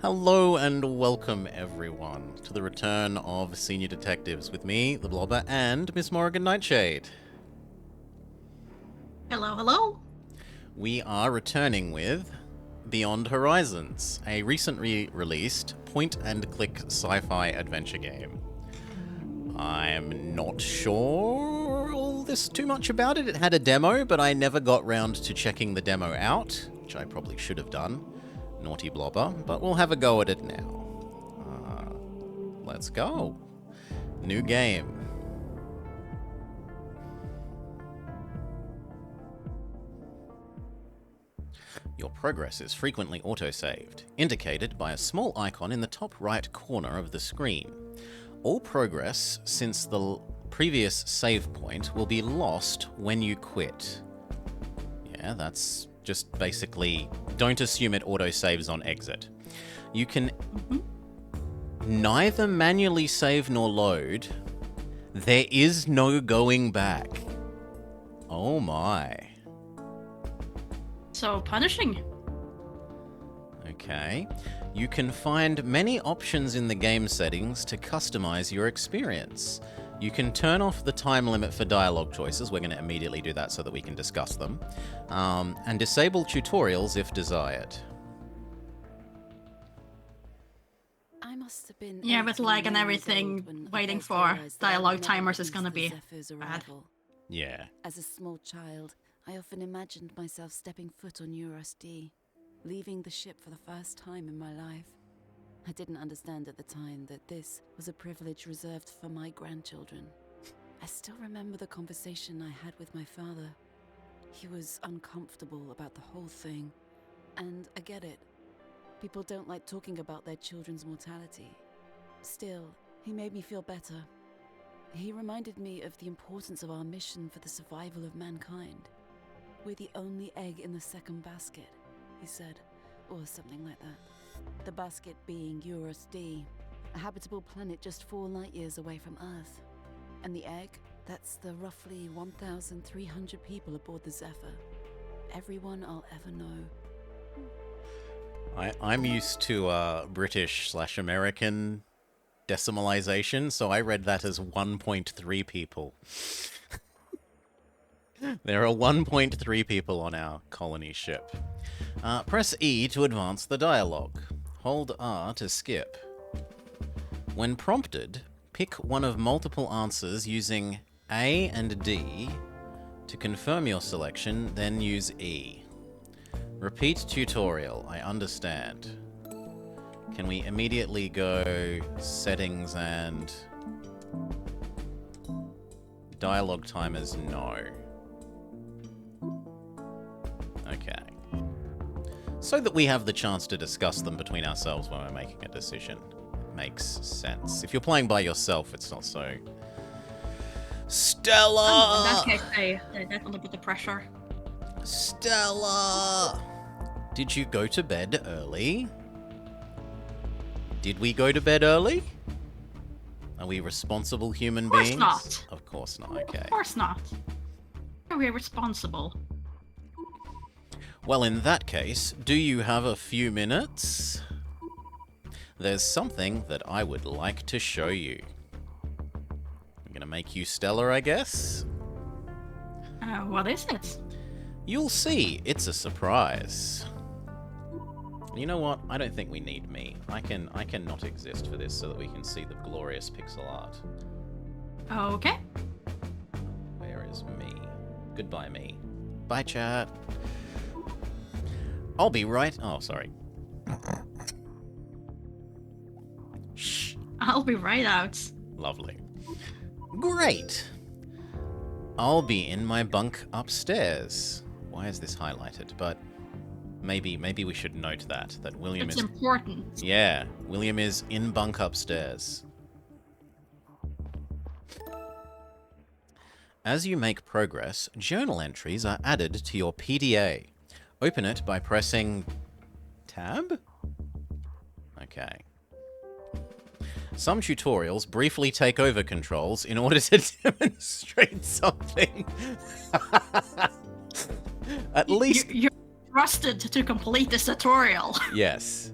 Hello and welcome everyone to the return of Senior Detectives with me, the Blobber, and Miss Morrigan Nightshade. Hello, hello. We are returning with Beyond Horizons, a recently released point-and-click sci-fi adventure game. I'm not sure all this too much about it. It had a demo, but I never got round to checking the demo out, which I probably should have done. Naughty Blobber, but we'll have a go at it now. Let's go. New game. Your progress is frequently autosaved, indicated by a small icon in the top right corner of the screen. All progress since the previous save point will be lost when you quit. Yeah, that's just basically, don't assume it autosaves on exit. You can neither manually save nor load. There is no going back. Oh my. So punishing. Okay. You can find many options in the game settings to customize your experience. You can turn off the time limit for dialogue choices. We're going to immediately do that so that we can discuss them. And disable tutorials if desired. I must have been Yeah, with lag and 18 years everything, old when I waiting first for realized that I would dialogue never timers is witness gonna the be Zephyr's bad. arrival. Yeah. As a small child, I often imagined myself stepping foot on Eurus D, leaving the ship for the first time in my life. I didn't understand at the time that this was a privilege reserved for my grandchildren. I still remember the conversation I had with my father. He was uncomfortable about the whole thing, and I get it. People don't like talking about their children's mortality. Still, he made me feel better. He reminded me of the importance of our mission for the survival of mankind. We're the only egg in the second basket, he said, or something like that. The basket being Eurus D, a habitable planet just 4 light-years away from Earth. And the egg, that's the roughly 1,300 people aboard the Zephyr. Everyone I'll ever know. I'm used to British/American decimalization, so I read that as 1.3 people. There are 1.3 people on our colony ship. Press E to advance the dialogue. Hold R to skip. When prompted, pick one of multiple answers using A and D to confirm your selection, then use E. Repeat tutorial, I understand. Can we immediately go settings and dialogue timers? No. Okay. So that we have the chance to discuss them between ourselves when we're making a decision. Makes sense. If you're playing by yourself, it's not so... Stella! In that case, they definitely put the pressure. Stella! Did you go to bed early? Did we go to bed early? Are we responsible human beings? Of course not. Of course not, okay. Of course not. Are we responsible? Well, in that case, do you have a few minutes? There's something that I would like to show you. I'm gonna make you Stella, I guess? What is it? You'll see, it's a surprise. You know what? I don't think we need me. I can not exist for this so that we can see the glorious pixel art. Okay. Where is me? Goodbye, me. Bye, chat. I'll be right... Oh, sorry. Shh. I'll be right out. Lovely. Great. I'll be in my bunk upstairs. Why is this highlighted? But maybe we should note that William It's is... important. Yeah, William is in bunk upstairs. As you make progress, journal entries are added to your PDA. Open it by pressing Tab? Okay. Some tutorials briefly take over controls in order to demonstrate something. At least... You're trusted to complete this tutorial. Yes.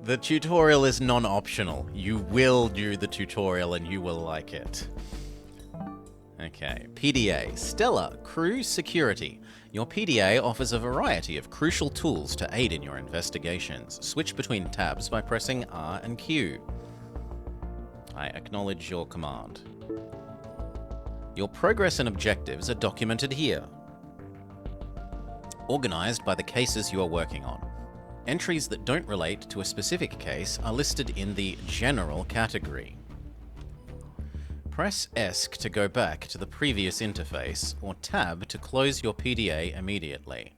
The tutorial is non-optional. You will do the tutorial and you will like it. Okay, PDA, Stellar Crew Security. Your PDA offers a variety of crucial tools to aid in your investigations. Switch between tabs by pressing R and Q. I acknowledge your command. Your progress and objectives are documented here, organized by the cases you are working on. Entries that don't relate to a specific case are listed in the General category. Press ESC to go back to the previous interface, or Tab to close your PDA immediately.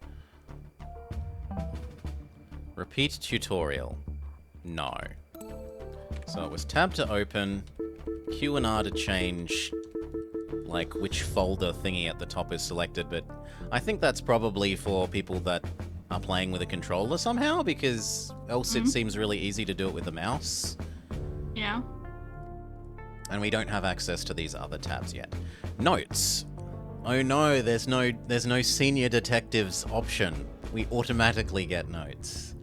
Repeat tutorial. No. So it was Tab to open, Q and R to change, like, which folder thingy at the top is selected, but I think that's probably for people that are playing with a controller somehow, because else it seems really easy to do it with the mouse. Yeah. And we don't have access to these other tabs yet. Notes. Oh no, there's no senior detectives option. We automatically get notes.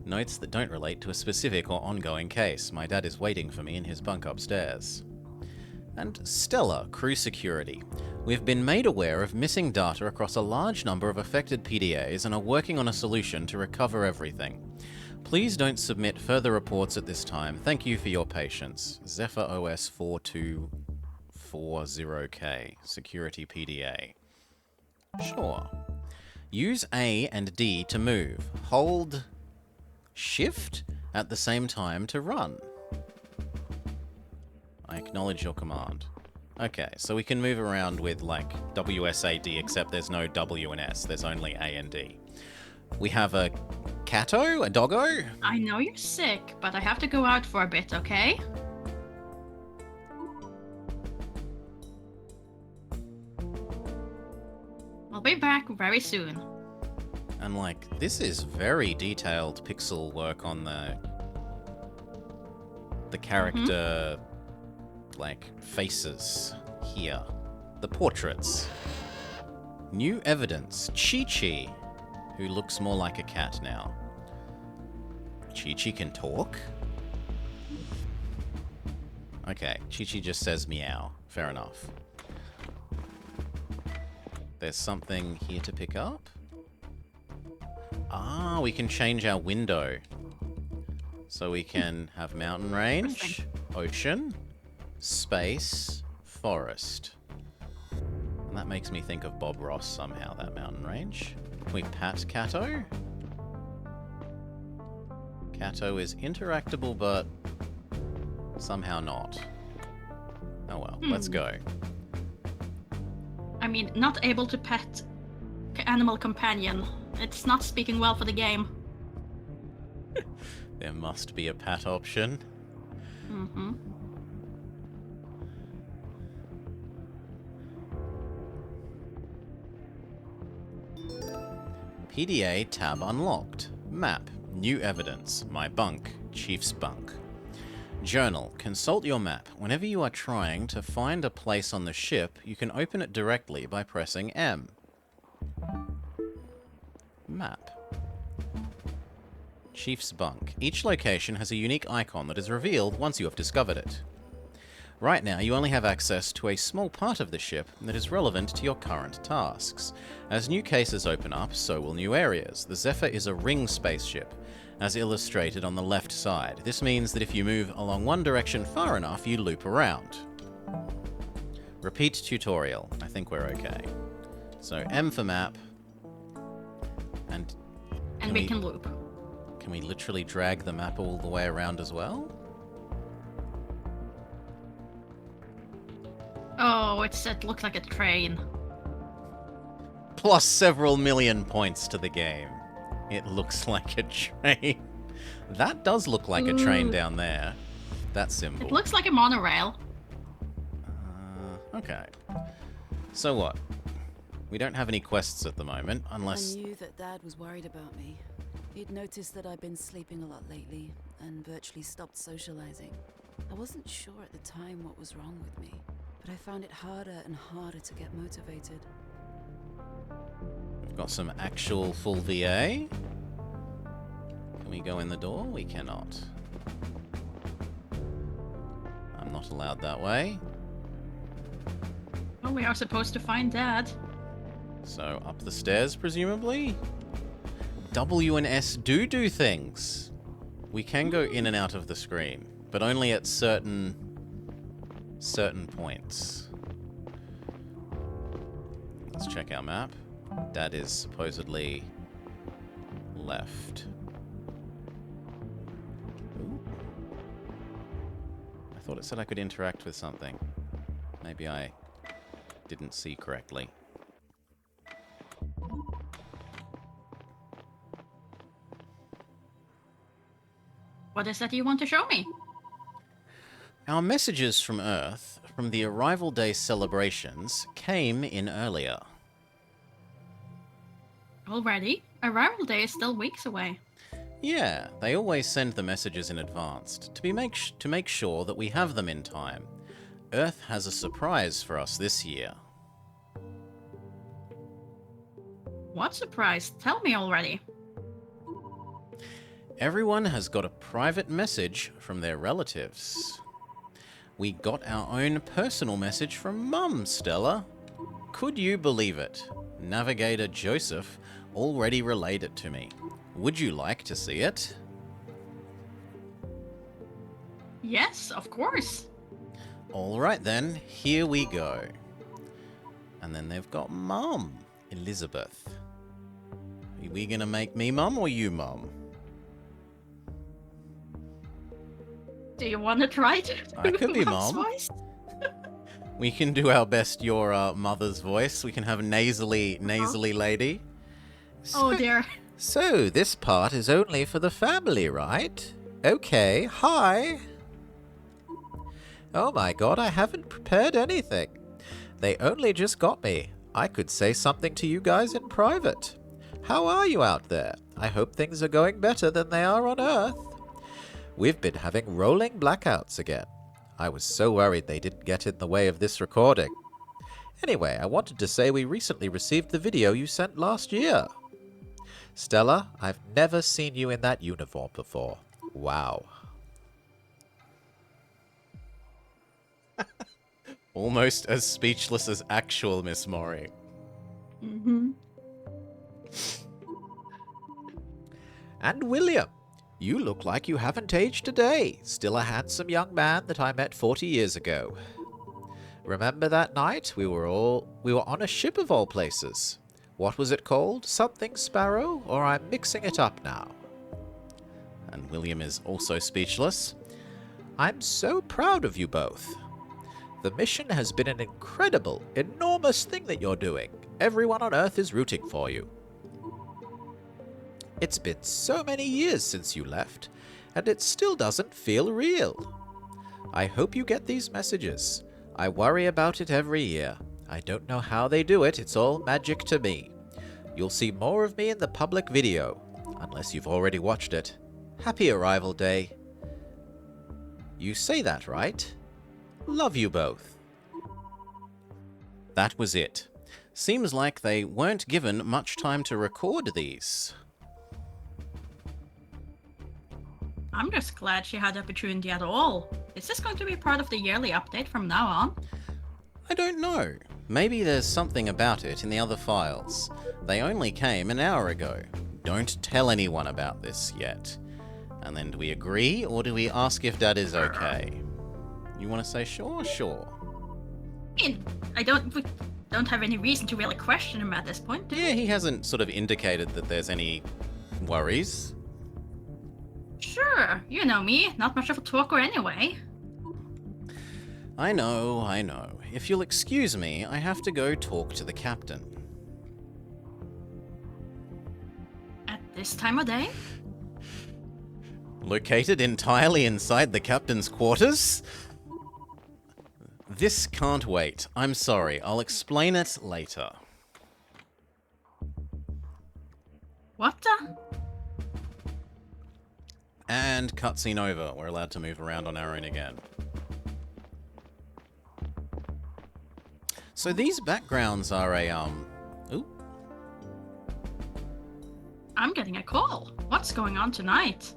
Notes that don't relate to a specific or ongoing case. My dad is waiting for me in his bunk upstairs. And Stellar Crew Security. We've been made aware of missing data across a large number of affected PDAs and are working on a solution to recover everything. Please don't submit further reports at this time. Thank you for your patience. Zephyr OS 4240K, Security PDA. Sure. Use A and D to move. Hold Shift at the same time to run. I acknowledge your command. Okay, so we can move around with, like, WSAD, except there's no W and S. There's only A and D. We have a catto, a doggo. I know you're sick, but I have to go out for a bit, okay? I'll be back very soon. And, like, this is very detailed pixel work on the character, like, faces here. The portraits. New evidence. Chi-Chi, who looks more like a cat now. Chi-Chi can talk? Okay, Chi-Chi just says meow. Fair enough. There's something here to pick up? Ah, we can change our window. So we can have mountain range, ocean, space, forest. And that makes me think of Bob Ross somehow, that mountain range. Can we pat Cato? Cato is interactable, but somehow not. Oh well, let's go. I mean, not able to pet animal companion. It's not speaking well for the game. There must be a pat option. Mm-hmm. PDA tab unlocked. Map. New evidence. My bunk. Chief's bunk. Journal. Consult your map. Whenever you are trying to find a place on the ship, you can open it directly by pressing M. Map. Chief's bunk. Each location has a unique icon that is revealed once you have discovered it. Right now, you only have access to a small part of the ship that is relevant to your current tasks. As new cases open up, so will new areas. The Zephyr is a ring spaceship, as illustrated on the left side. This means that if you move along one direction far enough, you loop around. Repeat tutorial. I think we're okay. So M for map. And we can loop. Can we literally drag the map all the way around as well? Oh, it looks like a train. Plus several million points to the game. It looks like a train. That does look like a train down there. That symbol. It looks like a monorail. Okay. So what? We don't have any quests at the moment, unless... I knew that Dad was worried about me. He'd noticed that I'd been sleeping a lot lately, and virtually stopped socializing. I wasn't sure at the time what was wrong with me, but I found it harder and harder to get motivated. We've got some actual full VA. Can we go in the door? We cannot. I'm not allowed that way. Well, we are supposed to find Dad. So up the stairs, presumably? W and S do things. We can go in and out of the screen, but only at certain points. Let's check our map. Dad is supposedly left. Ooh. I thought it said I could interact with something. Maybe I didn't see correctly. What is that you want to show me? Our messages from Earth, from the Arrival Day celebrations, came in earlier. Already? Arrival Day is still weeks away. Yeah, they always send the messages in advance to make sure that we have them in time. Earth has a surprise for us this year. What surprise? Tell me already. Everyone has got a private message from their relatives. We got our own personal message from Mum, Stella. Could you believe it? Navigator Joseph already relayed it to me. Would you like to see it? Yes, of course. Alright then, here we go. And then they've got Mum, Elizabeth. Are we gonna make me Mum or you Mum? Do you want to try to I could be Mom's Mom. voice? We can do our best your mother's voice. We can have nasally lady. Oh dear. So, this part is only for the family, right? Okay, hi. Oh my god, I haven't prepared anything. They only just got me. I could say something to you guys in private. How are you out there? I hope things are going better than they are on Earth. We've been having rolling blackouts again. I was so worried they didn't get in the way of this recording. Anyway, I wanted to say we recently received the video you sent last year. Stella, I've never seen you in that uniform before. Wow. Almost as speechless as actual Miss Mori. Mm-hmm. And William, you look like you haven't aged a day. Still a handsome young man that I met 40 years ago. Remember that night? We were on a ship of all places. What was it called? Something Sparrow? Or I'm mixing it up now. And William is also speechless. I'm so proud of you both. The mission has been an incredible, enormous thing that you're doing. Everyone on Earth is rooting for you. It's been so many years since you left, and it still doesn't feel real. I hope you get these messages. I worry about it every year. I don't know how they do it, it's all magic to me. You'll see more of me in the public video, unless you've already watched it. Happy Arrival Day. You say that, right? Love you both. That was it. Seems like they weren't given much time to record these. I'm just glad she had the opportunity at all. Is this going to be part of the yearly update from now on? I don't know. Maybe there's something about it in the other files. They only came an hour ago. Don't tell anyone about this yet. And then do we agree, or do we ask if Dad is okay? You want to say sure? Sure. We don't have any reason to really question him at this point, do we? Yeah, he hasn't sort of indicated that there's any worries. Sure, you know me, not much of a talker anyway. I know. If you'll excuse me, I have to go talk to the captain. At this time of day? Located entirely inside the captain's quarters? This can't wait. I'm sorry. I'll explain it later. What the? And cutscene over. We're allowed to move around on our own again. So these backgrounds are a, Ooh. I'm getting a call. What's going on tonight?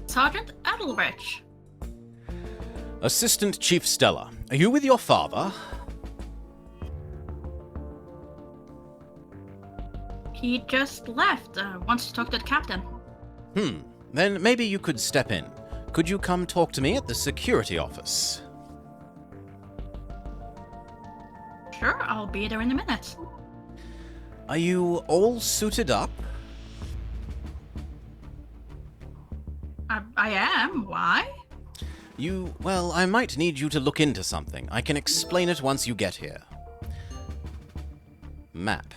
Sergeant Edelrich. Assistant Chief Stella, are you with your father? He just left. Wants to talk to the captain. Then maybe you could step in. Could you come talk to me at the security office? Sure, I'll be there in a minute. Are you all suited up? I am. Why? Well, I might need you to look into something. I can explain it once you get here. Map.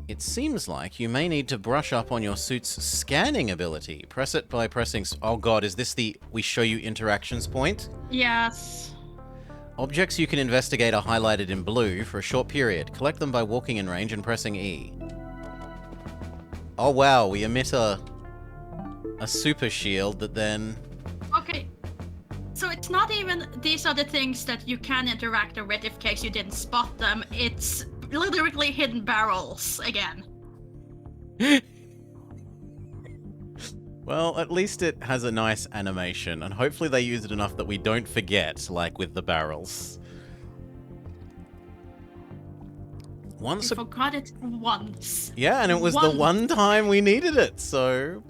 It seems like you may need to brush up on your suit's scanning ability. Press it by pressing... Oh god, is this the we show you interactions point? Yes. Objects you can investigate are highlighted in blue for a short period. Collect them by walking in range and pressing E. Oh wow, we emit a super shield that then... Okay. So it's not even these are the things that you can interact with in case you didn't spot them. It's literally hidden barrels again. Well, at least it has a nice animation, and hopefully they use it enough that we don't forget, like with the barrels. We forgot it once. Yeah, and it was the one time we needed it, so...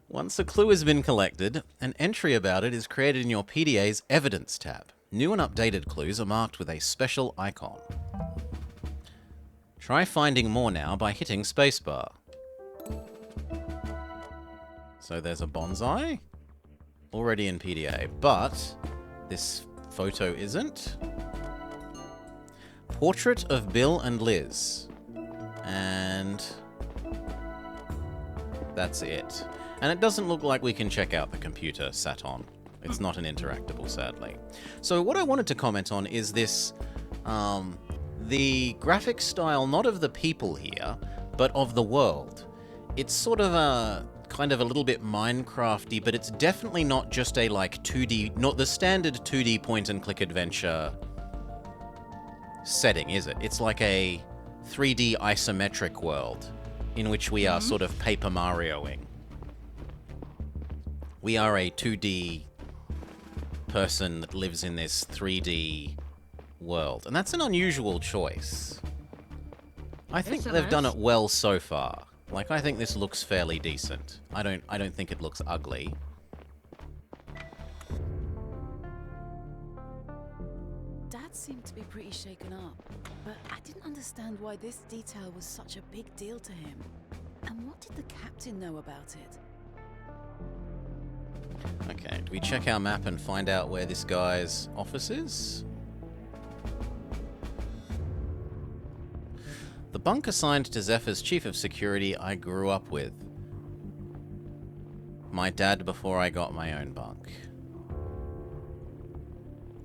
Once a clue has been collected, an entry about it is created in your PDA's Evidence tab. New and updated clues are marked with a special icon. Try finding more now by hitting spacebar. So there's a bonsai, already in PDA, but this photo isn't. Portrait of Bill and Liz. And that's it. And it doesn't look like we can check out the computer sat on. It's not an interactable, sadly. So what I wanted to comment on is this, the graphic style, not of the people here, but of the world. It's sort of a kind of a little bit Minecraft-y, but it's definitely not just a like 2D, not the standard 2D point-and-click adventure setting, is it? It's like a 3D isometric world in which we are sort of Paper Marioing. We are a 2D person that lives in this 3D world, and that's an unusual choice. I think they've done it well so far. Like, I think this looks fairly decent. I don't think it looks ugly. Dad seemed to be pretty shaken up, but I didn't understand why this detail was such a big deal to him. And what did the captain know about it? Okay, do we check our map and find out where this guy's office is? The bunk assigned to Zephyr's chief of security I grew up with. My dad before I got my own bunk.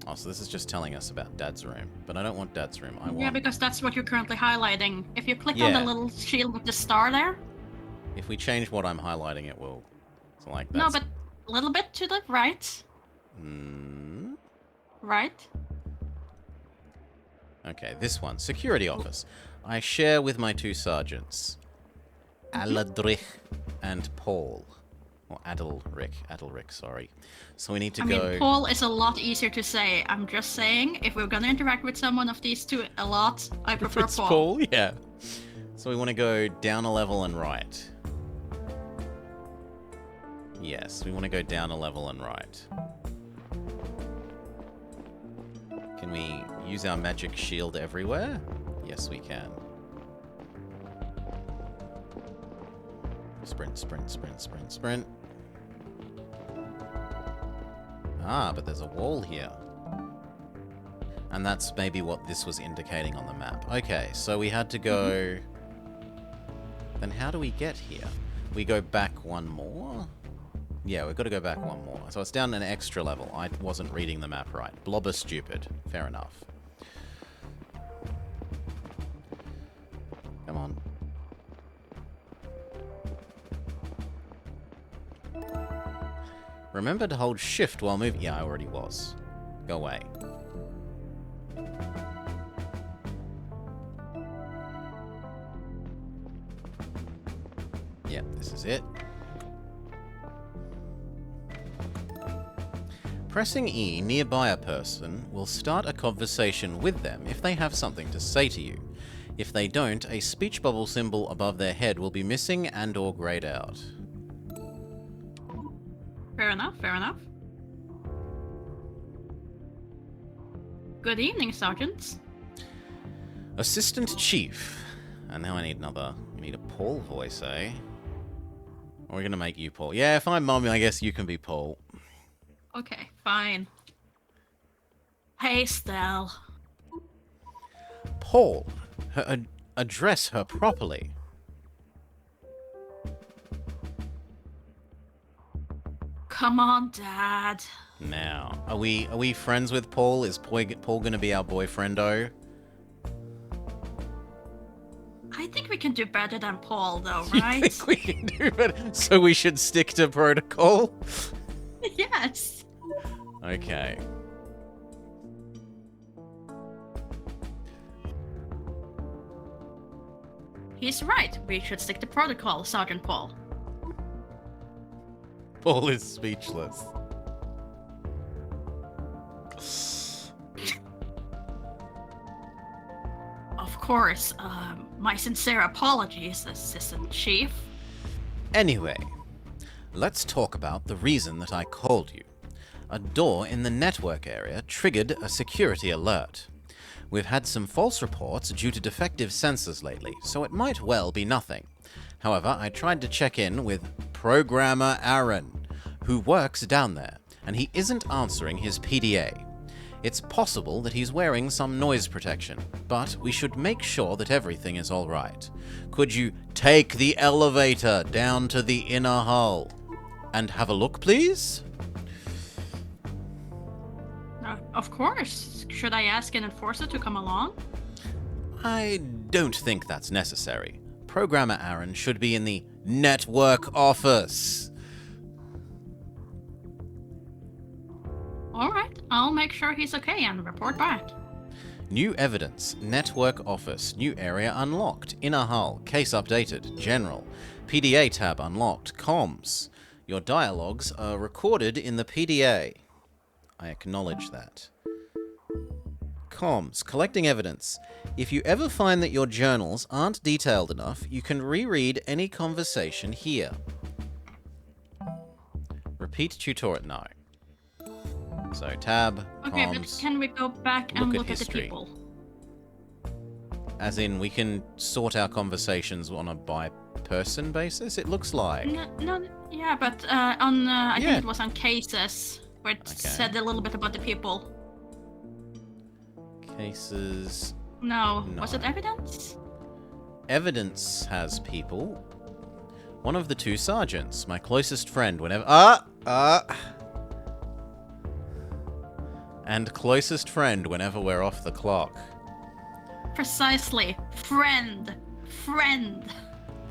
Oh, so this is just telling us about Dad's room. But I don't want Dad's room. I want... Yeah, because that's what you're currently highlighting. If you click on the little shield with the star there. If we change what I'm highlighting, it will. So like No, but a little bit to the right. Right. Okay, this one. Security office. I share with my two sergeants. Aladrich and Paul. Or Adelric, sorry. So we need to go... I mean, Paul is a lot easier to say. I'm just saying, if we're gonna interact with someone of these two a lot, I prefer It's Paul. Paul, yeah. So we want to go down a level and right. Yes, we want to go down a level and right. Can we use our magic shield everywhere? Yes, we can. Sprint, sprint, sprint, sprint, sprint. Ah, but there's a wall here. And that's maybe what this was indicating on the map. Okay, so we had to go... Then how do we get here? We go back one more? Yeah, we've got to go back one more. So it's down an extra level. I wasn't reading the map right. Blobber stupid. Fair enough. Come on. Remember to hold shift while moving. Yeah, I already was. Go away. Yep, this is it. Pressing E nearby a person will start a conversation with them if they have something to say to you. If they don't, a speech bubble symbol above their head will be missing and or grayed out. Fair enough, fair enough. Good evening, Sergeants. Assistant Chief. And now I need another... We need a Paul voice, eh? Or we're gonna make you Paul. Yeah, if I'm Mummy, I guess you can be Paul. Okay, fine. Hey, Stell. Paul, address her properly. Come on, Dad. Now, are we friends with Paul? Is Paul gonna be our boyfriendo? I think we can do better than Paul, though, You right? think we can do better? So we should stick to protocol? Yes. Okay. He's right. We should stick to protocol, Sergeant Paul. Paul is speechless. Of course. My sincere apologies, Assistant Chief. Anyway, let's talk about the reason that I called you. A door in the network area triggered a security alert. We've had some false reports due to defective sensors lately, so it might well be nothing. However, I tried to check in with Programmer Aaron, who works down there, and he isn't answering his PDA. It's possible that he's wearing some noise protection, but we should make sure that everything is all right. Could you take the elevator down to the inner hull and have a look, please? Of course. Should I ask an enforcer to come along? I don't think that's necessary. Programmer Aaron should be in the network office. Alright, I'll make sure he's okay and report back. New evidence, network office, new area unlocked, inner hull, case updated, general, PDA tab unlocked, comms. Your dialogues are recorded in the PDA. I acknowledge that. Comms, collecting evidence. If you ever find that your journals aren't detailed enough, you can reread any conversation here. Repeat tutorial. No. So tab, Okay, comms. but can we go back and look look at at the history. people? As in, we can sort our conversations on a by-person basis, it looks like. No, yeah, but on I Yeah. think it was on cases where it Okay. said a little bit about the people. Cases... No, was it No. evidence? Evidence has people. One of the two sergeants, my closest friend whenever... And closest friend whenever we're off the clock. Precisely. Friend.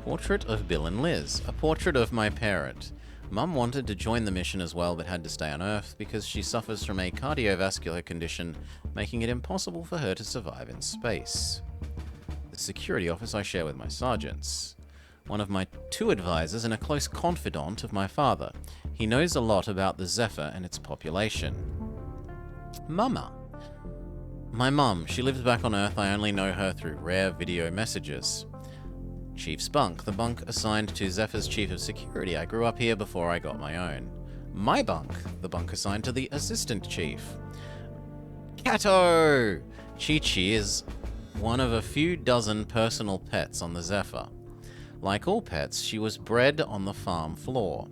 Portrait of Bill and Liz. A portrait of my parent. Mum wanted to join the mission as well, but had to stay on Earth because she suffers from a cardiovascular condition, making it impossible for her to survive in space. The security office I share with my sergeants. One of my two advisors and a close confidant of my father. He knows a lot about the Zephyr and its population. Mama. My mum, she lives back on Earth. I only know her through rare video messages. Chief's bunk, the bunk assigned to Zephyr's chief of security. I grew up here before I got my own. My bunk, the bunk assigned to the assistant chief. Kato! Chi-Chi is one of a few dozen personal pets on the Zephyr. Like all pets, she was bred on the farm floor.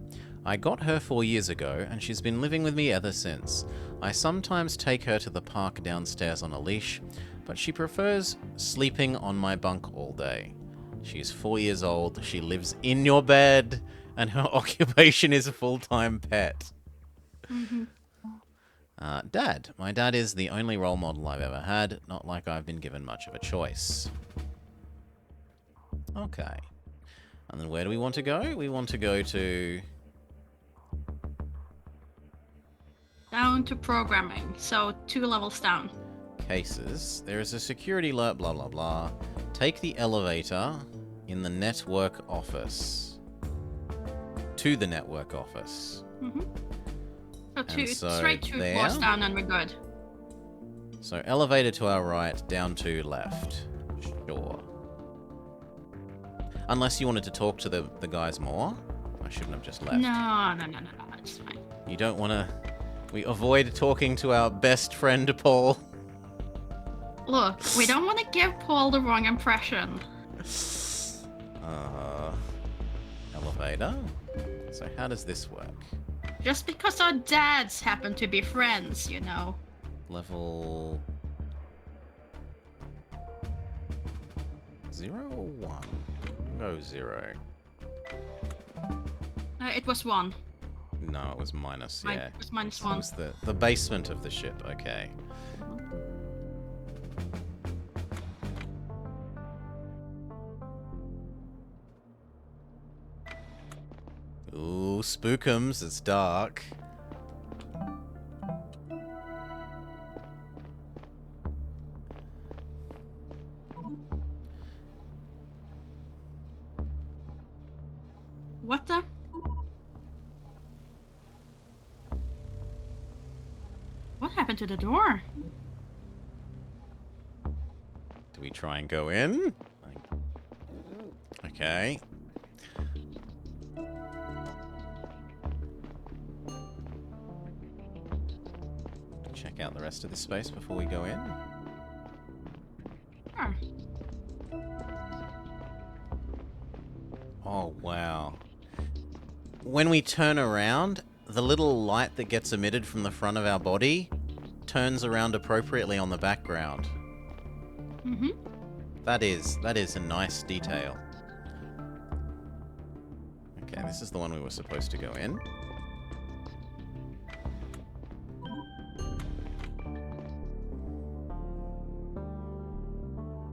I got her 4 years ago, and she's been living with me ever since. I sometimes take her to the park downstairs on a leash, but she prefers sleeping on my bunk all day. She's 4 years old, she lives in your bed, and her occupation is a full-time pet. Dad. My dad is the only role model I've ever had, not like I've been given much of a choice. Okay. And then where do we want to go? We want to go to... Down to programming, so 2 levels down. Cases. There is a security alert, blah, blah, blah. Take the elevator in the network office. to the network office. So so straight 2 there? floors down and we're good. So elevator to our right, down 2 left. Sure. Unless you wanted to talk to the guys more. I shouldn't have just left. No, it's fine. You don't want to... We avoid talking to our best friend, Paul. Look, we don't want to give Paul the wrong impression. Elevator? So how does this work? Just because our dads happen to be friends, you know. Level... 0 or 1? Go 0. It was 1. No, it was minus, yeah. It was minus It 1. was the basement of the ship, okay. Ooh, spookums, it's dark. What the? What happened to the door? Do we try and go in? Okay. Check out the rest of the space before we go in. Sure. Oh, wow. When we turn around, the little light that gets emitted from the front of our body turns around appropriately on the background. Mm-hmm. That is a nice detail. Okay, this is the one we were supposed to go in.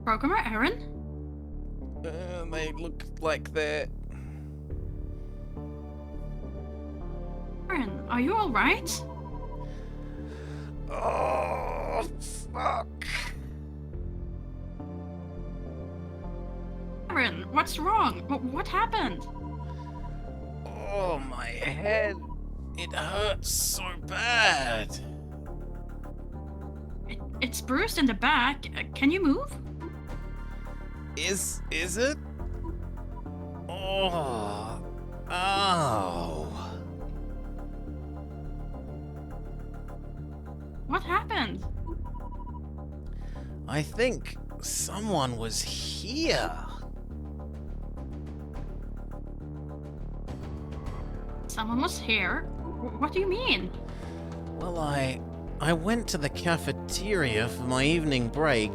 Programmer Aaron? They look like they're... Aaron, are you alright? Oh, fuck. Aaron, what's wrong? What happened? Oh, my head. It hurts so bad. It's bruised in the back. Can you move? Is it? Oh. Ow. What happened? I think someone was here. Someone was here? What do you mean? Well, I went to the cafeteria for my evening break,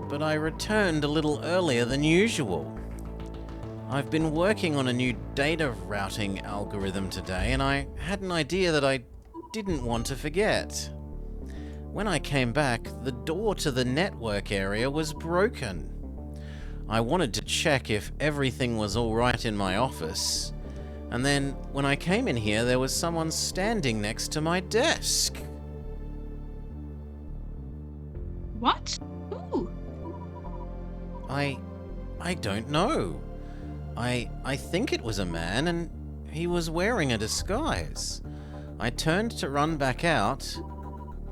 but I returned a little earlier than usual. I've been working on a new data routing algorithm today, and I had an idea that I didn't want to forget. When I came back, the door to the network area was broken. I wanted to check if everything was all right in my office, and then when I came in here, there was someone standing next to my desk. What? Who? I don't know. I think it was a man, and he was wearing a disguise. I turned to run back out,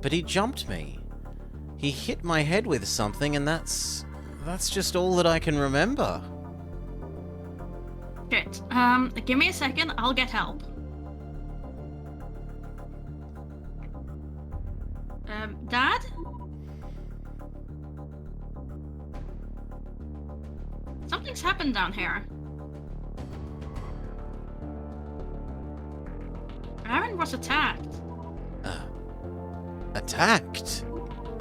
but he jumped me. He hit my head with something, and that's just all that I can remember. Shit. Give me a second, I'll get help. Dad? Something's happened down here. Aaron was attacked. Attacked?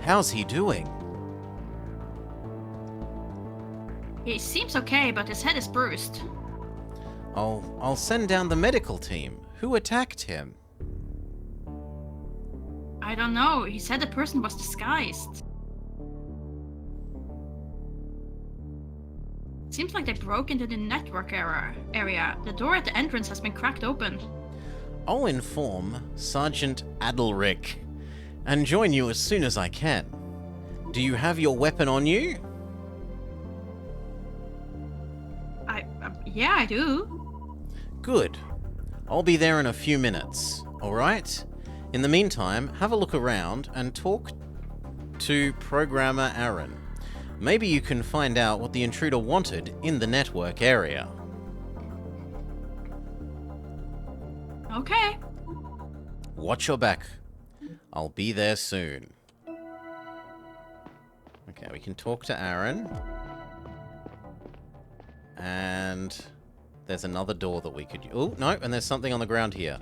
How's he doing? He seems okay, but his head is bruised. I'll send down the medical team. Who attacked him? I don't know. He said the person was disguised. Seems like they broke into the network area. The door at the entrance has been cracked open. I'll inform Sergeant Adelric and join you as soon as I can. Do you have your weapon on you? Yeah, I do. Good. I'll be there in a few minutes, alright? In the meantime, have a look around and talk to programmer Aaron. Maybe you can find out what the intruder wanted in the network area. Okay. Watch your back. I'll be there soon. Okay, we can talk to Aaron. And there's another door that we could... Oh, no, and there's something on the ground here.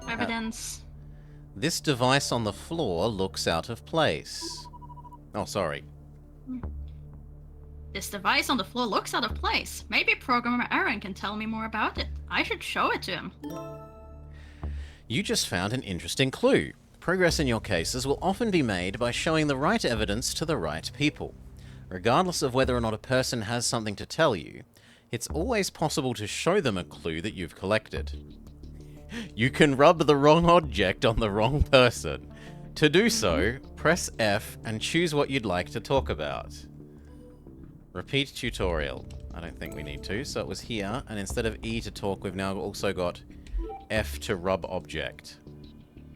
Evidence. This device on the floor looks out of place. Oh, sorry. This device on the floor looks out of place. Maybe programmer Aaron can tell me more about it. I should show it to him. You just found an interesting clue. Progress in your cases will often be made by showing the right evidence to the right people. Regardless of whether or not a person has something to tell you, it's always possible to show them a clue that you've collected. You can rub the wrong object on the wrong person. To do so, press F and choose what you'd like to talk about. Repeat tutorial. I don't think we need to, so it was here, and instead of E to talk, we've now also got F to rub object.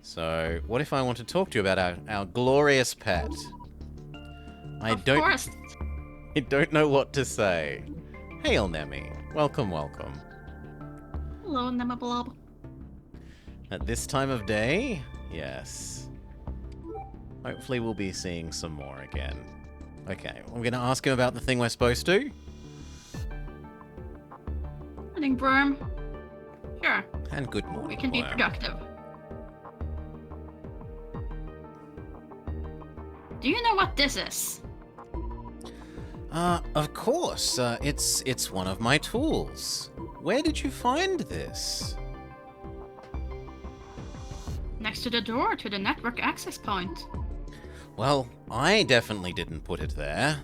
So, what if I want to talk to you about our glorious pet? I don't know what to say. Hail, Nemi. Welcome, welcome. Hello, Nemablob. At this time of day? Yes. Hopefully we'll be seeing some more again. Okay, we're going to ask him about the thing we're supposed to. I think Broom. Sure. And good morning, We can be Worm. productive. Do you know what this is? Of course. It's one of my tools. Where did you find this? Next to the door to the network access point. Well, I definitely didn't put it there.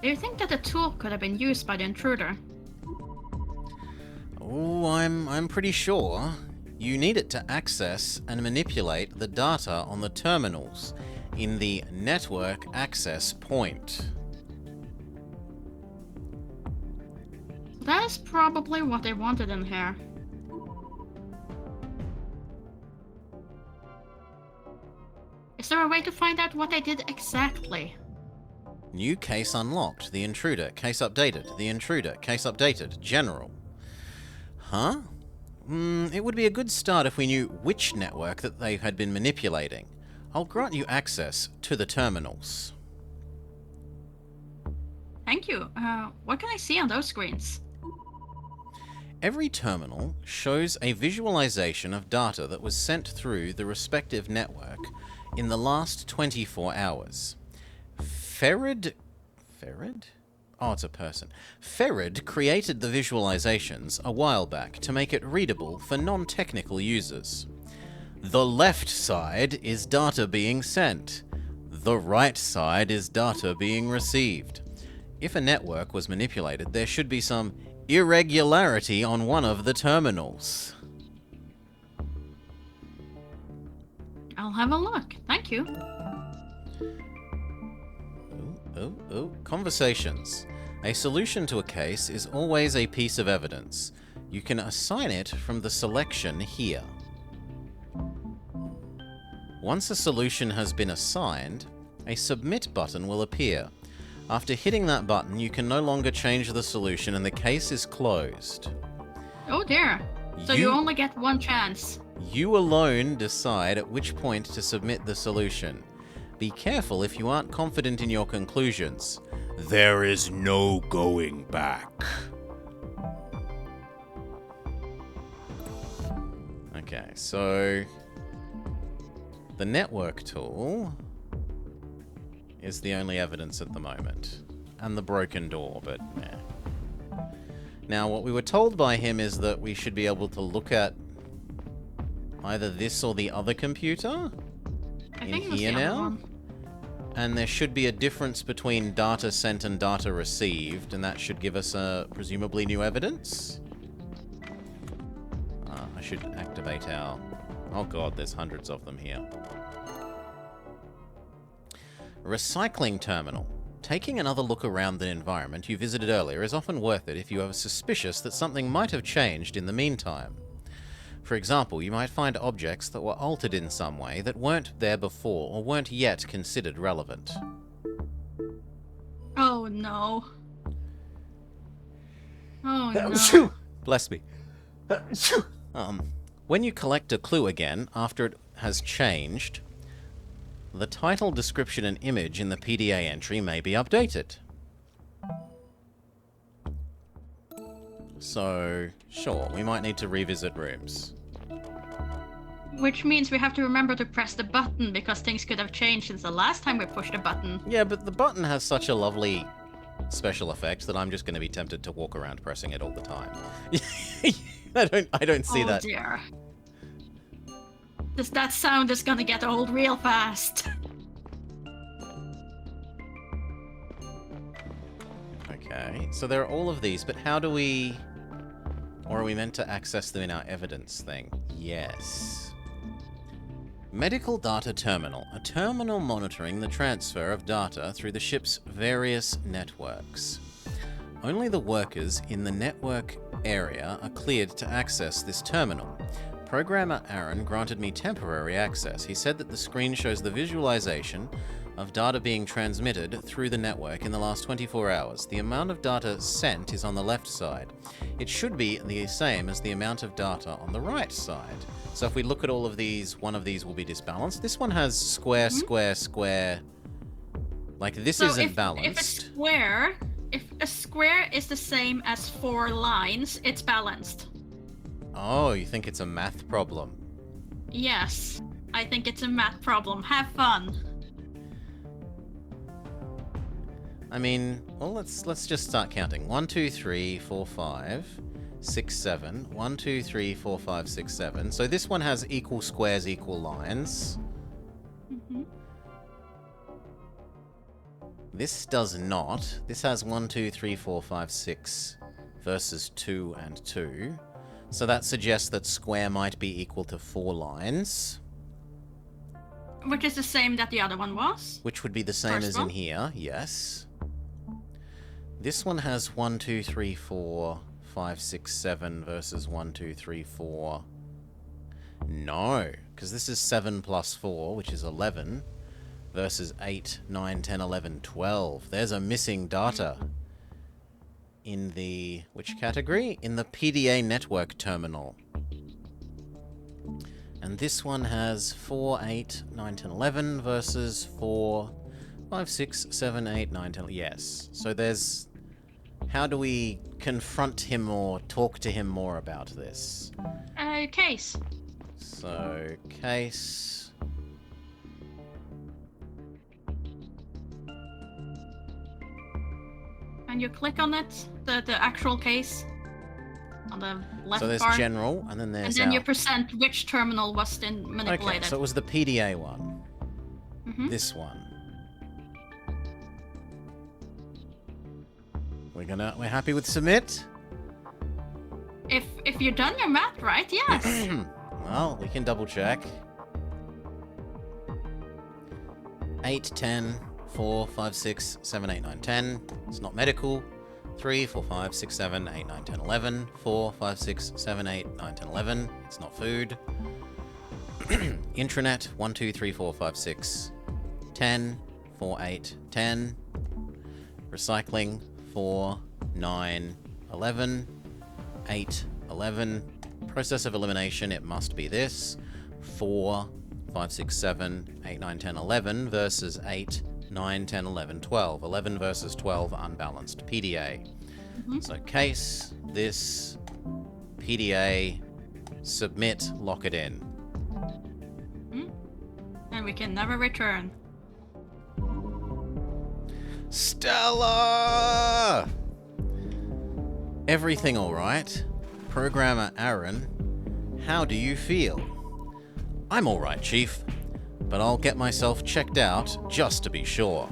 Do you think that the tool could have been used by the intruder? Oh, I'm pretty sure. You need it to access and manipulate the data on the terminals in the network access point. That is probably what they wanted in here. Is there a way to find out what they did exactly? New case unlocked. The intruder. Case updated. The intruder. Case updated. General. Huh? It would be a good start if we knew which network that they had been manipulating. I'll grant you access to the terminals. Thank you. What can I see on those screens? Every terminal shows a visualization of data that was sent through the respective network in the last 24 hours. Ferrid? Oh, it's a person. Ferrid created the visualizations a while back to make it readable for non-technical users. The left side is data being sent. The right side is data being received. If a network was manipulated, there should be some irregularity on one of the terminals. I'll have a look. Thank you. Conversations. A solution to a case is always a piece of evidence. You can assign it from the selection here. Once a solution has been assigned, a submit button will appear. After hitting that button, you can no longer change the solution and the case is closed. Oh dear. So you only get one chance. You alone decide at which point to submit the solution. Be careful if you aren't confident in your conclusions. There is no going back. Okay, so the network tool is the only evidence at the moment. And the broken door, but nah. Now, what we were told by him is that we should be able to look at either this or the other computer I in think it was here the other now. one. And there should be a difference between data sent and data received, and that should give us presumably new evidence. I should activate our... Oh god, there's hundreds of them here. Recycling terminal. Taking another look around the environment you visited earlier is often worth it if you are suspicious that something might have changed in the meantime. For example, you might find objects that were altered in some way that weren't there before or weren't yet considered relevant. Oh no. Oh no. Bless me. When you collect a clue again after it has changed, the title, description, and image in the PDA entry may be updated. So, sure, we might need to revisit rooms. Which means we have to remember to press the button because things could have changed since the last time we pushed the button. Yeah, but the button has such a lovely special effect that I'm just going to be tempted to walk around pressing it all the time. I don't see that. Oh dear. That sound is gonna get old real fast. Okay, so there are all of these, but how do we... Or are we meant to access them in our evidence thing? Yes. Medical Data Terminal. A terminal monitoring the transfer of data through the ship's various networks. Only the workers in the network area are cleared to access this terminal. Programmer Aaron granted me temporary access. He said that the screen shows the visualization of data being transmitted through the network in the last 24 hours. The amount of data sent is on the left side. It should be the same as the amount of data on the right side. So if we look at all of these, one of these will be disbalanced. This one has square, square, square. Like, this isn't balanced. If a square is the same as 4 lines, it's balanced. Oh, you think it's a math problem? Yes, I think it's a math problem. Have fun. I mean, well, let's just start counting. 1, 2, 3, 4, 5, 6, 7. 1, 2, 3, 4, 5, 6, 7. So this one has equal squares, equal lines. Mm-hmm. This does not. This has 1, 2, 3, 4, 5, 6 versus 2 and 2. So that suggests that square might be equal to 4 lines. Which is the same that the other one was. Which would be the same as in here, yes. This one has 1, 2, 3, 4, 5, 6, 7 versus 1, 2, 3, 4. No, because this is 7 plus 4, which is 11, versus 8, 9, 10, 11, 12. There's a missing data. In the... which category? In the PDA network terminal. And this one has 4, 8, 9, 10, 11 versus 4, 5, 6, 7, 8, 9, 10... Yes. So there's... How do we confront him or talk to him more about this? Case. So, case... And you click on it, the actual case, on the left So there's bar. general, and then there's And then you out. present which terminal was then manipulated. Okay, so it was the PDA one. Mhm. This one. We're happy with submit? If you've done your math right, yes. Well, we can double check. 8, 10, 4, 5, 6, 7, 8, 9, 10. It's not medical. 3, 4, 5, 6, 7, 8, 9, 10, 11. 4, 5, 6, 7, 8, 9, 10, 11. It's not food. Intranet. 1, 2, 3, 4, 5, 6, 10. 4, 8, 10. Recycling. 4, 9, 11. 8, 11. Process of elimination, it must be this. 4, 5, 6, 7, 8, 9, 10, 11 versus 8, 9, 10, 11, 12. 11 versus 12, unbalanced. PDA. So case, this, PDA, submit, lock it in. And we can never return. Stella! Everything alright? Programmer Aaron, how do you feel? I'm alright, Chief, but I'll get myself checked out just to be sure.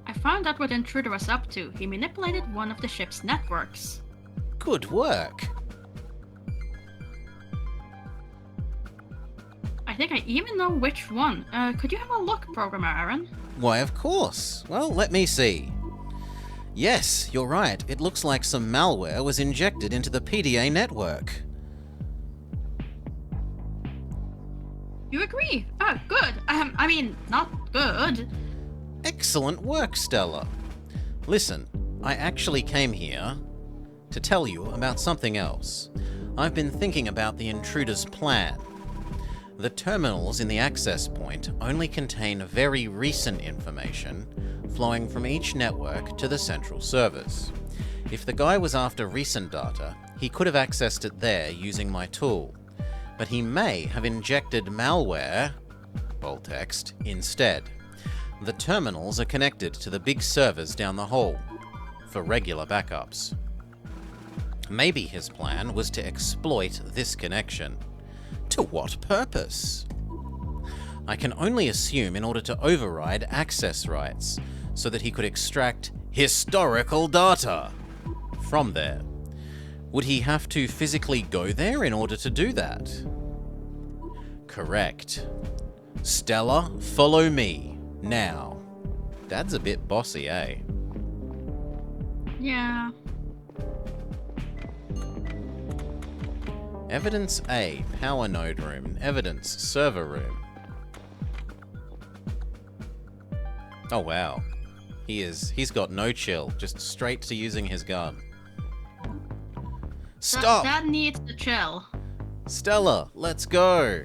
I found out what the intruder was up to. He manipulated one of the ship's networks. Good work. I think I even know which one. Could you have a look, Programmer Aaron? Why, of course. Well, let me see. Yes, you're right. It looks like some malware was injected into the PDA network. You agree? Oh, good. I mean, not good. Excellent work, Stella. Listen, I actually came here to tell you about something else. I've been thinking about the intruder's plan. The terminals in the access point only contain very recent information flowing from each network to the central servers. If the guy was after recent data, he could have accessed it there using my tool, but he may have injected malware, bold text, instead. The terminals are connected to the big servers down the hall for regular backups. Maybe his plan was to exploit this connection. To what purpose? I can only assume in order to override access rights, so that he could extract historical data from there. Would he have to physically go there in order to do that? Correct. Stella, follow me, now. Dad's a bit bossy, eh? Yeah. Evidence A, power node room. Evidence, server room. Oh wow. He's got no chill, just straight to using his gun. Stop! That needs to chill. Stella, let's go!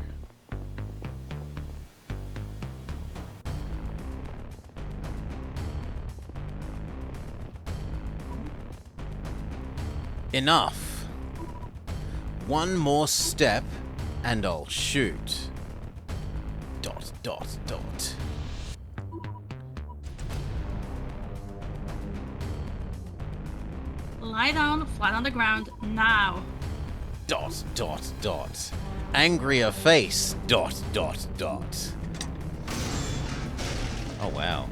Enough. One more step, and I'll shoot. Dot, dot, dot. Lie down, flat on the ground, now. Dot, dot, dot. Angrier face. Dot, dot, dot. Oh, wow.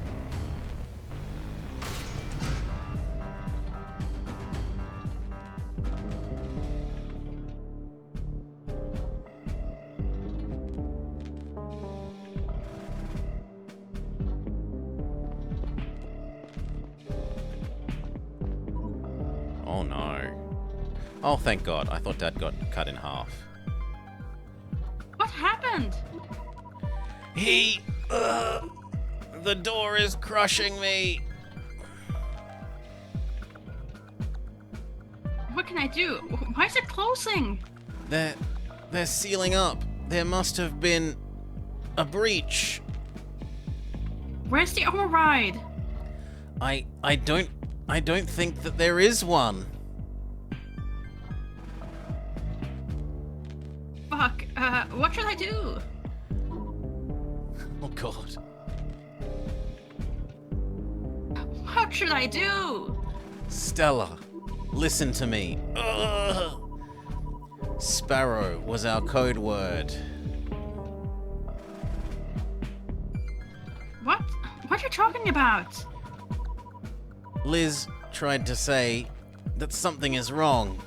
Oh no. Oh, thank God. I thought Dad got cut in half. What happened? The door is crushing me. What can I do? Why is it closing? They're sealing up. There must have been a breach. Where's the override? I don't think that there is one. Fuck, what should I do? Oh God. What should I do? Stella, listen to me. Ugh. Sparrow was our code word. What? What are you talking about? Liz tried to say that something is wrong.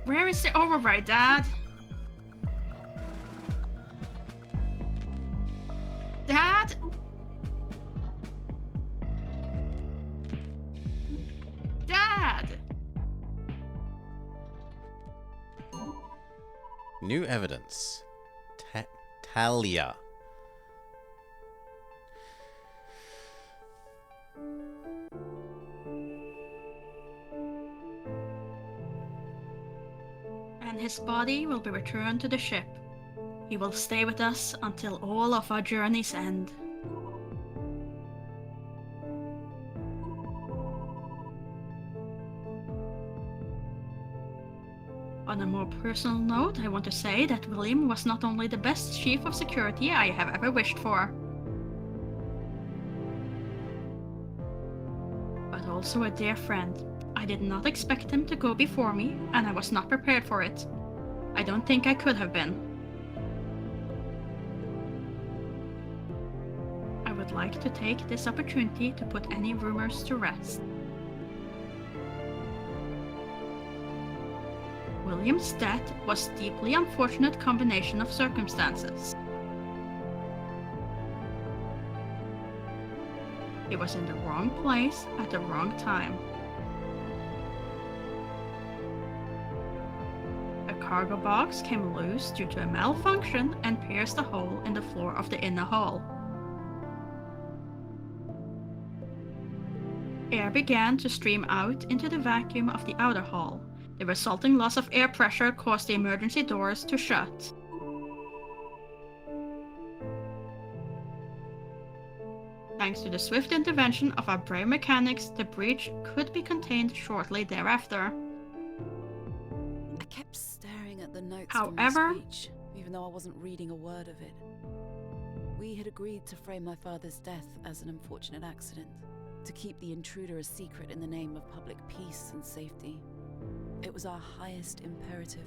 Where is the override, Dad? Dad? Dad! New evidence. Talia. And his body will be returned to the ship. He will stay with us until all of our journeys end. On a more personal note, I want to say that William was not only the best chief of security I have ever wished for, but also a dear friend. I did not expect him to go before me, and I was not prepared for it. I don't think I could have been. I would like to take this opportunity to put any rumors to rest. William's death was a deeply unfortunate combination of circumstances. He was in the wrong place at the wrong time. A cargo box came loose due to a malfunction and pierced a hole in the floor of the inner hall. Air began to stream out into the vacuum of the outer hall. The resulting loss of air pressure caused the emergency doors to shut. Thanks to the swift intervention of our brave mechanics, the breach could be contained shortly thereafter. I kept staring at the notes However, from my speech, even though I wasn't reading a word of it. We had agreed to frame my father's death as an unfortunate accident, to keep the intruder a secret in the name of public peace and safety. It was our highest imperative.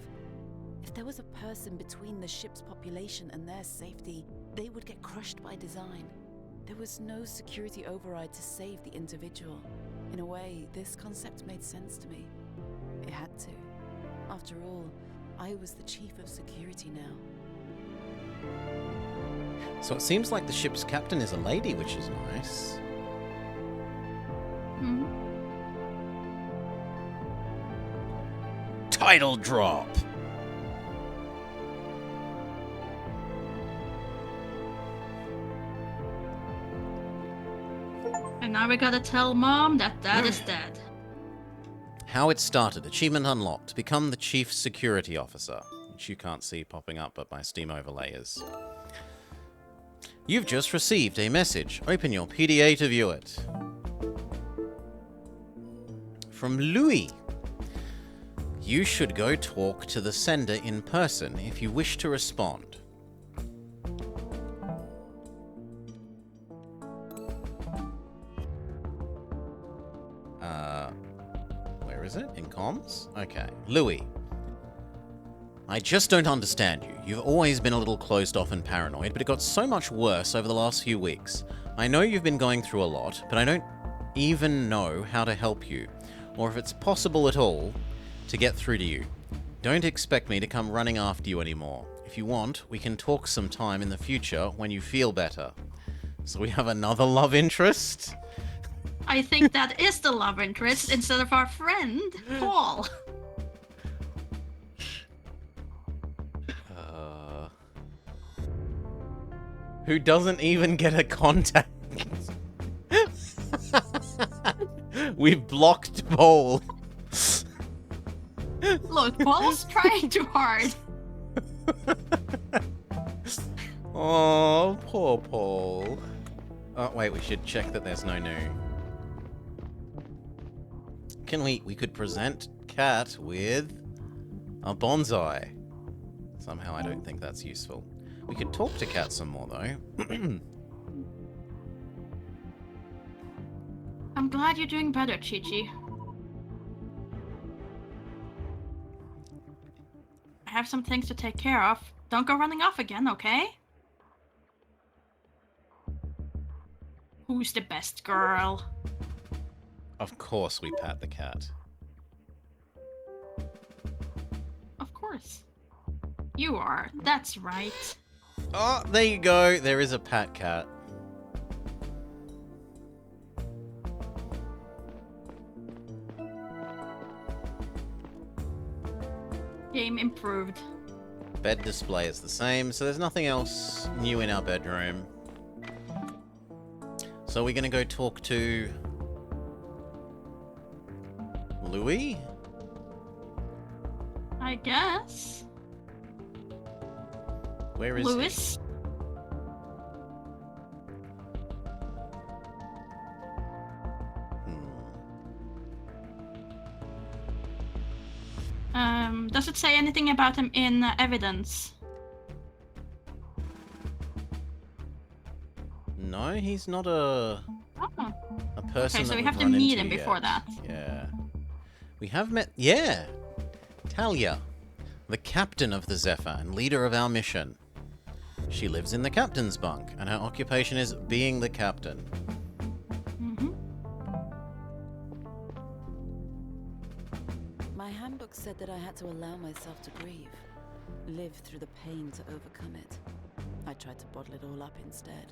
If there was a person between the ship's population and their safety, they would get crushed by design. There was no security override to save the individual. In a way, this concept made sense to me. It had to. After all, I was the chief of security now. So it seems like the ship's captain is a lady, which is nice. Title drop! And now we gotta tell Mom that Dad is dead. How it started. Achievement unlocked. Become the Chief Security Officer. Which you can't see popping up, but my Steam overlay is. You've just received a message. Open your PDA to view it. From Louis. You should go talk to the sender in person if you wish to respond. Where is it? In comms? Okay. Louis. I just don't understand you. You've always been a little closed off and paranoid, but it got so much worse over the last few weeks. I know you've been going through a lot, but I don't even know how to help you, or if it's possible at all to get through to you. Don't expect me to come running after you anymore. If you want, we can talk sometime in the future when you feel better. So we have another love interest? I think that is the love interest instead of our friend, Paul. Who doesn't even get a contact? We've blocked Paul. Look, Paul's trying too hard. Oh, poor Paul. Oh, wait, we should check that there's no new. We could present Cat with a bonsai. Somehow I don't think that's useful. We could talk to Cat some more, though. I'm glad you're doing better, Chi-Chi. I have some things to take care of. Don't go running off again, okay? Who's the best girl? Of course we pat the cat. Of course. You are. That's right. Oh, there you go. There is a pat cat. Game improved. Bed display is the same, so there's nothing else new in our bedroom. So we're gonna go talk to Louis? I guess. Where is Louis? he? Does it say anything about him in evidence? No, he's not a person. Okay, so that we we've have to run meet into him before yet. that. Yeah. We have met... Yeah! Talia, the captain of the Zephyr and leader of our mission. She lives in the captain's bunk, and her occupation is being the captain. My handbook said that I had to allow myself to grieve, live through the pain to overcome it. I tried to bottle it all up instead,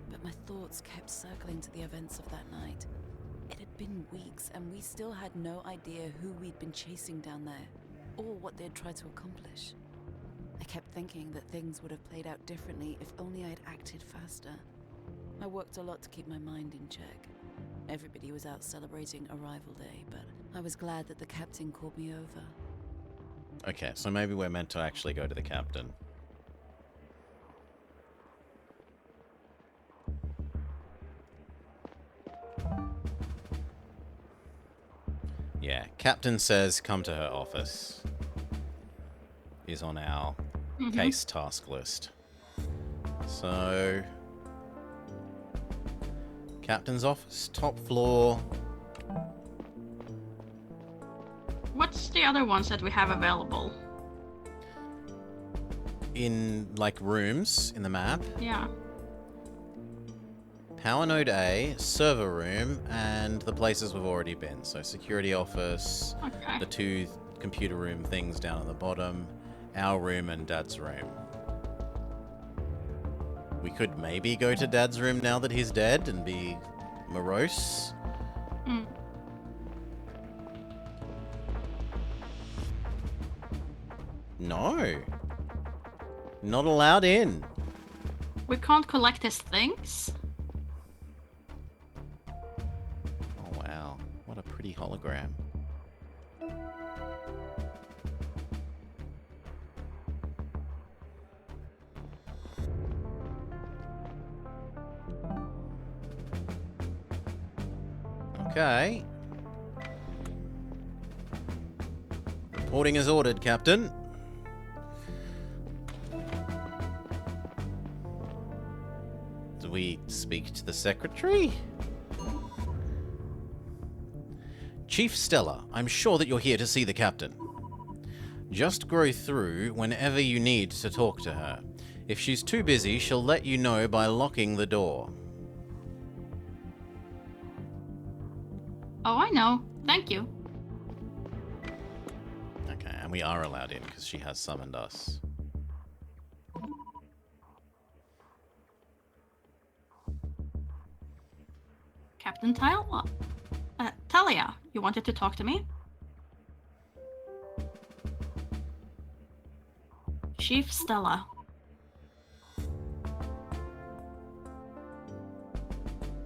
but my thoughts kept circling to the events of that night. It had been weeks, and we still had no idea who we'd been chasing down there, or what they'd tried to accomplish. I kept thinking that things would have played out differently if only I'd acted faster. I worked a lot to keep my mind in check. Everybody was out celebrating Arrival Day, but I was glad that the captain called me over. Okay, so maybe we're meant to actually go to the captain. Yeah, captain says come to her office. Is on our case task list. So, captain's office, top floor. What's the other ones that we have available? In, like, rooms in the map. Yeah. Power node A, server room, and the places we've already been. So, security office, Okay. the 2 computer room things down at the bottom, our room, and Dad's room. We could maybe go to Dad's room now that he's dead and be morose. Mm. No. Not allowed in. We can't collect his things. Oh, wow. What a pretty hologram. Okay. Reporting as ordered, Captain. Do we speak to the secretary? Chief Stella, I'm sure that you're here to see the captain. Just go through whenever you need to talk to her. If she's too busy, she'll let you know by locking the door. Oh, I know. Thank you. Okay, and we are allowed in because she has summoned us. Captain Talia, you wanted to talk to me? Chief Stella.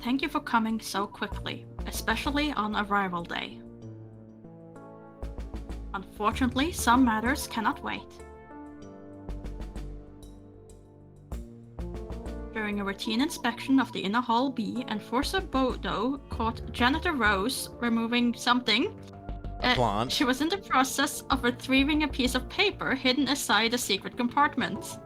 Thank you for coming so quickly, especially on Arrival Day. Unfortunately, some matters cannot wait. During a routine inspection of the Inner Hall B, Enforcer Bodo caught Janitor Rose removing something. A plant. She was in the process of retrieving a piece of paper hidden inside a secret compartment.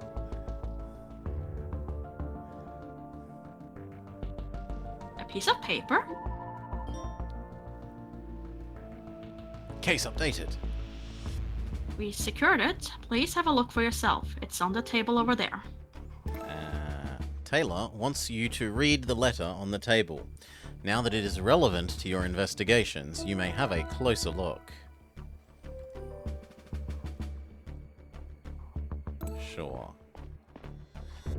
A piece of paper? Case updated. We secured it. Please have a look for yourself. It's on the table over there. Taylor wants you to read the letter on the table. Now that it is relevant to your investigations, you may have a closer look. Sure.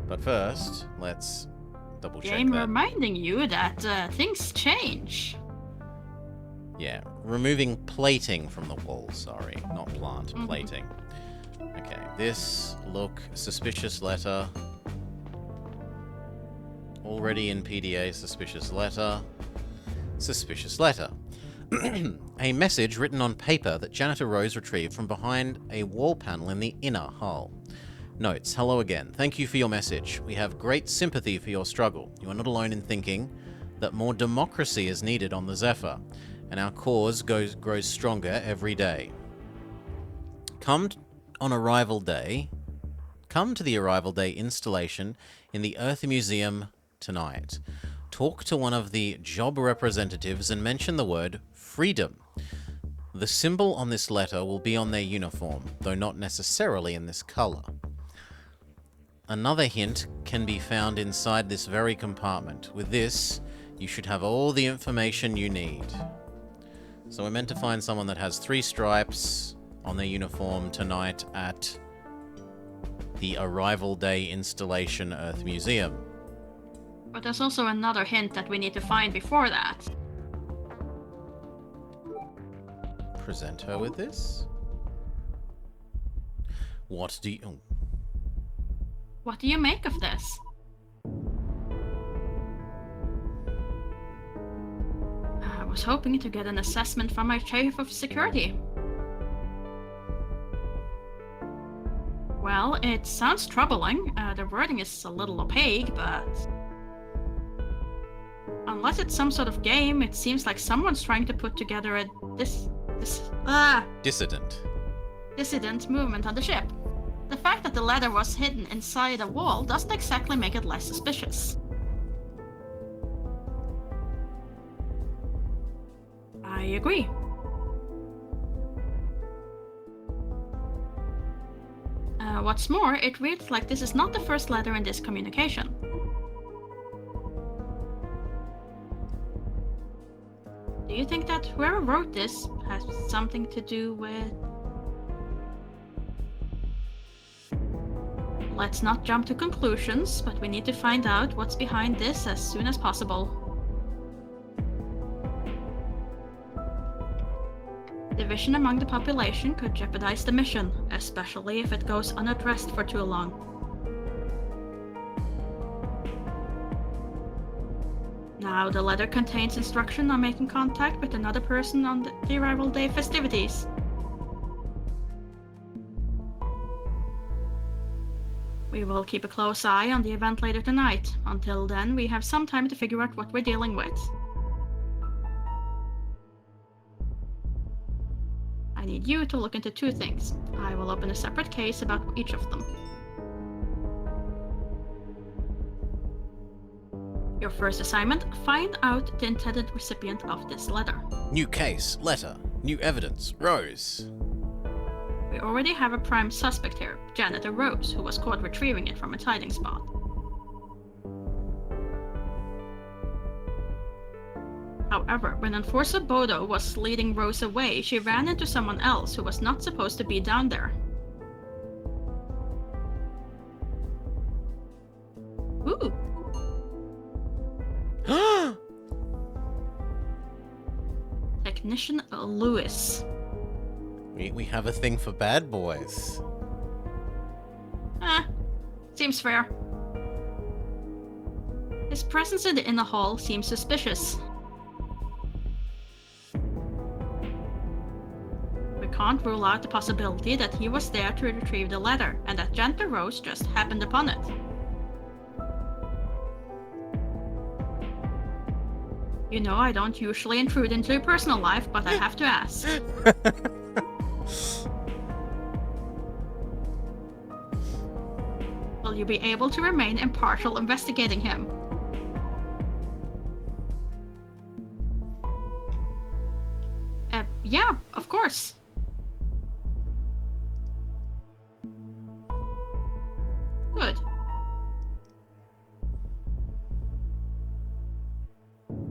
But first, let's double check I'm that. reminding you that things change. Yeah, removing plating from the wall, sorry. Not plant, plating. Okay, this look, suspicious letter. Already in PDA, suspicious letter. Suspicious letter. A message written on paper that Janitor Rose retrieved from behind a wall panel in the inner hull. Notes, hello again. Thank you for your message. We have great sympathy for your struggle. You are not alone in thinking that more democracy is needed on the Zephyr, and our cause grows stronger every day. Come to the Arrival Day installation in the Earth Museum tonight. Talk to one of the job representatives and mention the word freedom. The symbol on this letter will be on their uniform, though not necessarily in this color. Another hint can be found inside this very compartment. With this, you should have all the information you need. So we're meant to find someone that has 3 stripes, on their uniform tonight at the Arrival Day installation Earth Museum. But there's also another hint that we need to find before that. Present her with this? What do you... Oh. What do you make of this? I was hoping to get an assessment from my chief of security. Well, it sounds troubling. The wording is a little opaque, but... Unless it's some sort of game, it seems like someone's trying to put together a dissident movement on the ship. The fact that the letter was hidden inside a wall doesn't exactly make it less suspicious. I agree. What's more, it reads like this is not the first letter in this communication. Do you think that whoever wrote this has something to do with... Let's not jump to conclusions, but we need to find out what's behind this as soon as possible. Division among the population could jeopardize the mission, especially if it goes unaddressed for too long. Now, the letter contains instruction on making contact with another person on the Arrival Day festivities. We will keep a close eye on the event later tonight. Until then, we have some time to figure out what we're dealing with. I need you to look into two things. I will open a separate case about each of them. Your first assignment, find out the intended recipient of this letter. New case, letter, new evidence, Rose. We already have a prime suspect here, Janitor Rose, who was caught retrieving it from its hiding spot. However, when Enforcer Bodo was leading Rose away, she ran into someone else who was not supposed to be down there. Ooh. Technician Lewis. We have a thing for bad boys. Seems fair. His presence in the hall seems suspicious. We can't rule out the possibility that he was there to retrieve the letter, and that Janitor Rose just happened upon it. You know, I don't usually intrude into your personal life, but I have to ask. Will you be able to remain impartial investigating him? Yeah, of course. Good.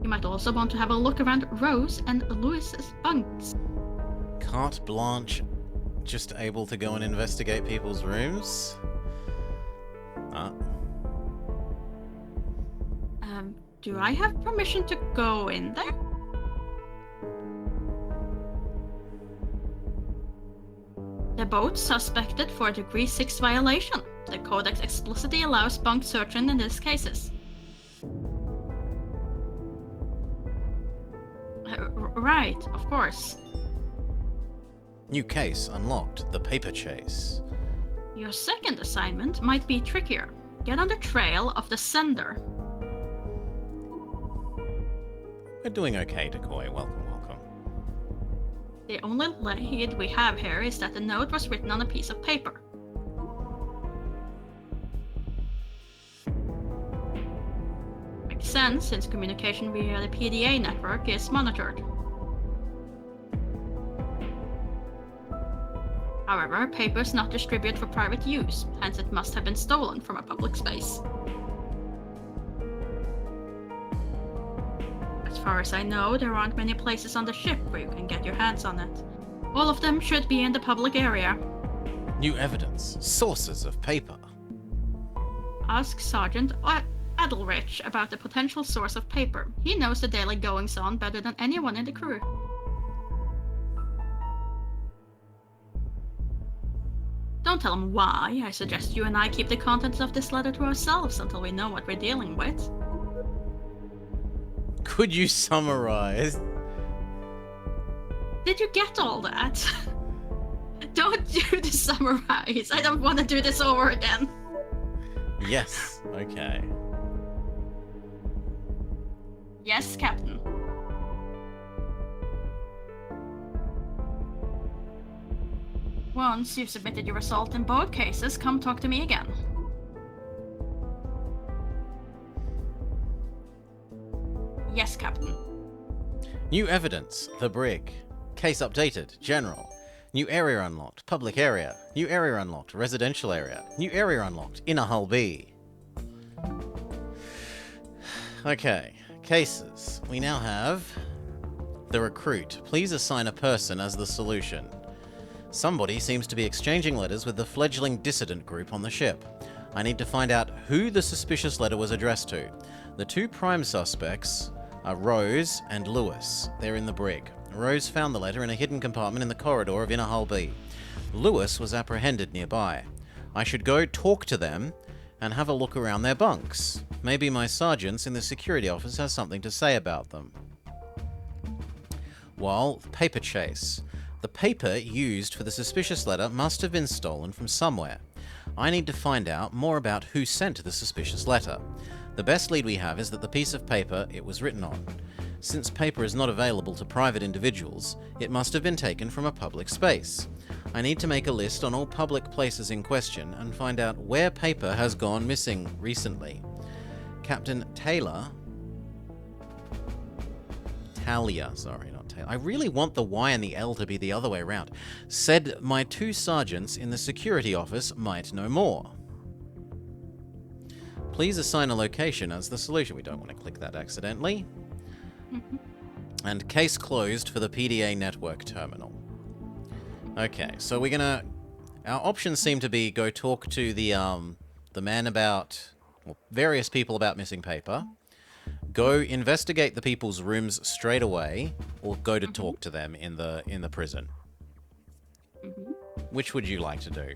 You might also want to have a look around Rose and Lewis's bunks. Carte blanche, just able to go and investigate people's rooms? Do I have permission to go in there? The boat suspected for a Degree 6 violation. The Codex explicitly allows bunk searching in these cases. Right, of course. New case unlocked, the paper chase. Your second assignment might be trickier. Get on the trail of the sender. We're doing okay, Decoy. Welcome, welcome. The only lead we have here is that the note was written on a piece of paper. Makes sense, since communication via the PDA network is monitored. However, paper is not distributed for private use, hence it must have been stolen from a public space. As far as I know, there aren't many places on the ship where you can get your hands on it. All of them should be in the public area. New evidence. Sources of paper. Ask Sergeant Adelrich about the potential source of paper. He knows the daily goings-on better than anyone in the crew. Don't tell him why. I suggest you and I keep the contents of this letter to ourselves until we know what we're dealing with. Could you summarize? Did you get all that? Don't do the summarize. I don't want to do this over again. Yes. Okay. Yes, Captain. Once you've submitted your result in both cases, come talk to me again. Yes, Captain. New evidence. The brig. Case updated. General. New area unlocked. Public area. New area unlocked. Residential area. New area unlocked. Inner Hull B. Okay. Cases. We now have the recruit. Please assign a person as the solution. Somebody seems to be exchanging letters with the fledgling dissident group on the ship. I need to find out who the suspicious letter was addressed to. The two prime suspects are Rose and Lewis. They're in the brig. Rose found the letter in a hidden compartment in the corridor of Inner Hull B. Lewis was apprehended nearby. I should go talk to them and have a look around their bunks. Maybe my sergeants in the security office has something to say about them. While paper chase. The paper used for the suspicious letter must have been stolen from somewhere. I need to find out more about who sent the suspicious letter. The best lead we have is that the piece of paper it was written on. Since paper is not available to private individuals, it must have been taken from a public space. I need to make a list on all public places in question and find out where paper has gone missing recently. Captain Talia, sorry, not Taylor. I really want the Y and the L to be the other way around. Said my two sergeants in the security office might know more. Please assign a location as the solution. We don't want to click that accidentally. And case closed for the PDA network terminal. Okay, so we're gonna... Our options seem to be go talk to the man about... Well, various people about missing paper. Go investigate the people's rooms straight away, or go to talk to them in the prison. Which would you like to do?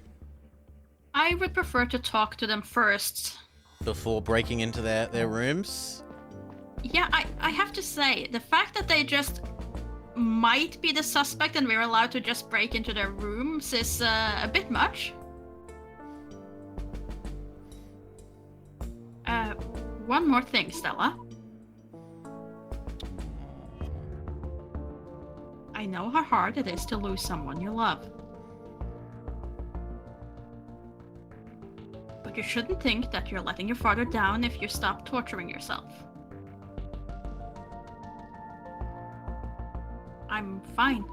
I would prefer to talk to them first. Before breaking into their rooms? Yeah, I have to say, the fact that they just might be the suspect and we're allowed to just break into their rooms is a bit much. One more thing, Stella. I know how hard it is to lose someone you love. But you shouldn't think that you're letting your father down if you stop torturing yourself. I'm fine.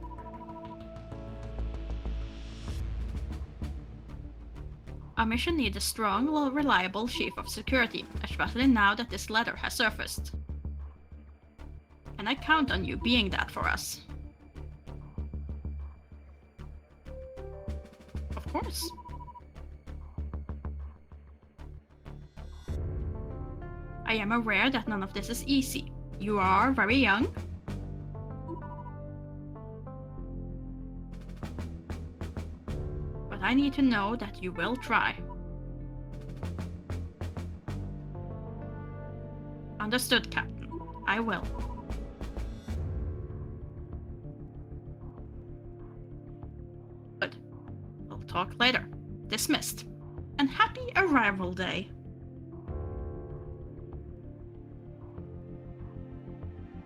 Our mission needs a strong, reliable chief of security, especially now that this letter has surfaced. And I count on you being that for us. Of course. I am aware that none of this is easy. You are very young. But I need to know that you will try. Understood, Captain. I will. Good. We'll talk later. Dismissed. And happy arrival day.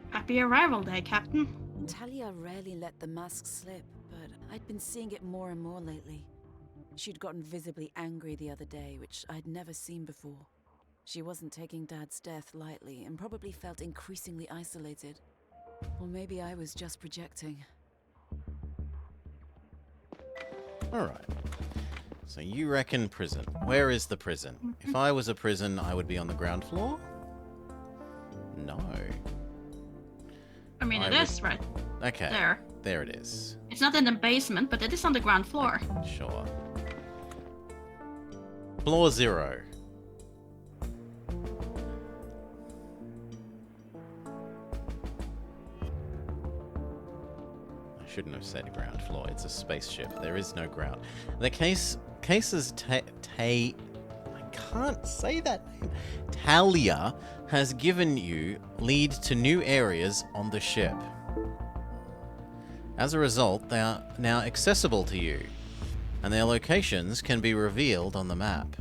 Happy arrival day, Captain. Talia rarely let the mask slip, but I'd been seeing it more and more lately. She'd gotten visibly angry the other day, which I'd never seen before. She wasn't taking Dad's death lightly and probably felt increasingly isolated. Or maybe I was just projecting. Alright. So you reckon prison. Where is the prison? If I was a prison, I would be on the ground floor? No. I mean, it is right Okay. there. there it is. It's not in the basement, but it is on the ground floor. Sure. Floor 0. I shouldn't have said ground floor. It's a spaceship. There is no ground. The cases I can't say that name. Talia has given you lead to new areas on the ship. As a result, they are now accessible to you, and their locations can be revealed on the map.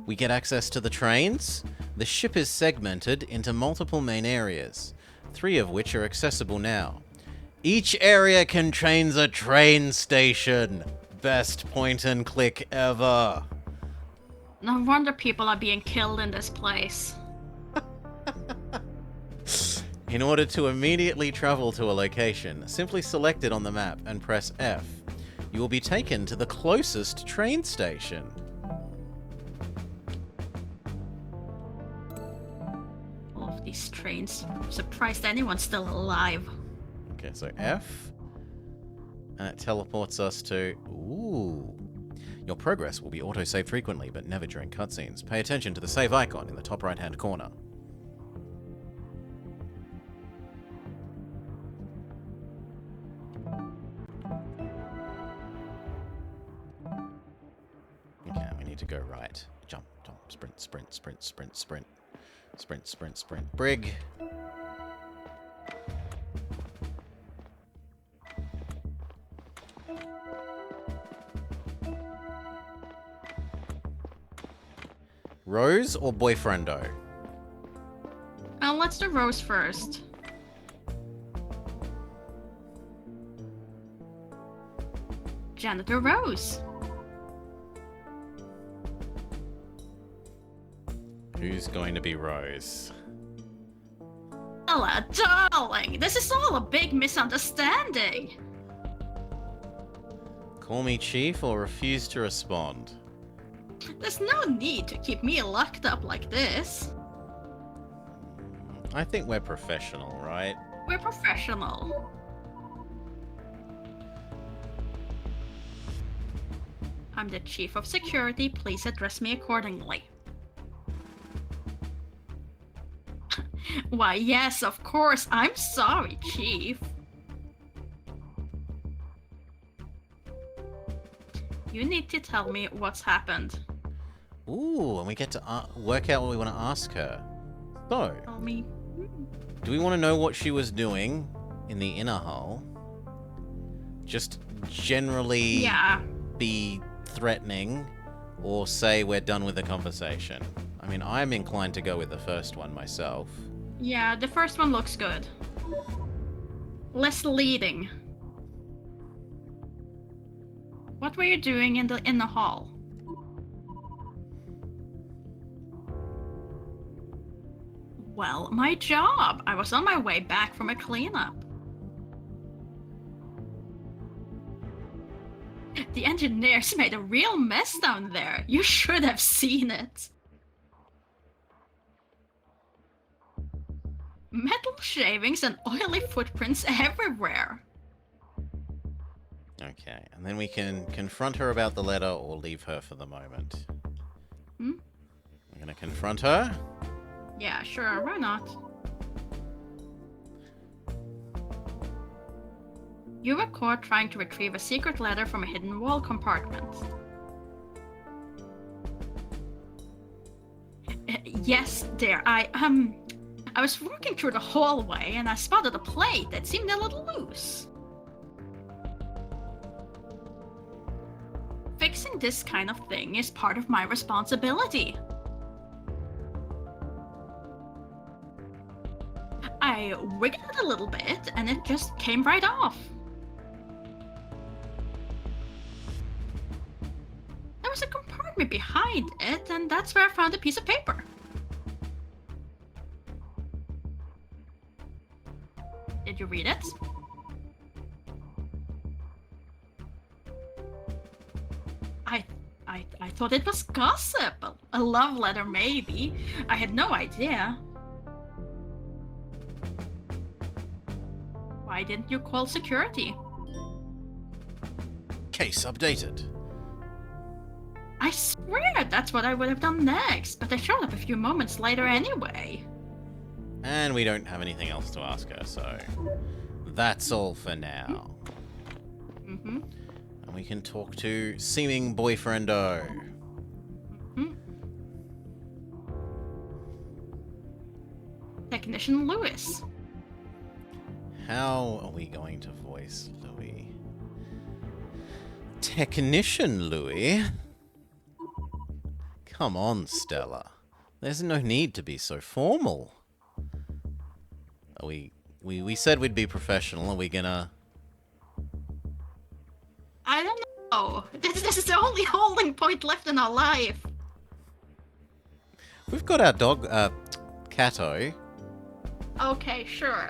We get access to the trains. The ship is segmented into multiple main areas, 3 of which are accessible now. Each area contains a train station. Best point and click ever. No wonder people are being killed in this place. In order to immediately travel to a location, simply select it on the map and press F. You will be taken to the closest train station. All of these trains. I'm surprised anyone's still alive. Okay, so F. And it teleports us to... Ooh. Your progress will be auto-saved frequently, but never during cutscenes. Pay attention to the save icon in the top right-hand corner. Okay, we need to go right. Jump, jump, sprint, sprint, sprint, sprint, sprint. Sprint, sprint, sprint. Brig. Rose or boyfriendo? Let's do Rose first. Janitor Rose. Who's going to be Rose? Ella, darling, this is all a big misunderstanding. Call me Chief or refuse to respond. There's no need to keep me locked up like this. I think we're professional, right? We're professional. I'm the Chief of Security. Please address me accordingly. Why, yes, of course. I'm sorry, Chief. You need to tell me what's happened. Ooh, and we get to work out what we want to ask her. So, Tell me. do we want to know what she was doing in the inner hull? Just generally Yeah. be threatening, or say we're done with the conversation? I mean, I'm inclined to go with the first one myself. Yeah, the first one looks good. Less leading. What were you doing in the hall? Well, my job. I was on my way back from a cleanup. The engineers made a real mess down there. You should have seen it. Metal shavings and oily footprints everywhere. Okay, and then we can confront her about the letter or leave her for the moment. Hmm? We're gonna confront her. Yeah, sure, why not? You were caught trying to retrieve a secret letter from a hidden wall compartment. Yes, dear, I was walking through the hallway and I spotted a plate that seemed a little loose. Fixing this kind of thing is part of my responsibility. I wiggled it a little bit and it just came right off. There was a compartment behind it, and that's where I found a piece of paper. Did you read it? I thought it was gossip. A love letter, maybe. I had no idea. Why didn't you call security? Case updated. I swear that's what I would have done next, but they showed up a few moments later anyway. And we don't have anything else to ask her, so that's all for now. Mm-hmm. And we can talk to seeming boyfriendo. Mm-hmm. Technician Lewis. How are we going to voice Louis? Technician Louis? Come on, Stella. There's no need to be so formal. Are we said we'd be professional. Are we gonna... I don't know. This is the only holding point left in our life. We've got our dog, Cato. Okay, sure.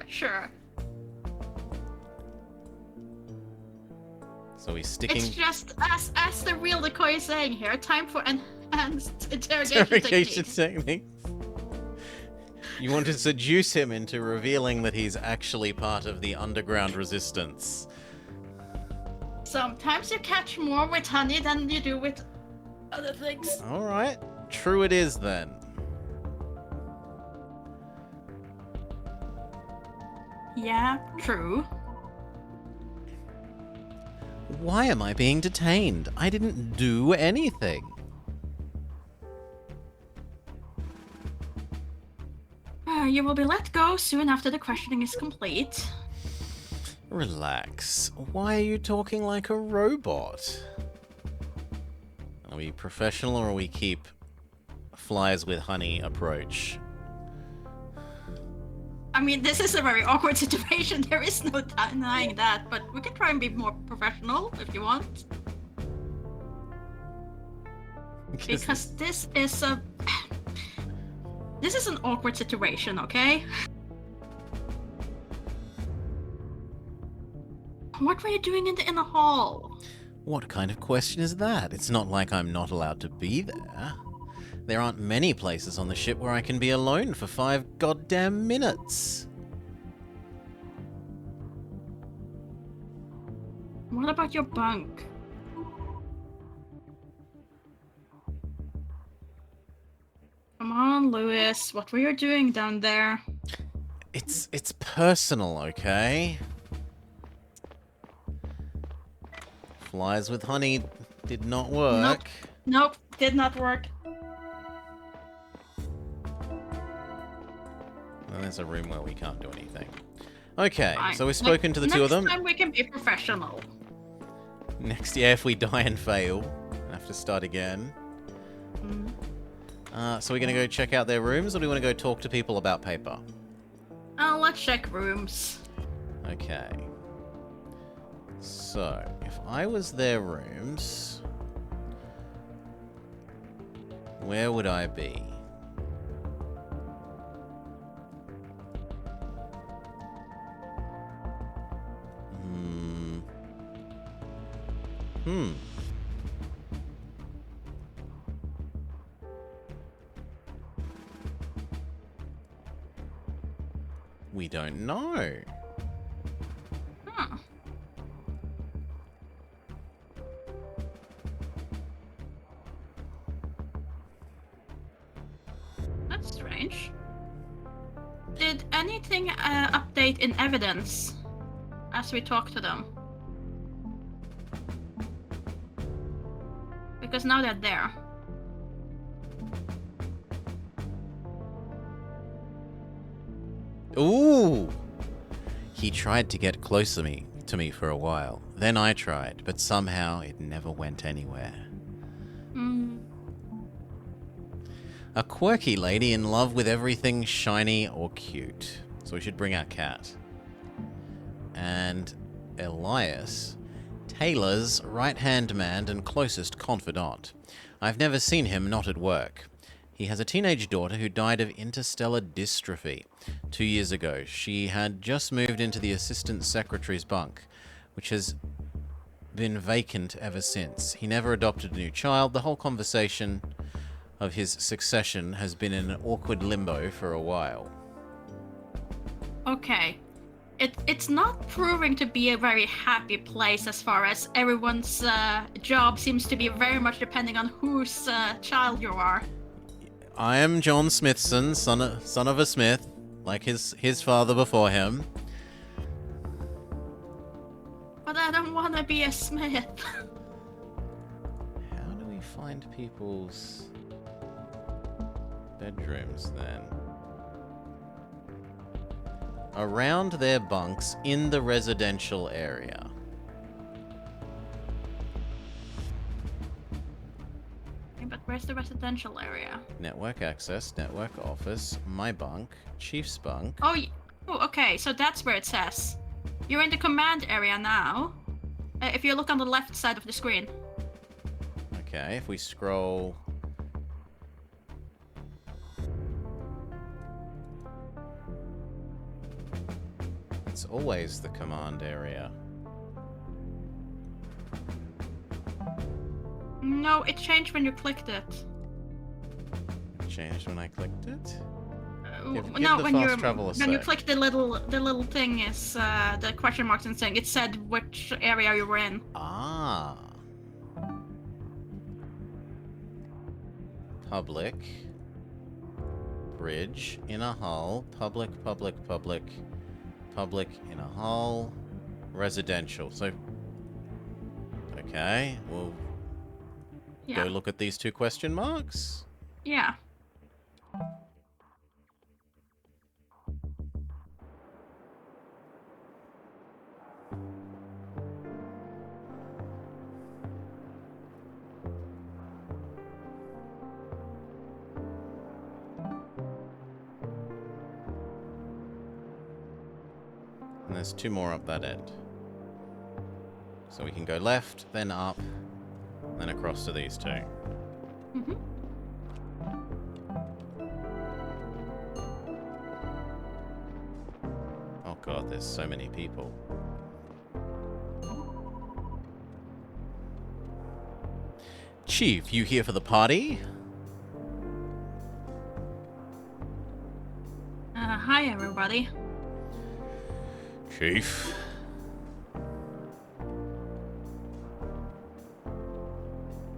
So he's sticking... It's just, as the real decoy is saying here, time for enhanced interrogation interrogation techniques. techniques. You want to seduce him into revealing that he's actually part of the underground resistance. Sometimes you catch more with honey than you do with other things. Alright, true it is then. Yeah, true. Why am I being detained? I didn't do anything. You will be let go soon after the questioning is complete. Relax. Why are you talking like a robot? Are we professional or we keep flies with honey approach? I mean, this is a very awkward situation. There is no denying that, but we can try and be more professional if you want. Because this is a... This is an awkward situation, okay? What were you doing in the hall? What kind of question is that? It's not like I'm not allowed to be there. There aren't many places on the ship where I can be alone for 5 goddamn minutes. What about your bunk? Come on, Lewis. What were you doing down there? It's personal, okay? Flies with honey did not work. Nope, did not work. Well, there's a room where we can't do anything. Okay, Fine. so we've spoken to the two of them. Next time we can be professional. Next, yeah, if we die and fail, I have to start again. Mm. So we're gonna go check out their rooms, or do we want to go talk to people about paper? Let's check rooms. Okay. So, if I was their rooms, where would I be? We don't know. Huh. That's strange. Did anything update in evidence as we talk to them? Because now they're there. Ooh! He tried to get close to me for a while. Then I tried, but somehow it never went anywhere. Hmm. A quirky lady in love with everything shiny or cute. So we should bring our cat. And Elias, Taylor's right-hand man and closest confidant. I've never seen him not at work. He has a teenage daughter who died of interstellar dystrophy 2 years ago. She had just moved into the assistant secretary's bunk, which has been vacant ever since. He never adopted a new child. The whole conversation of his succession has been in an awkward limbo for a while. Okay. it's not proving to be a very happy place as far as everyone's job seems to be very much depending on whose child you are. I am John Smithson, son of a Smith, like his father before him. But I don't want to be a Smith. How do we find people's bedrooms then? Around their bunks in the residential area. Okay, but where's the residential area? Network access, network office, my bunk, chief's bunk. Oh, okay, so that's where it says. You're in the command area now. If you look on the left side of the screen. Okay, if we scroll... It's always the command area. No, it changed when you clicked it. It changed when I clicked it? Give No, the when fast travel a when you sec. click the little thing is the question marks and saying it said which area you were in. Ah. Public. Bridge. Inner hull. Public, public, public. Public, inner hull. Residential. So... Okay, we'll Yeah. go look at these two question marks. Yeah. And there's two more up that end. So we can go left, then up, then across to these two. Mhm. Oh god, there's so many people. Chief, you here for the party? Hi everybody. Chief.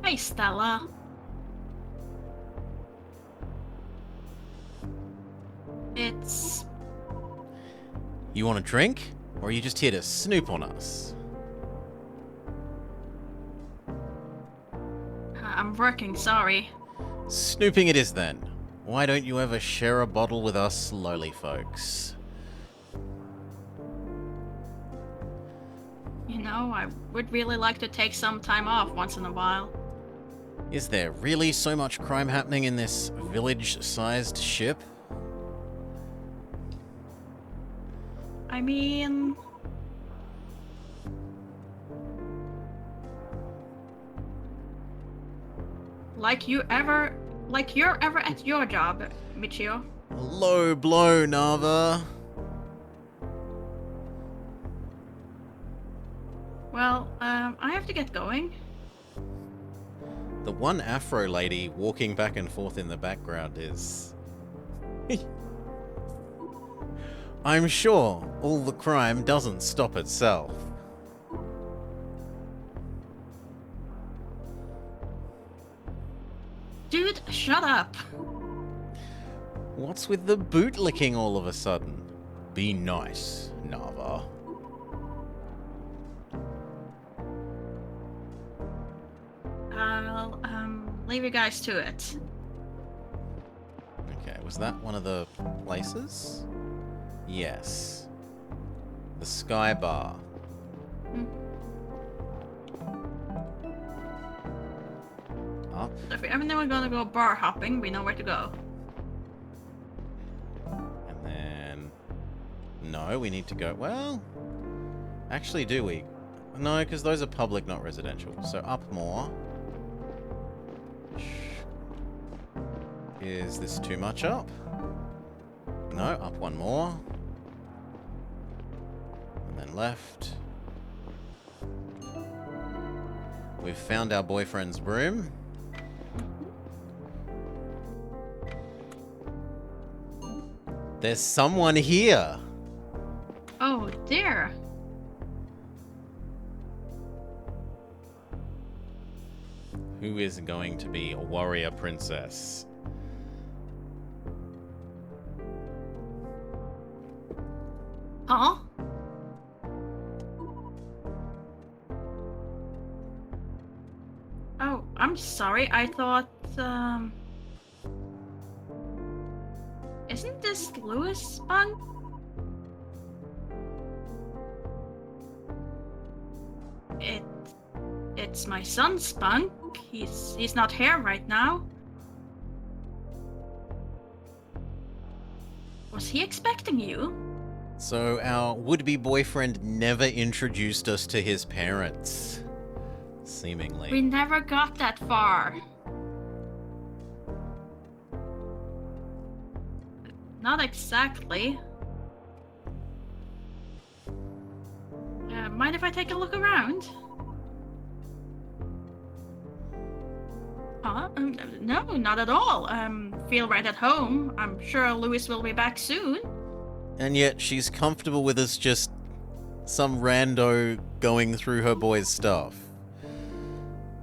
Hey Stella. It's You want a drink? Or are you just here to snoop on us? I'm working, sorry. Snooping it is then. Why don't you ever share a bottle with us lowly folks? You know, I would really like to take some time off once in a while. Is there really so much crime happening in this village-sized ship? I mean... Like you're ever at your job, Michio. Low blow, Nava. Well, I have to get going. The one Afro lady walking back and forth in the background is... I'm sure all the crime doesn't stop itself. Dude, shut up. What's with the boot licking all of a sudden? Be nice, Nava. I'll leave you guys to it. Okay, was that one of the places? Yes. The Sky Bar. Hmm. Up. So if we're ever gonna go bar hopping, we know where to go. And then... No, we need to go... Well... Actually, do we? No, because those are public, not residential. So up more. Is this too much up? No, up one more. And then left. We've found our boyfriend's room. There's someone here. Oh dear. Who is going to be a warrior princess? Huh? Oh, I'm sorry. I thought, Isn't this Louis' bunk? It's my son's bunk. He's not here right now. Was he expecting you? So our would-be boyfriend never introduced us to his parents. Seemingly. We never got that far. Not exactly. Mind if I take a look around? Huh? No, not at all. Feel right at home. I'm sure Louis will be back soon. And yet she's comfortable with us just some rando going through her boy's stuff.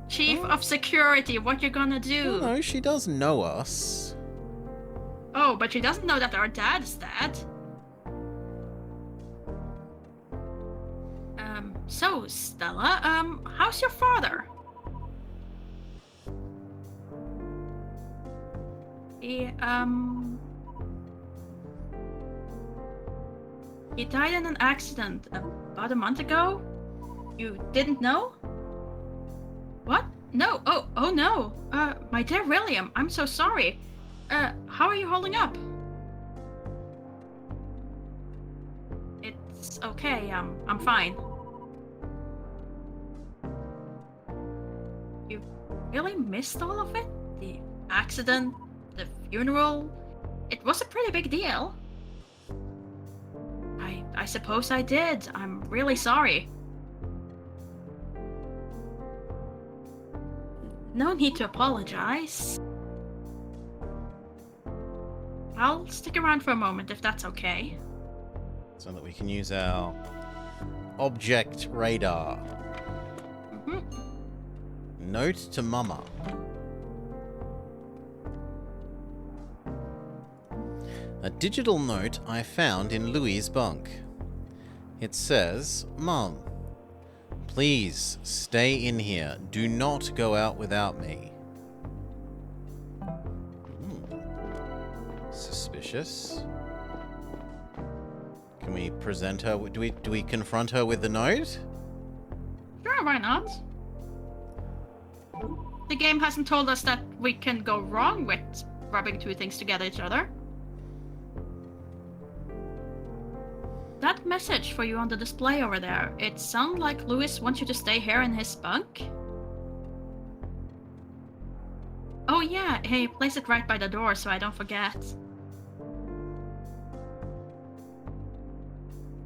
Chief of Security, what you gonna do? No, she does know us. Oh, but she doesn't know that our dad's dead. So, Stella, how's your father? He died in an accident about a month ago? You didn't know? What? No, oh no. My dear William, I'm so sorry. How are you holding up? It's okay, I'm fine. You really missed all of it? The accident, the funeral? It was a pretty big deal. I suppose I did. I'm really sorry. No need to apologize. I'll stick around for a moment if that's okay. So that we can use our object radar. Mhm. Note to Mama. A digital note I found in Louis' bunk. It says, Mum, please stay in here. Do not go out without me. Suspicious. Can we present her? Do we confront her with the note? Sure, why not? The game hasn't told us that we can go wrong with rubbing two things together each other. That message for you on the display over there, it sounds like Louis wants you to stay here in his bunk. Oh yeah, hey, place it right by the door so I don't forget.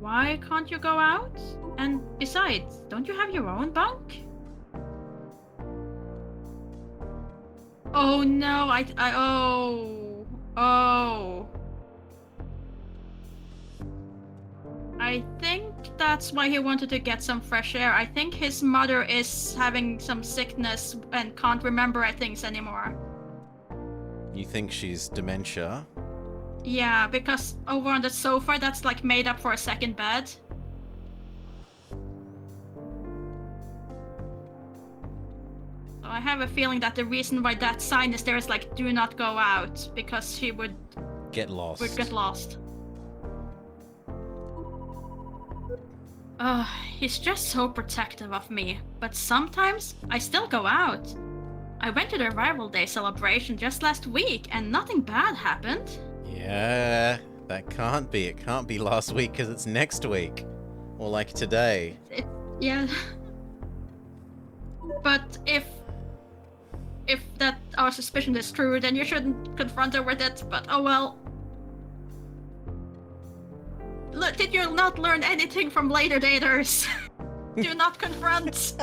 Why can't you go out? And besides, don't you have your own bunk? Oh no, oh. I think that's why he wanted to get some fresh air. I think his mother is having some sickness and can't remember things anymore. You think she's dementia? Yeah, because over on the sofa, that's like made up for a second bed. So I have a feeling that the reason why that sign is there is like, do not go out, because she would Get lost. get lost. He's just so protective of me, but sometimes I still go out. I went to the Rival Day celebration just last week and nothing bad happened. Yeah, that can't be. It can't be last week because it's next week. Or like today. Yeah. But if that our suspicion is true, then you shouldn't confront her with it, but oh well. Look, did you not learn anything from later daters? Do not confront.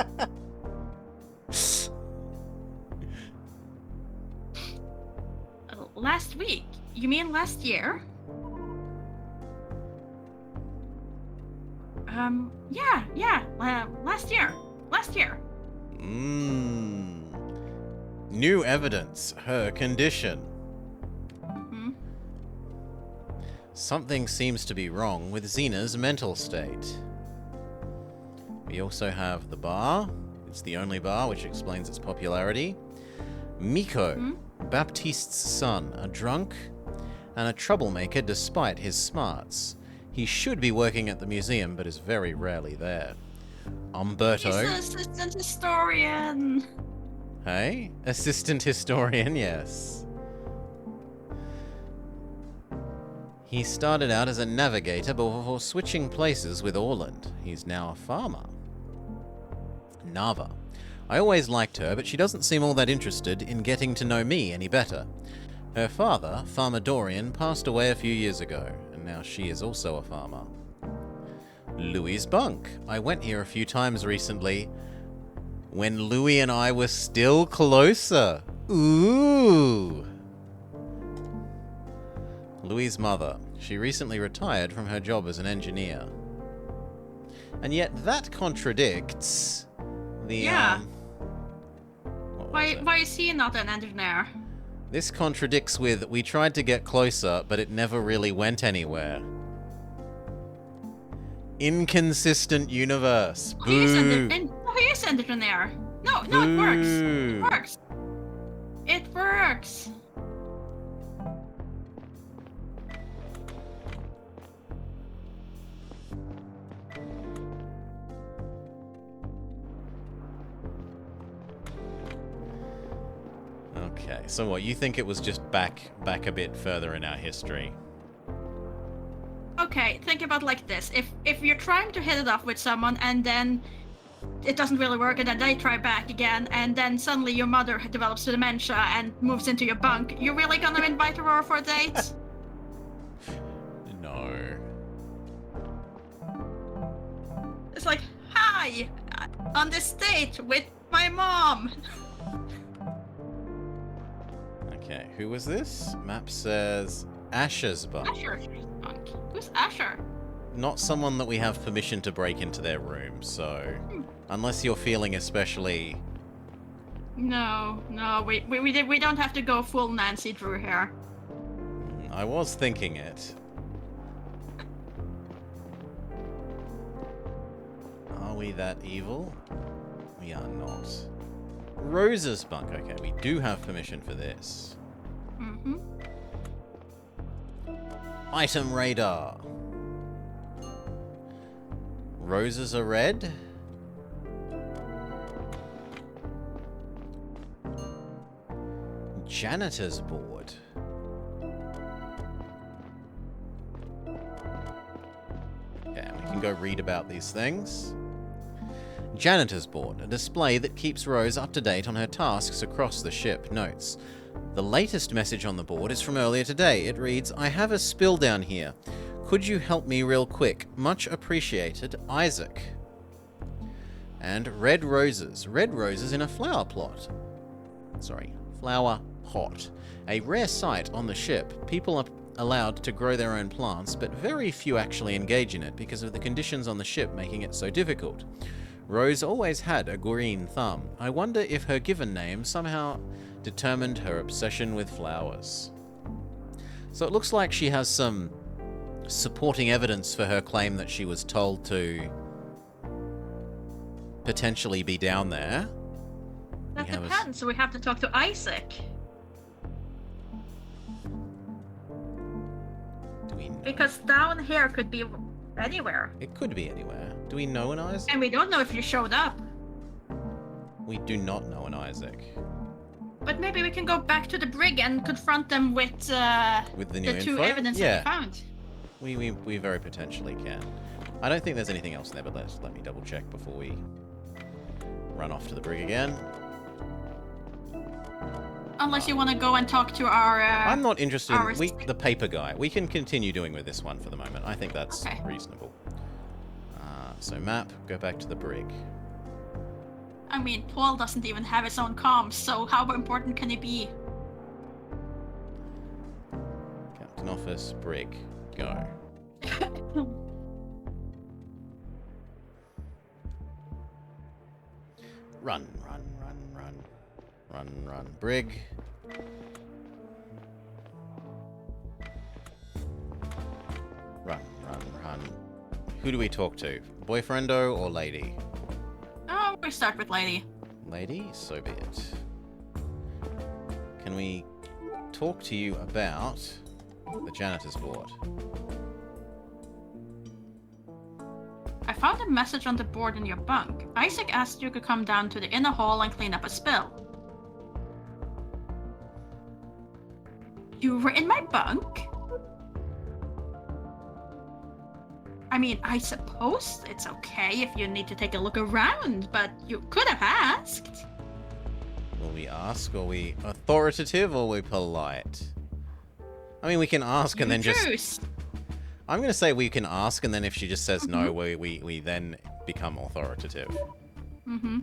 Last week? You mean last year? Last year. Last year. New evidence. Her condition. Hmm? Something seems to be wrong with Xena's mental state. We also have the bar. It's the only bar, which explains its popularity. Miko, Baptiste's son, a drunk and a troublemaker despite his smarts. He should be working at the museum, but is very rarely there. Umberto. He's an assistant historian. Hey? Assistant historian, yes. He started out as a navigator before switching places with Orland. He's now a farmer. Nava. I always liked her, but she doesn't seem all that interested in getting to know me any better. Her father, Farmer Dorian, passed away a few years ago, and now she is also a farmer. Louis's bunk. I went here a few times recently, when Louis and I were still closer. Ooh! Louis's mother. She recently retired from her job as an engineer. And yet that contradicts the, Yeah. what was Why it? why is he not an engineer? This contradicts with, we tried to get closer, but it never really went anywhere. Inconsistent universe. Oh, he is Boo! he is engineer. No, it works. Boo. It works. It works. Okay, so what, you think it was just back a bit further in our history? Okay, think about it like this. If you're trying to hit it off with someone and then it doesn't really work and then they try back again and then suddenly your mother develops dementia and moves into your bunk, you're really gonna invite her over for a date? No. It's like, hi, on this date with my mom. Okay, who was this? Map says Asher's bunk. Asher's bunk. Who's Asher? Not someone that we have permission to break into their room, so unless you're feeling especially... No, we don't have to go full Nancy Drew here. I was thinking it. Are we that evil? We are not. Rose's bunk. Okay, we do have permission for this. Mm-hmm. Item radar. Roses are red. Janitor's board. Okay, we can go read about these things. Janitor's board, a display that keeps Rose up to date on her tasks across the ship. Notes. The latest message on the board is from earlier today. It reads, I have a spill down here. Could you help me real quick? Much appreciated, Isaac. And red roses. Red roses in a flower plot. Sorry, flower pot. A rare sight on the ship. People are allowed to grow their own plants, but very few actually engage in it because of the conditions on the ship making it so difficult. Rose always had a green thumb. I wonder if her given name somehow determined her obsession with flowers. So it looks like she has some supporting evidence for her claim that she was told to potentially be down there. That We have a- depends, so we have to talk to Isaac. Do we know? Because down here could be anywhere. It could be anywhere. Do we know an Isaac? And we don't know if you showed up. We do not know an Isaac. But maybe we can go back to the brig and confront them with With the new the two info? evidence Yeah. that we found. We very potentially can. I don't think there's anything else in there, but let me double check before we run off to the brig again. Unless you want to go and talk to our... I'm not interested our- in the paper guy. We can continue doing with this one for the moment. I think that's Okay. reasonable. So map, go back to the brig. I mean, Paul doesn't even have his own comms, so how important can he be? Captain office, brig, go. Run, run, run, run. Run, run. Brig. Run, run, run. Who do we talk to? Boyfriendo or lady? Oh, we start with lady. Lady, so be it. Can we talk to you about the janitor's board? I found a message on the board in your bunk. Isaac asked you to come down to the inner hall and clean up a spill. You were in my bunk? I mean, I suppose it's okay if you need to take a look around, but you could have asked. Will we ask? Are we authoritative or are we polite? I mean, we can ask and then just... I'm going to say we can ask, and then if she just says no, we then become authoritative. Mm-hmm.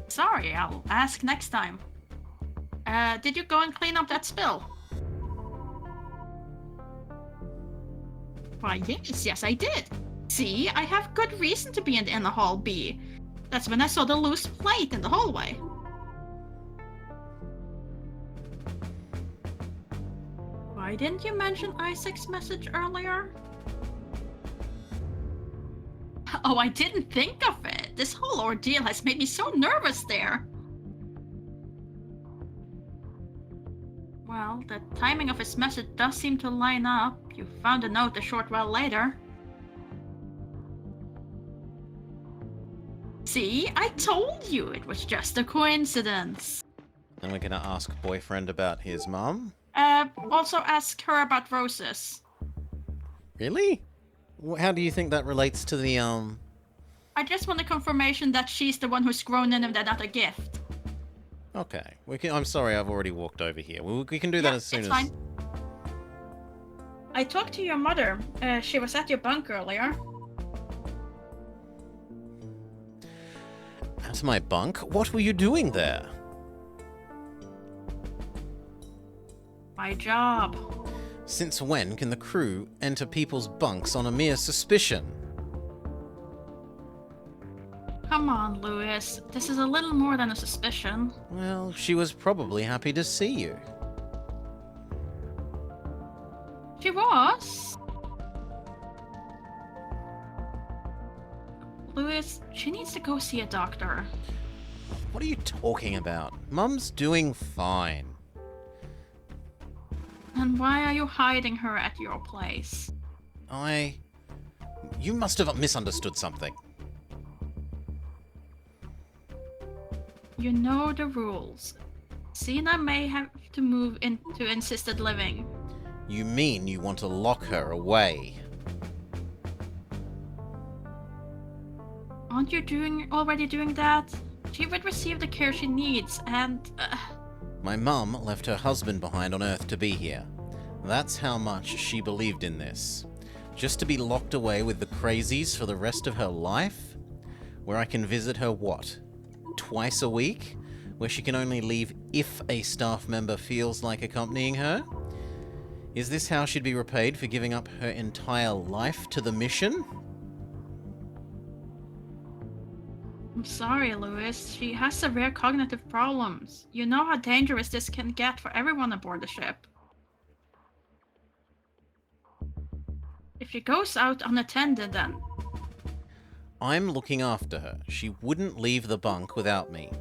Sorry, I'll ask next time. Did you go and clean up that spill? Why, yes, I did. See, I have good reason to be in the inner hall B. That's when I saw the loose plate in the hallway. Why didn't you mention Isaac's message earlier? Oh, I didn't think of it. This whole ordeal has made me so nervous there. Well, the timing of his message does seem to line up. You found a note a short while later. See, I told you it was just a coincidence. And we're going to ask boyfriend about his mum? Also ask her about roses. Really? How do you think that relates to the, I just want a confirmation that she's the one who's grown in him, that not a gift. Okay. I'm sorry, I've already walked over here. We can do that as soon as... fine. I talked to your mother. She was at your bunk earlier. At my bunk? What were you doing there? My job. Since when can the crew enter people's bunks on a mere suspicion? Come on, Lewis. This is a little more than a suspicion. Well, she was probably happy to see you. She was. Lewis, she needs to go see a doctor. What are you talking about? Mum's doing fine. And why are you hiding her at your place? You must have misunderstood something. You know the rules. Sina may have to move into assisted living. You mean you want to lock her away? Aren't you already doing that? She would receive the care she needs, and... My mum left her husband behind on Earth to be here. That's how much she believed in this. Just to be locked away with the crazies for the rest of her life? Where I can visit her, what? Twice a week? Where she can only leave if a staff member feels like accompanying her? Is this how she'd be repaid for giving up her entire life to the mission? I'm sorry, Lewis. She has severe cognitive problems. You know how dangerous this can get for everyone aboard the ship. If she goes out unattended, then... I'm looking after her. She wouldn't leave the bunk without me.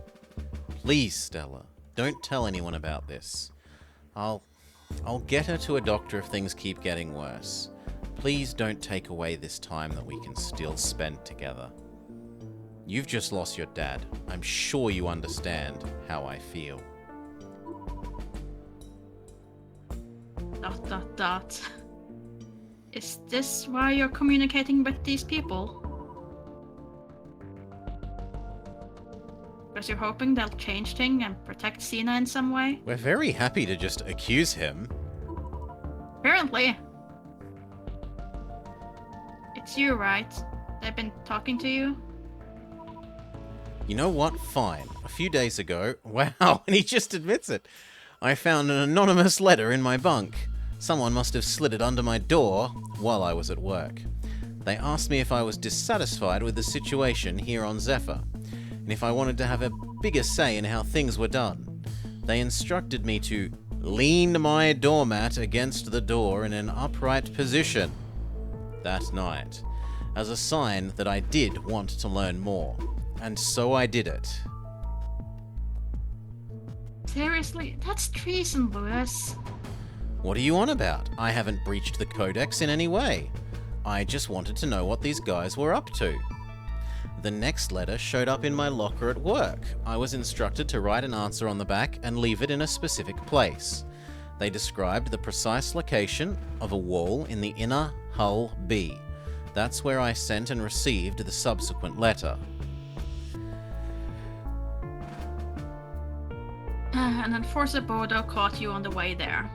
Please, Stella, don't tell anyone about this. I'll get her to a doctor if things keep getting worse. Please don't take away this time that we can still spend together. You've just lost your dad. I'm sure you understand how I feel. ... Is this why you're communicating with these people? Because you're hoping they'll change things and protect Sina in some way? We're very happy to just accuse him. Apparently. It's you, right? They've been talking to you? You know what? Fine. A few days ago, wow, and he just admits it, I found an anonymous letter in my bunk. Someone must have slid it under my door while I was at work. They asked me if I was dissatisfied with the situation here on Zephyr, and if I wanted to have a bigger say in how things were done. They instructed me to lean my doormat against the door in an upright position that night, as a sign that I did want to learn more, and so I did it. Seriously, that's treason, Lewis. What are you on about? I haven't breached the Codex in any way. I just wanted to know what these guys were up to. The next letter showed up in my locker at work. I was instructed to write an answer on the back and leave it in a specific place. They described the precise location of a wall in the inner hull B. That's where I sent and received the subsequent letter. An enforcer Bodo caught you on the way there.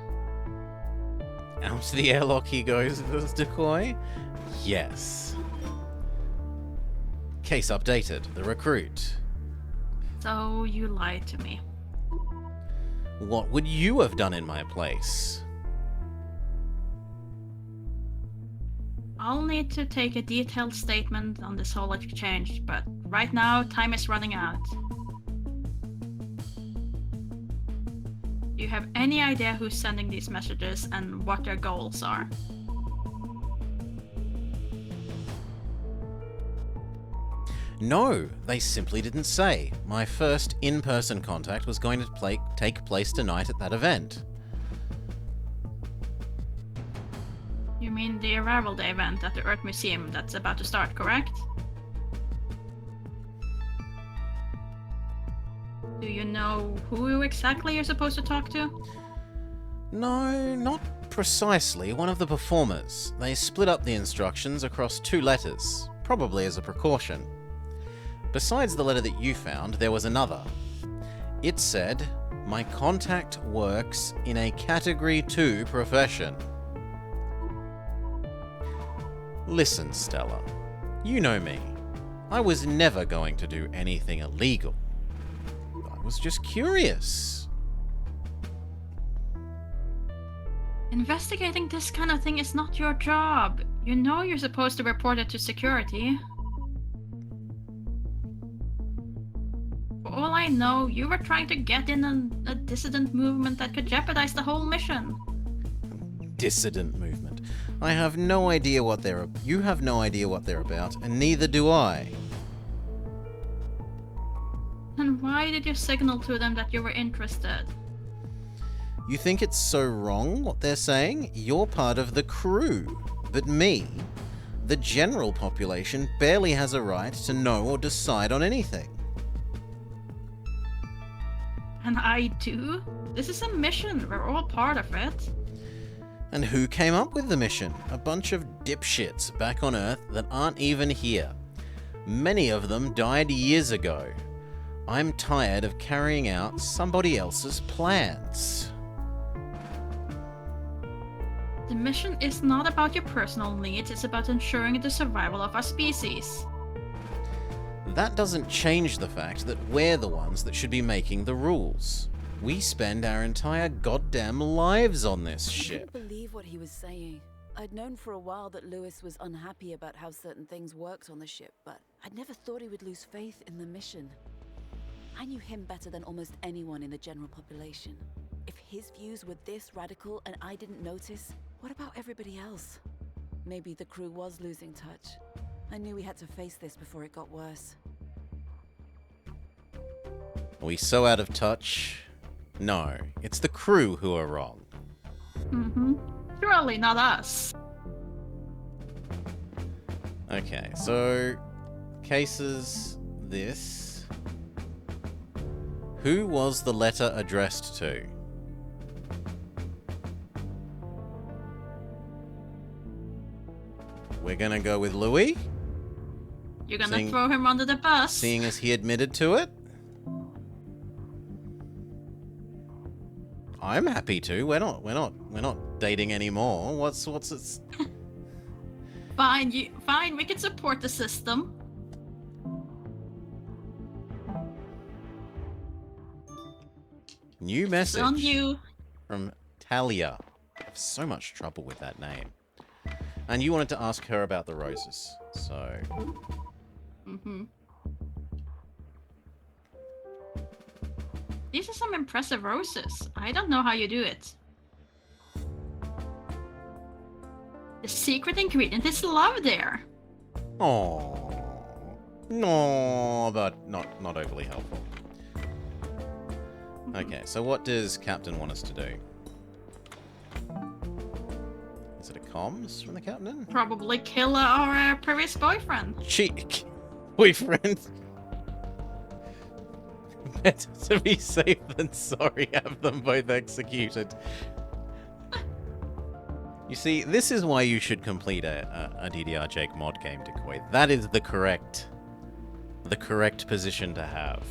Out the airlock he goes, this decoy? Yes. Case updated. The recruit. So you lied to me. What would you have done in my place? I'll need to take a detailed statement on this whole exchange, but right now, time is running out. Do you have any idea who's sending these messages and what their goals are? No, they simply didn't say. My first in-person contact was going to take place tonight at that event. You mean the Arrival Day event at the Earth Museum that's about to start, correct? Do you know who exactly you're supposed to talk to? No, not precisely. One of the performers. They split up the instructions across 2 letters, probably as a precaution. Besides the letter that you found, there was another. It said, "My contact works in a Category 2 profession." Listen, Stella. You know me. I was never going to do anything illegal. I was just curious. Investigating this kind of thing is not your job. You know you're supposed to report it to security. For all I know, you were trying to get in a dissident movement that could jeopardize the whole mission. Dissident movement. I have no idea what they're... You have no idea what they're about, and neither do I. Then why did you signal to them that you were interested? You think it's so wrong what they're saying? You're part of the crew. But me, the general population, barely has a right to know or decide on anything. And I do? This is a mission. We're all part of it. And who came up with the mission? A bunch of dipshits back on Earth that aren't even here. Many of them died years ago. I'm tired of carrying out somebody else's plans. The mission is not about your personal needs, it's about ensuring the survival of our species. That doesn't change the fact that we're the ones that should be making the rules. We spend our entire goddamn lives on this I ship. couldn't believe what he was saying. I'd known for a while that Lewis was unhappy about how certain things worked on the ship, but I'd never thought he would lose faith in the mission. I knew him better than almost anyone in the general population. If his views were this radical and I didn't notice, what about everybody else? Maybe the crew was losing touch. I knew we had to face this before it got worse. Are we so out of touch? No, it's the crew who are wrong. Mm-hmm. Surely not us. Okay, so cases this. Who was the letter addressed to? We're gonna go with Louis, You're gonna Seeing- throw him under the bus? seeing as he admitted to it. I'm happy to. We're not dating anymore. What's it? Fine, we can support the system. New It's on message you. from Talia. I have so much trouble with that name. And you wanted to ask her about the roses, so... Mm-hmm. These are some impressive roses. I don't know how you do it. The secret ingredient is love there. Oh, no, but not overly helpful. Okay, so what does Captain want us to do? Is it a comms from the captain? Probably kill our previous boyfriend. Cheek, boyfriend. Better to be safe than sorry. Have them both executed. You see, this is why you should complete a DDR Jake mod game, Decoy. That is the correct position to have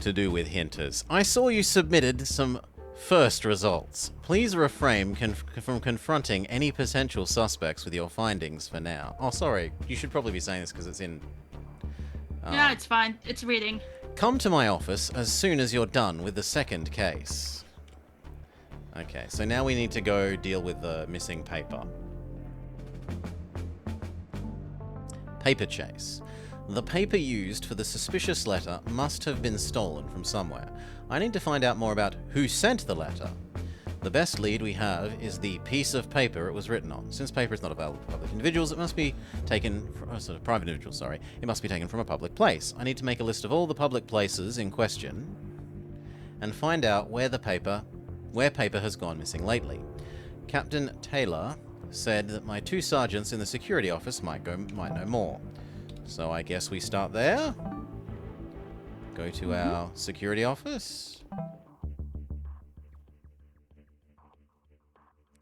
to do with hinters. I saw you submitted some first results. Please refrain from confronting any potential suspects with your findings for now. Oh, sorry. You should probably be saying this because it's in... Yeah, it's fine. It's reading. Come to my office as soon as you're done with the second case. Okay, so now we need to go deal with the missing paper. Paper chase. The paper used for the suspicious letter must have been stolen from somewhere. I need to find out more about who sent the letter. The best lead we have is the piece of paper it was written on. Since paper is not available to public individuals, it must be taken from private individuals, sorry. It must be taken from a public place. I need to make a list of all the public places in question and find out where paper has gone missing lately. Captain Taylor said that my 2 sergeants in the security office might know more. So I guess we start there. Go to our security office.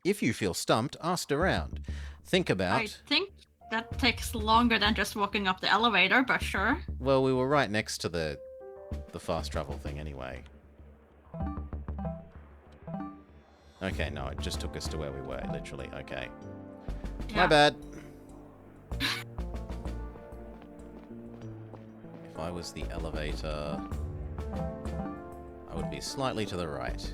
If you feel stumped, ask around. Think about... I think that takes longer than just walking up the elevator, but sure. Well, we were right next to the fast travel thing anyway. Okay, no, it just took us to where we were, literally. Okay. Yeah. My bad. If I was the elevator, I would be slightly to the right.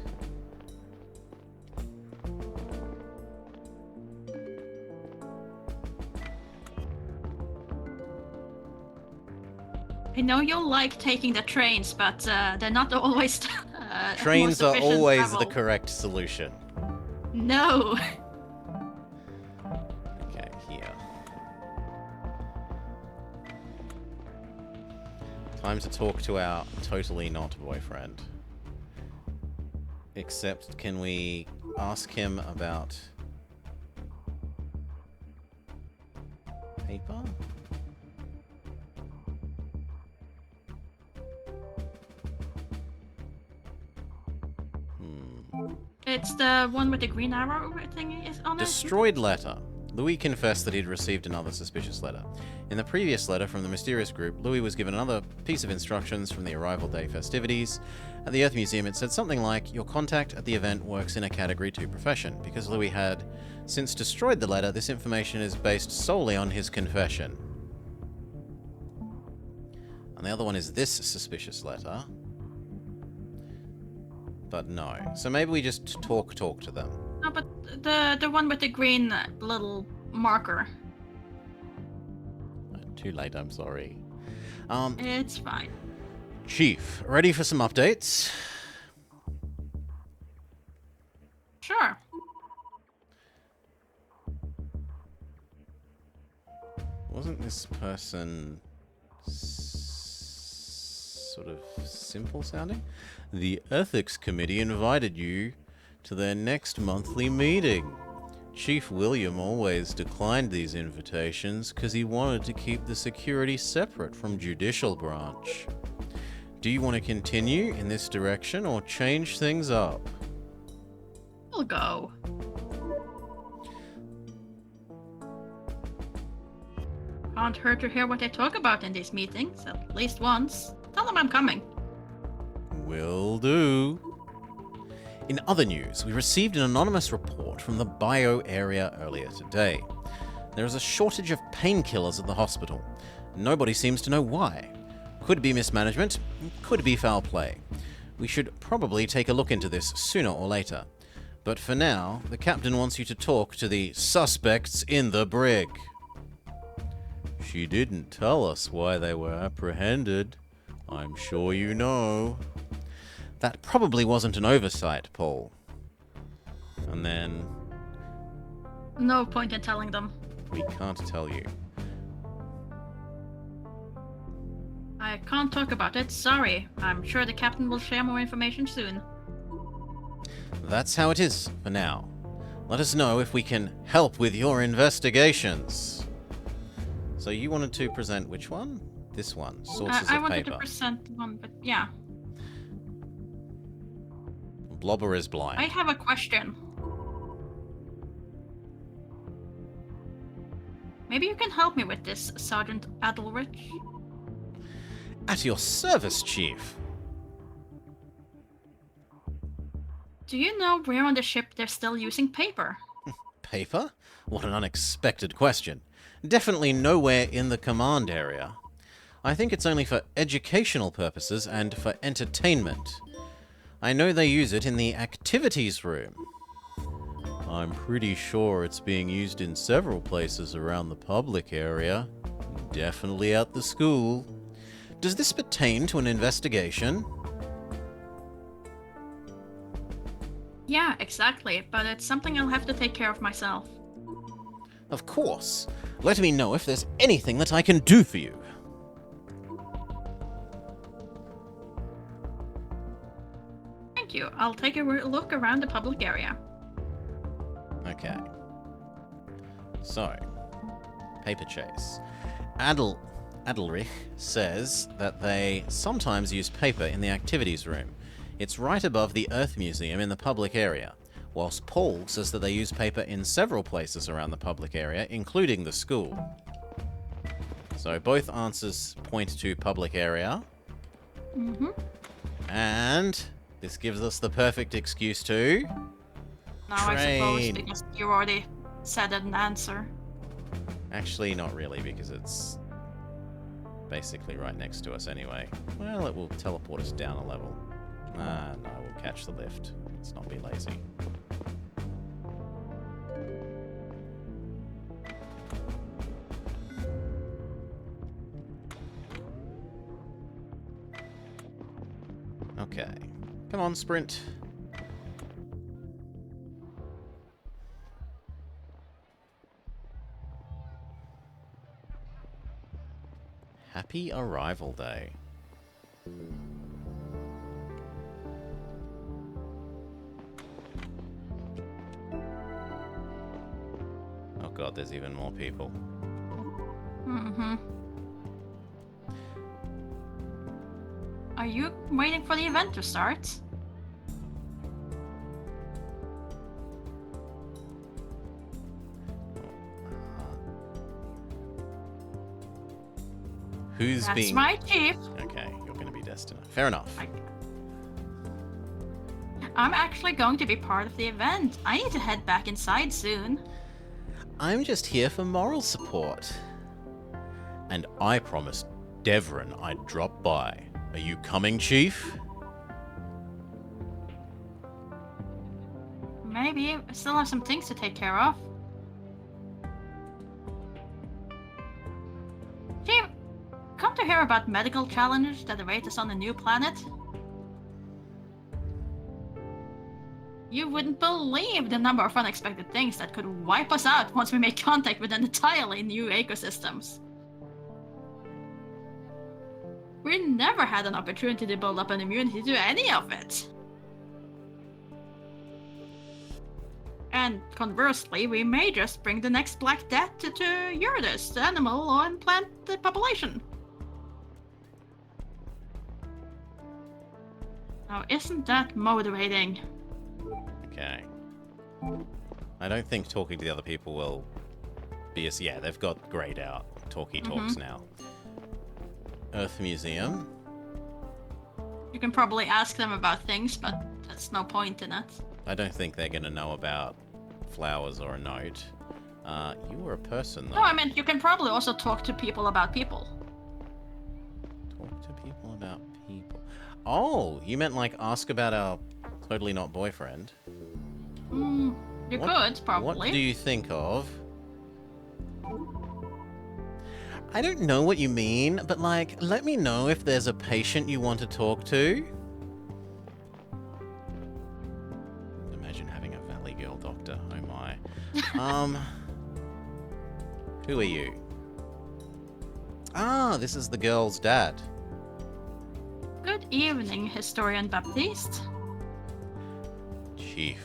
I know you'll like taking the trains, but they're not always. Trains more are sufficient always travel. the correct solution. No. Okay, here. Time to talk to our totally not boyfriend. Except, can we ask him about paper? It's the one with the green arrow thing is on it. Destroyed letter. Louis confessed that he'd received another suspicious letter. In the previous letter from the mysterious group, Louis was given another piece of instructions from the arrival day festivities. At the Earth Museum, it said something like, your contact at the event works in a Category 2 profession. Because Louis had since destroyed the letter, this information is based solely on his confession. And the other one is this suspicious letter. But no. So maybe we just talk to them. No, but the one with the green little marker. Too late, I'm sorry. It's fine. Chief, ready for some updates? Sure. Wasn't this person sort of simple sounding? The Ethics Committee invited you to their next monthly meeting. Chief William always declined these invitations because he wanted to keep the security separate from Judicial Branch. Do you want to continue in this direction or change things up? We'll go. Can't hurt to hear what they talk about in these meetings, at least once. Tell them I'm coming. Will do. In other news, we received an anonymous report from the bio area earlier today. There is a shortage of painkillers at the hospital. Nobody seems to know why. Could be mismanagement, could be foul play. We should probably take a look into this sooner or later. But for now, the captain wants you to talk to the suspects in the brig. She didn't tell us why they were apprehended. I'm sure you know. That probably wasn't an oversight, Paul. And then... No point in telling them. we can't tell you. I can't talk about it, sorry. I'm sure the captain will share more information soon. That's how it is for now. Let us know if we can help with your investigations. So you wanted to present which one? This one, sources I of wanted paper. to present one, but yeah. Blobber is blind. I have a question. Maybe you can help me with this, Sergeant Adelrich. At your service, Chief. Do you know where on the ship they're still using paper? Paper? What an unexpected question. Definitely nowhere in the command area. I think it's only for educational purposes and for entertainment. I know they use it in the activities room. I'm pretty sure it's being used in several places around the public area. Definitely at the school. Does this pertain to an investigation? Yeah, exactly, but it's something I'll have to take care of myself. Of course. Let me know if there's anything that I can do for you. Thank you. I'll take a look around the public area. Okay. So, paper chase. Adelrich says that they sometimes use paper in the activities room. It's right above the Earth Museum in the public area, whilst Paul says that they use paper in several places around the public area, including the school. So both answers point to public area. Mm-hmm. And this gives us the perfect excuse to... Now I suppose, Train. because you already said an answer. Actually, not really, because it's basically right next to us anyway. Well, it will teleport us down a level. Ah, no, we'll catch the lift. Let's not be lazy. Okay. Come on, sprint. Happy Arrival Day. Oh god, there's even more people. Mm-hmm. Are you waiting for the event to start? Who's That's being... my chief. Okay, you're going to be Destina. Fair enough. I'm actually going to be part of the event. I need to head back inside soon. I'm just here for moral support. And I promised Devrin I'd drop by. Are you coming, Chief? Maybe. I still have some things to take care of. Chief, come to hear about medical challenges that await us on a new planet? You wouldn't believe the number of unexpected things that could wipe us out once we make contact with entirely new ecosystems. We never had an opportunity to build up an immunity to any of it. And conversely, we may just bring the next Black Death to Uranus, the animal and plant population. Now, isn't that motivating? Okay. I don't think talking to the other people will be as... Yeah, they've got grayed out talky talks now. Earth Museum. You can probably ask them about things, but that's no point in it. I don't think they're going to know about flowers or a note. You were a person, though. No, I mean, you can probably also talk to people about people. Talk to people about people. Oh, you meant like ask about our totally not boyfriend? You What- could, probably. What do you think of? I don't know what you mean, but like, let me know if there's a patient you want to talk to. Imagine having a Valley Girl doctor. Oh my. Who are you? Ah, this is the girl's dad. Good evening, Historian Baptiste. Chief,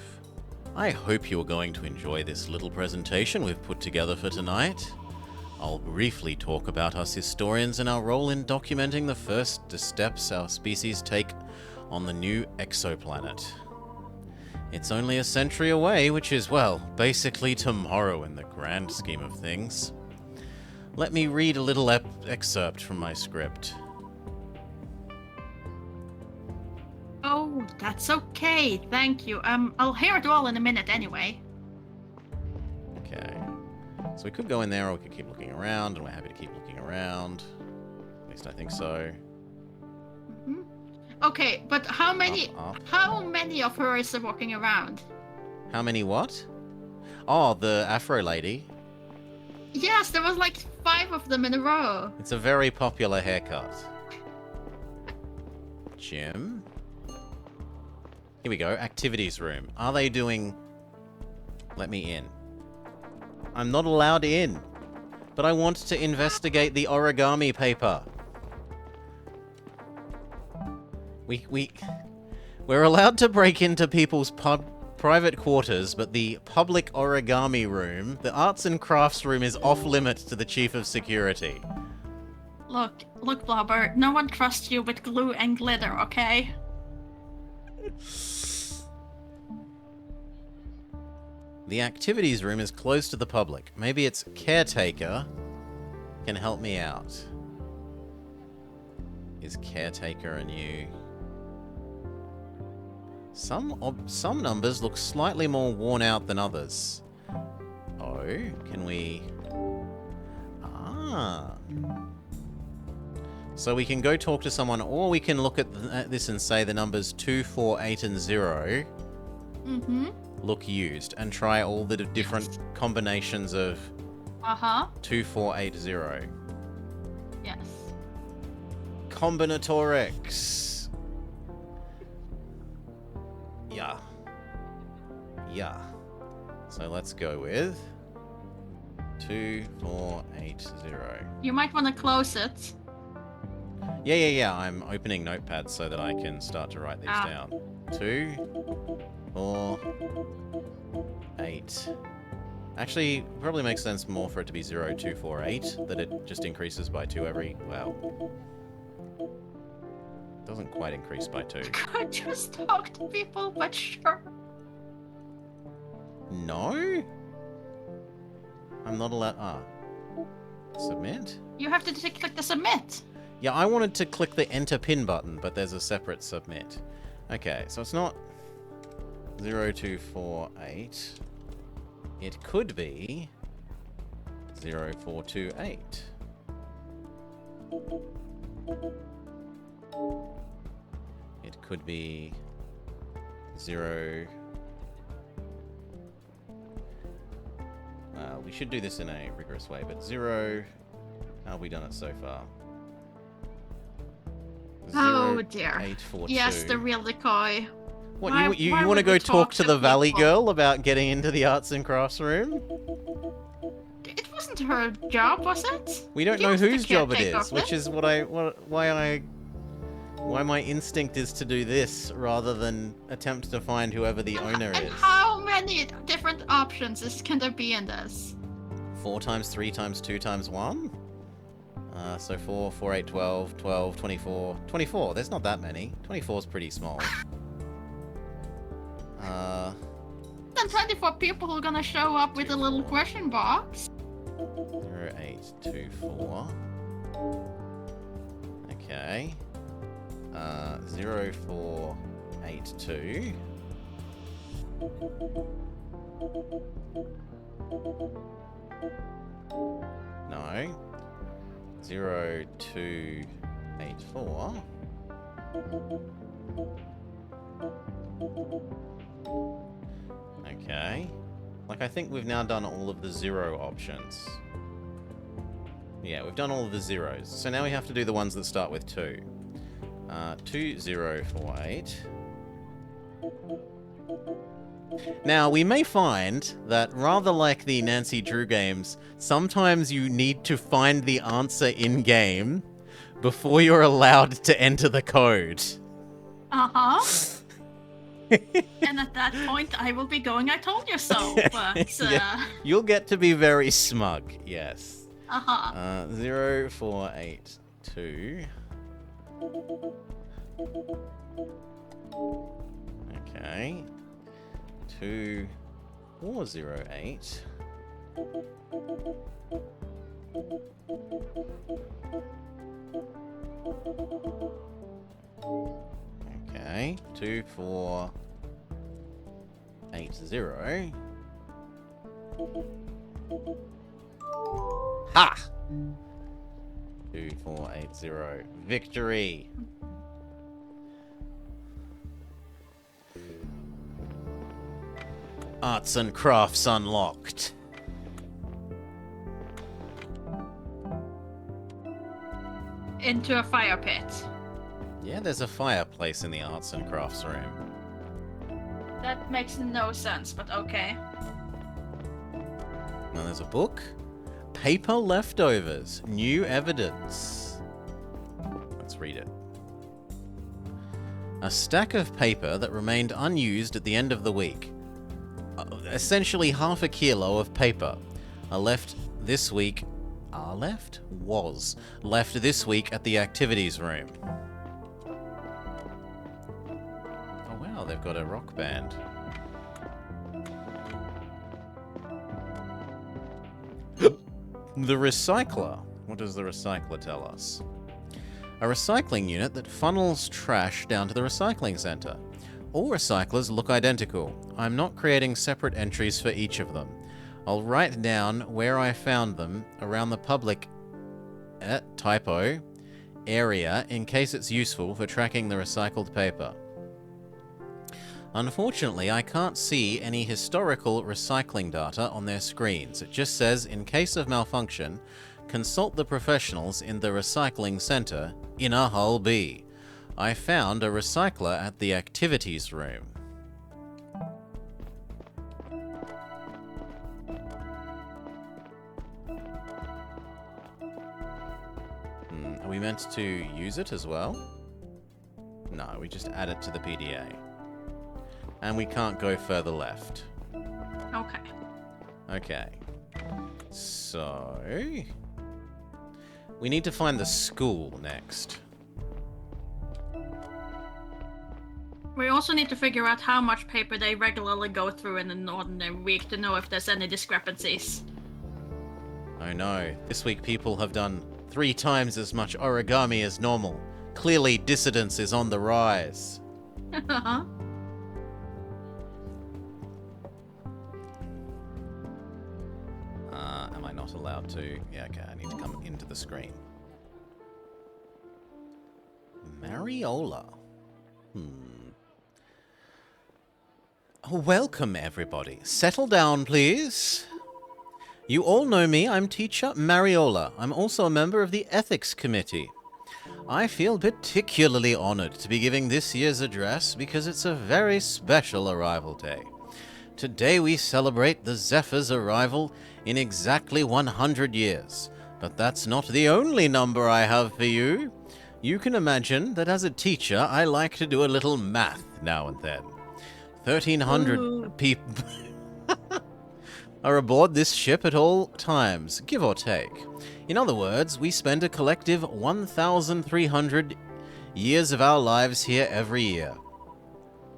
I hope you are going to enjoy this little presentation we've put together for tonight. I'll briefly talk about us historians and our role in documenting the first steps our species take on the new exoplanet. It's only a century away, which is, well, basically tomorrow in the grand scheme of things. Let me read a little excerpt from my script. Oh, that's okay. Thank you. I'll hear it all in a minute anyway. Okay. So we could go in there or we could keep looking around, and we're happy to keep looking around. At least I think so. Mhm. Okay, but how many Up. how many of her is walking around? How many what? Oh, the Afro lady. Yes, there was like 5 of them in a row. It's a very popular haircut. Jim? Here we go. Activities room. Are they doing... Let me in. I'm not allowed in. But I want to investigate the origami paper. We're allowed to break into people's private quarters, but the public origami room, the arts and crafts room, is off limits to the chief of security. Look, Blobber, no one trusts you with glue and glitter, okay? The activities room is closed to the public. Maybe its caretaker can help me out. Is caretaker a new... Some numbers look slightly more worn out than others. Oh, can we... Ah. So we can go talk to someone, or we can look at this and say the numbers 2, 4, 8, and 0 look used, and try all the different combinations of 2, 4, 8, 0. Yes. Combinatorics. Yeah. So let's go with 2, 4, 8, 0. You might want to close it. Yeah. I'm opening notepads so that I can start to write these down. 2, 4, 8. Actually, probably makes sense more for it to be 0, 2, 4, 8. That it just increases by 2 every... Well... Doesn't quite increase by 2. I just talk to people, but sure. No? I'm not allowed... Ah. Submit? You have to click the submit. Yeah, I wanted to click the enter pin button, but there's a separate submit. Okay, so it's not 0, 2, 4, 8. It could be 0, 4, 2, 8. It could be 0... we should do this in a rigorous way, but 0... How have we done it so far? 0, dear. 8, 4, yes, 2. the real decoy. What, you why want to would go we talk to the Valley people? Girl about getting into the arts and crafts room? It wasn't her job, was it? We don't You know was the whose job it caretaker is, of which it. is why my instinct is to do this rather than attempt to find whoever the owner And is. how many different options can there be in this? 4 times 3 times 2 times 1? So 4, 4, 8, 12, 12, 24. 24, there's not that many. 24 is pretty small. Then 24 people who are gonna show up with a little question box. 0, 8, 2, 4. Okay. 0, 4, 8, 2. No. 0, 2, 8, 4. Okay. Like, I think we've now done all of the 0 options. Yeah, we've done all of the 0s. So now we have to do the ones that start with 2. 2048. Now, we may find that, rather like the Nancy Drew games, sometimes you need to find the answer in-game before you're allowed to enter the code. Uh-huh. And at that point, I will be going, I told you so, but, Yeah. You'll get to be very smug, yes. Uh-huh. 0482. Okay. 2408. Okay. 2480. Ha! 2480. Victory! Arts and crafts unlocked. Into a fire pit. Yeah, there's a fireplace in the arts and crafts room. That makes no sense, but okay. Now there's a book. Paper leftovers. New evidence. Let's read it. A stack of paper that remained unused at the end of the week. Essentially half a kilo of paper was left this week at the activities room. Oh wow, they've got a rock band. The recycler. What does the recycler tell us? A recycling unit that funnels trash down to the recycling center. All recyclers look identical. I'm not creating separate entries for each of them. I'll write down where I found them around the public typo area in case it's useful for tracking the recycled paper. Unfortunately, I can't see any historical recycling data on their screens. It just says, in case of malfunction, consult the professionals in the recycling center, Inner Hull B. I found a recycler at the activities room. Are we meant to use it as well? No, we just add it to the PDA. And we can't go further left. Okay. Okay. So... we need to find the school next. We also need to figure out how much paper they regularly go through in an ordinary week to know if there's any discrepancies. Oh no, this week people have done 3 times as much origami as normal. Clearly dissidence is on the rise. Uh-huh. Am I not allowed to? Yeah, okay, I need to come into the screen. Mariola. Welcome, everybody. Settle down, please. You all know me. I'm teacher Mariola. I'm also a member of the Ethics Committee. I feel particularly honored to be giving this year's address because it's a very special arrival day. Today we celebrate the Zephyr's arrival in exactly 100 years. But that's not the only number I have for you. You can imagine that as a teacher, I like to do a little math now and then. 1,300 people are aboard this ship at all times, give or take. In other words, we spend a collective 1,300 years of our lives here every year.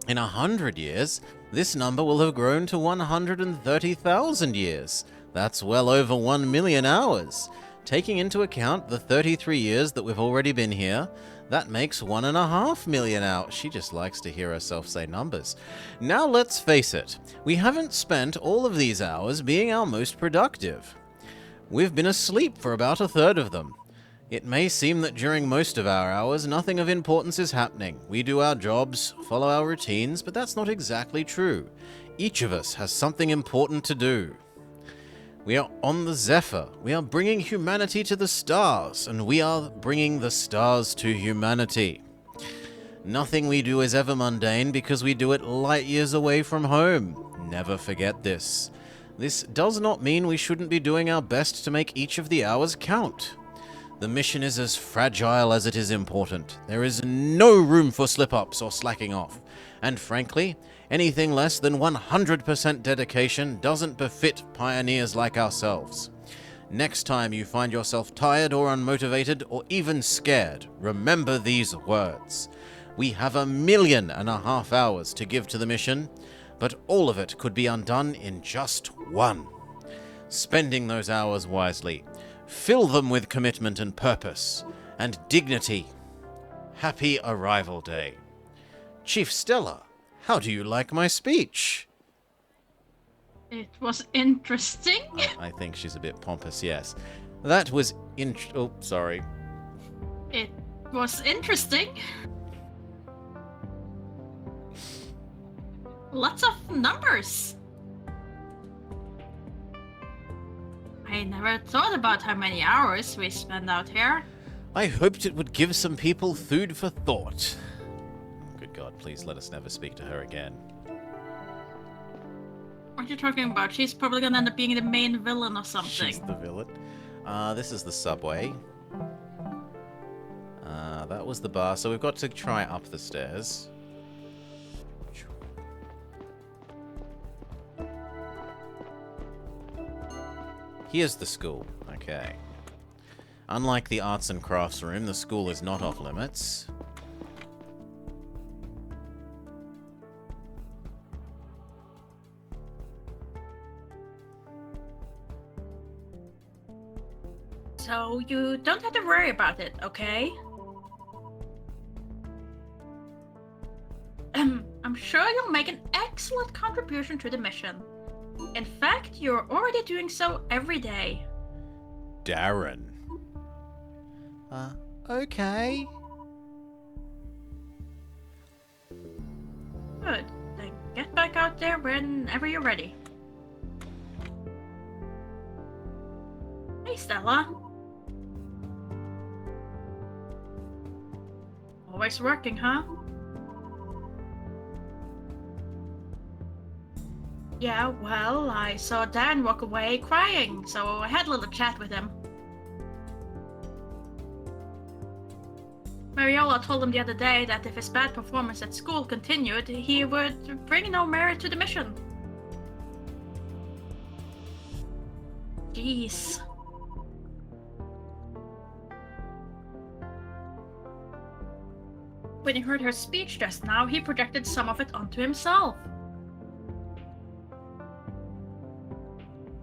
In 100 years, this number will have grown to 130,000 years. That's well over 1 million hours. Taking into account the 33 years that we've already been here, that makes 1.5 million hours. She just likes to hear herself say numbers. Now let's face it, we haven't spent all of these hours being our most productive. We've been asleep for about 1/3 of them. It may seem that during most of our hours, nothing of importance is happening. We do our jobs, follow our routines, but that's not exactly true. Each of us has something important to do. We are on the Zephyr. We are bringing humanity to the stars, and we are bringing the stars to humanity. Nothing we do is ever mundane because we do it light years away from home. Never forget this. This does not mean we shouldn't be doing our best to make each of the hours count. The mission is as fragile as it is important. There is no room for slip-ups or slacking off. And frankly, anything less than 100% dedication doesn't befit pioneers like ourselves. Next time you find yourself tired or unmotivated or even scared, remember these words. We have 1.5 million hours to give to the mission, but all of it could be undone in just one. Spending those hours wisely, fill them with commitment and purpose, and dignity. Happy Arrival Day. Chief Stella, how do you like my speech? It was interesting. I think she's a bit pompous, yes. That was oh, sorry. It was interesting. Lots of numbers. I never thought about how many hours we spend out here. I hoped it would give some people food for thought. Good God, please let us never speak to her again. What are you talking about? She's probably gonna end up being the main villain or something. She's the villain. This is the subway. That was the bar, so we've got to try up the stairs. Here's the school. Okay. Unlike the arts and crafts room, the school is not off limits. So you don't have to worry about it, okay? I'm sure you'll make an excellent contribution to the mission. In fact, you're already doing so every day. Darren. Okay. Good. Then get back out there whenever you're ready. Hey, Stella. Always working, huh? Yeah, well, I saw Dan walk away crying, so I had a little chat with him. Mariola told him the other day that if his bad performance at school continued, he would bring no merit to the mission. Jeez. When he heard her speech just now, he projected some of it onto himself.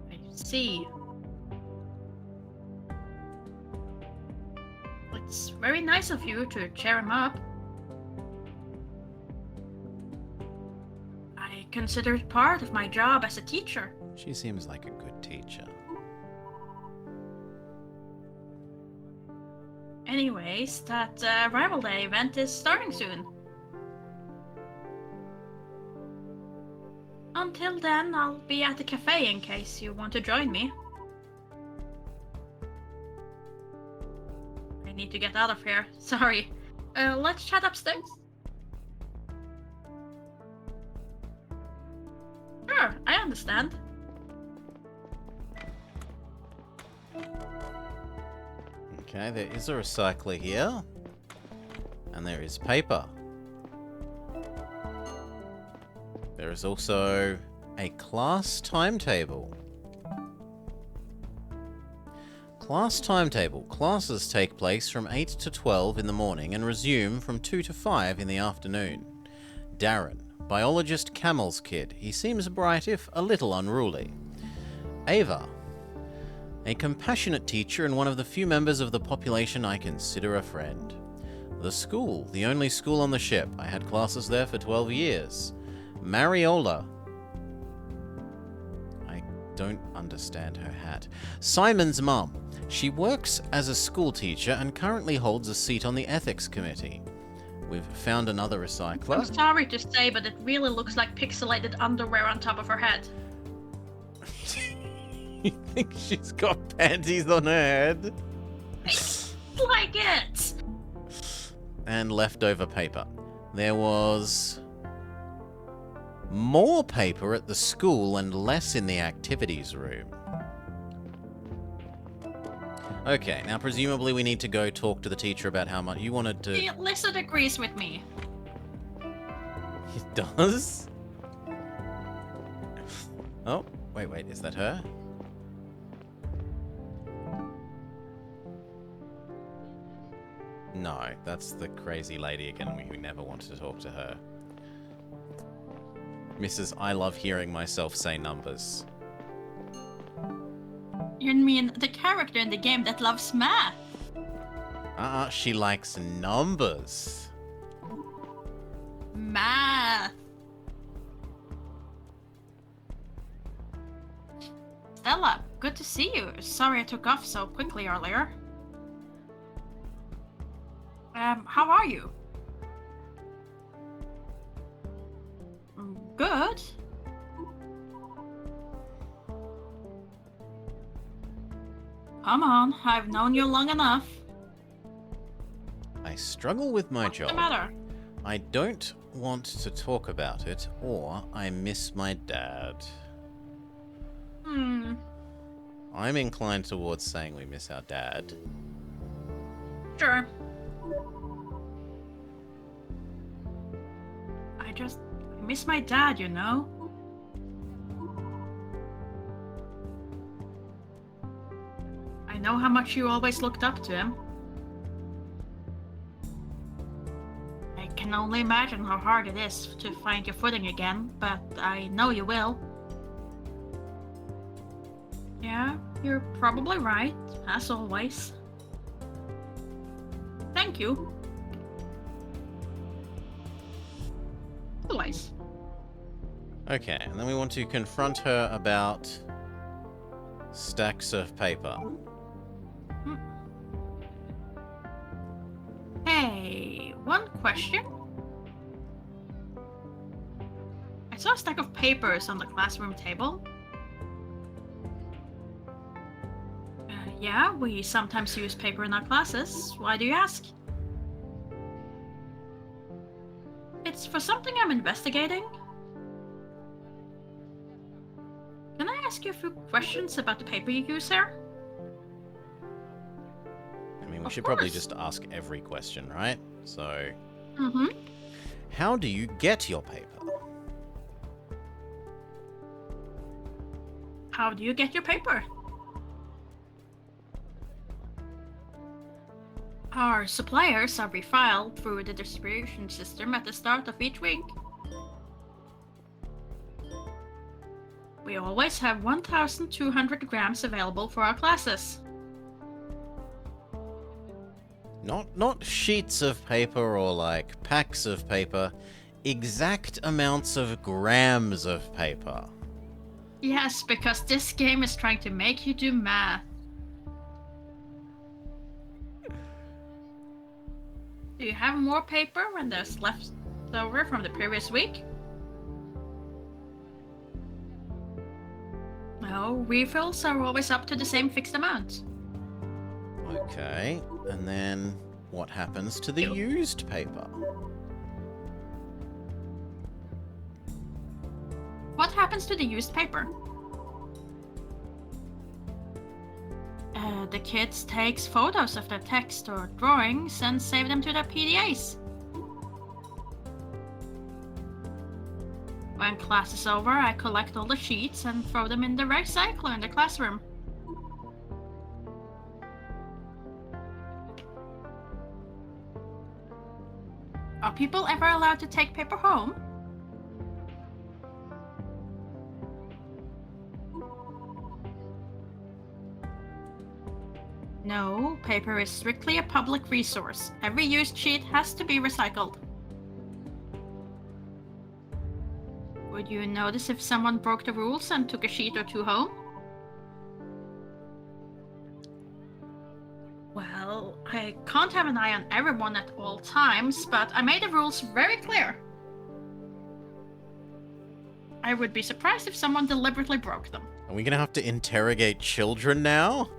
I see. It's very nice of you to cheer him up. I consider it part of my job as a teacher. She seems like a good teacher. Anyways, that Rival Day event is starting soon. Until then, I'll be at the cafe in case you want to join me. I need to get out of here. Sorry. Let's chat upstairs. Sure, I understand. Okay, there is a recycler here. And there is paper. There is also a class timetable. Class timetable. Classes take place from 8 to 12 in the morning and resume from 2 to 5 in the afternoon. Darren, biologist Camel's kid. He seems bright if a little unruly. Ava, a compassionate teacher and one of the few members of the population I consider a friend. The school, the only school on the ship. I had classes there for 12 years. Mariola. I don't understand her hat. Simon's mum. She works as a school teacher and currently holds a seat on the ethics committee. We've found another I'm recycler. sorry to say, but it really looks like pixelated underwear on top of her head. You think she's got panties on her head? Like it! And leftover paper. There was more paper at the school and less in the activities room. Okay, now presumably we need to go talk to the teacher about how much you wanted to... The lizard agrees with me. It does? Oh, wait, is that her? No, that's the crazy lady again. We never wanted to talk to her. Mrs. I love hearing myself say numbers. You mean the character in the game that loves math? She likes numbers. Math. Stella, good to see you. Sorry I took off so quickly earlier. How are you? Good. Come on, I've known you long enough. I struggle with my What's job. the matter? I don't want to talk about it, or I miss my dad. I'm inclined towards saying we miss our dad. Sure. I miss my dad, you know? I know how much you always looked up to him. I can only imagine how hard it is to find your footing again, but I know you will. Yeah, you're probably right, as always. Thank you. Always. Okay, and then we want to confront her about stacks of paper. Hey, one question. I saw a stack of papers on the classroom table. Yeah, we sometimes use paper in our classes. Why do you ask? It's for something I'm investigating. Can I ask you a few questions about the paper you use here? I mean, we Of should probably course. just ask every question, right? So, Mm-hmm. how do you get your paper? How do you get your paper? Our suppliers are refiled through the distribution system at the start of each week. We always have 1,200 grams available for our classes. Not sheets of paper or like packs of paper, exact amounts of grams of paper. Yes, because this game is trying to make you do math. Do you have more paper when there's left over from the previous week? No, refills are always up to the same fixed amount. Okay, and then what happens to the Ew. used paper? What happens to the used paper? The kids takes photos of their text or drawings and save them to their PDAs. When class is over, I collect all the sheets and throw them in the recycler in the classroom. Are people ever allowed to take paper home? No, paper is strictly a public resource. Every used sheet has to be recycled. Would you notice if someone broke the rules and took a sheet or two home? Well, I can't have an eye on everyone at all times, but I made the rules very clear. I would be surprised if someone deliberately broke them. Are we gonna have to interrogate children now?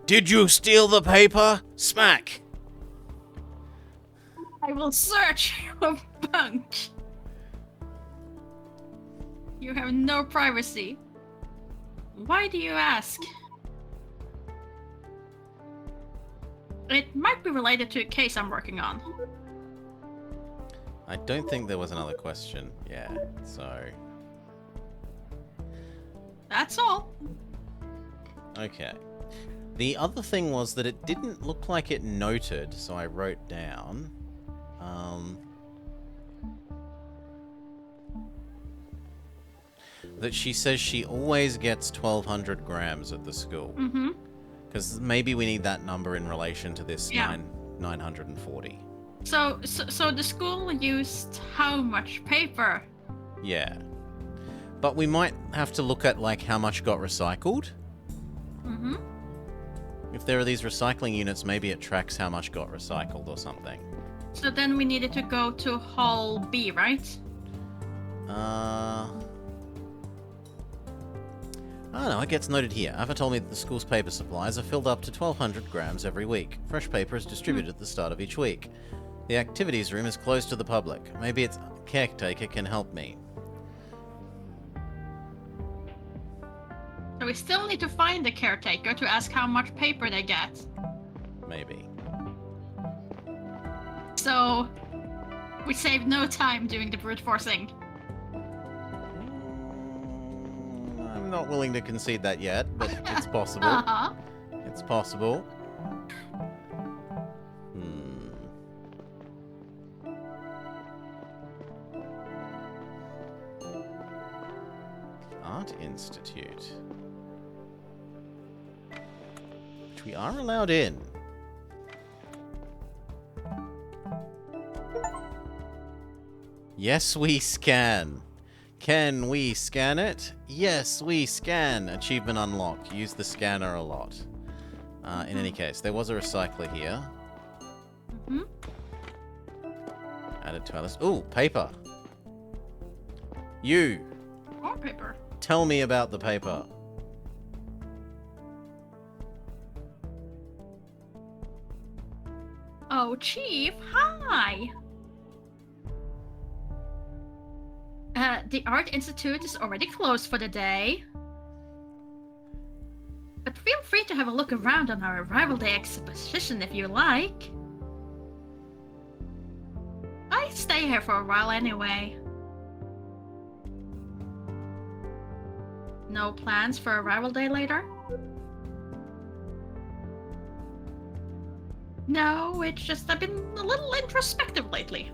Did you steal the paper? Smack! I will search your bunk. You have no privacy. Why do you ask? It might be related to a case I'm working on. I don't think there was another question. Yeah, so... That's all. Okay. The other thing was that it didn't look like it noted, so I wrote down... that she says she always gets 1,200 grams at the school. Mm-hmm. Because maybe we need that number in relation to this Yeah. 940. So the school used how much paper? Yeah. But we might have to look at, like, how much got recycled. Mm-hmm. If there are these recycling units, maybe it tracks how much got recycled or something. So then we needed to go to Hall B, right? I don't know, it gets noted here. Ava told me that the school's paper supplies are filled up to 1,200 grams every week. Fresh paper is distributed at the start of each week. The activities room is closed to the public. Maybe its caretaker can help me. So we still need to find the caretaker to ask how much paper they get. Maybe. So we save no time doing the brute forcing. I'm not willing to concede that yet, but it's possible. Uh-huh. It's possible. Art Institute. Which we are allowed in. Yes, we scan. Can we scan it? Yes, we scan. Achievement unlocked. Use the scanner a lot. In any case, there was a recycler here. Mm-hmm. Added to our list. Ooh, paper. You. More paper. Tell me about the paper. Oh, Chief, hi! The Art Institute is already closed for the day. But feel free to have a look around on our Arrival Day exposition if you like. I stay here for a while anyway. No plans for Arrival Day later? No, it's just I've been a little introspective lately.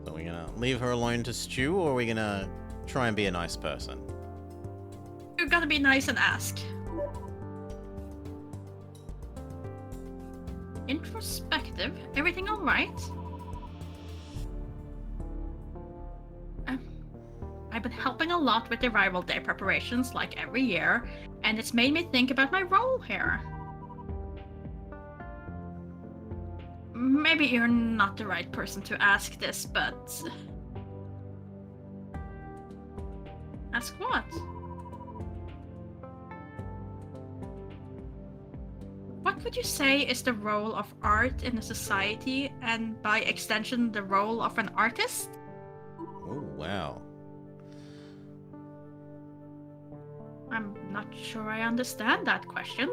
Are we gonna leave her alone to stew, or are we gonna try and be a nice person? You're gonna be nice and ask. Introspective? Everything alright? I've been helping a lot with the Arrival Day preparations, like every year, and it's made me think about my role here. Maybe you're not the right person to ask this, but... Ask what? What would you say is the role of art in a society, and by extension, the role of an artist? Oh, wow. I'm not sure I understand that question.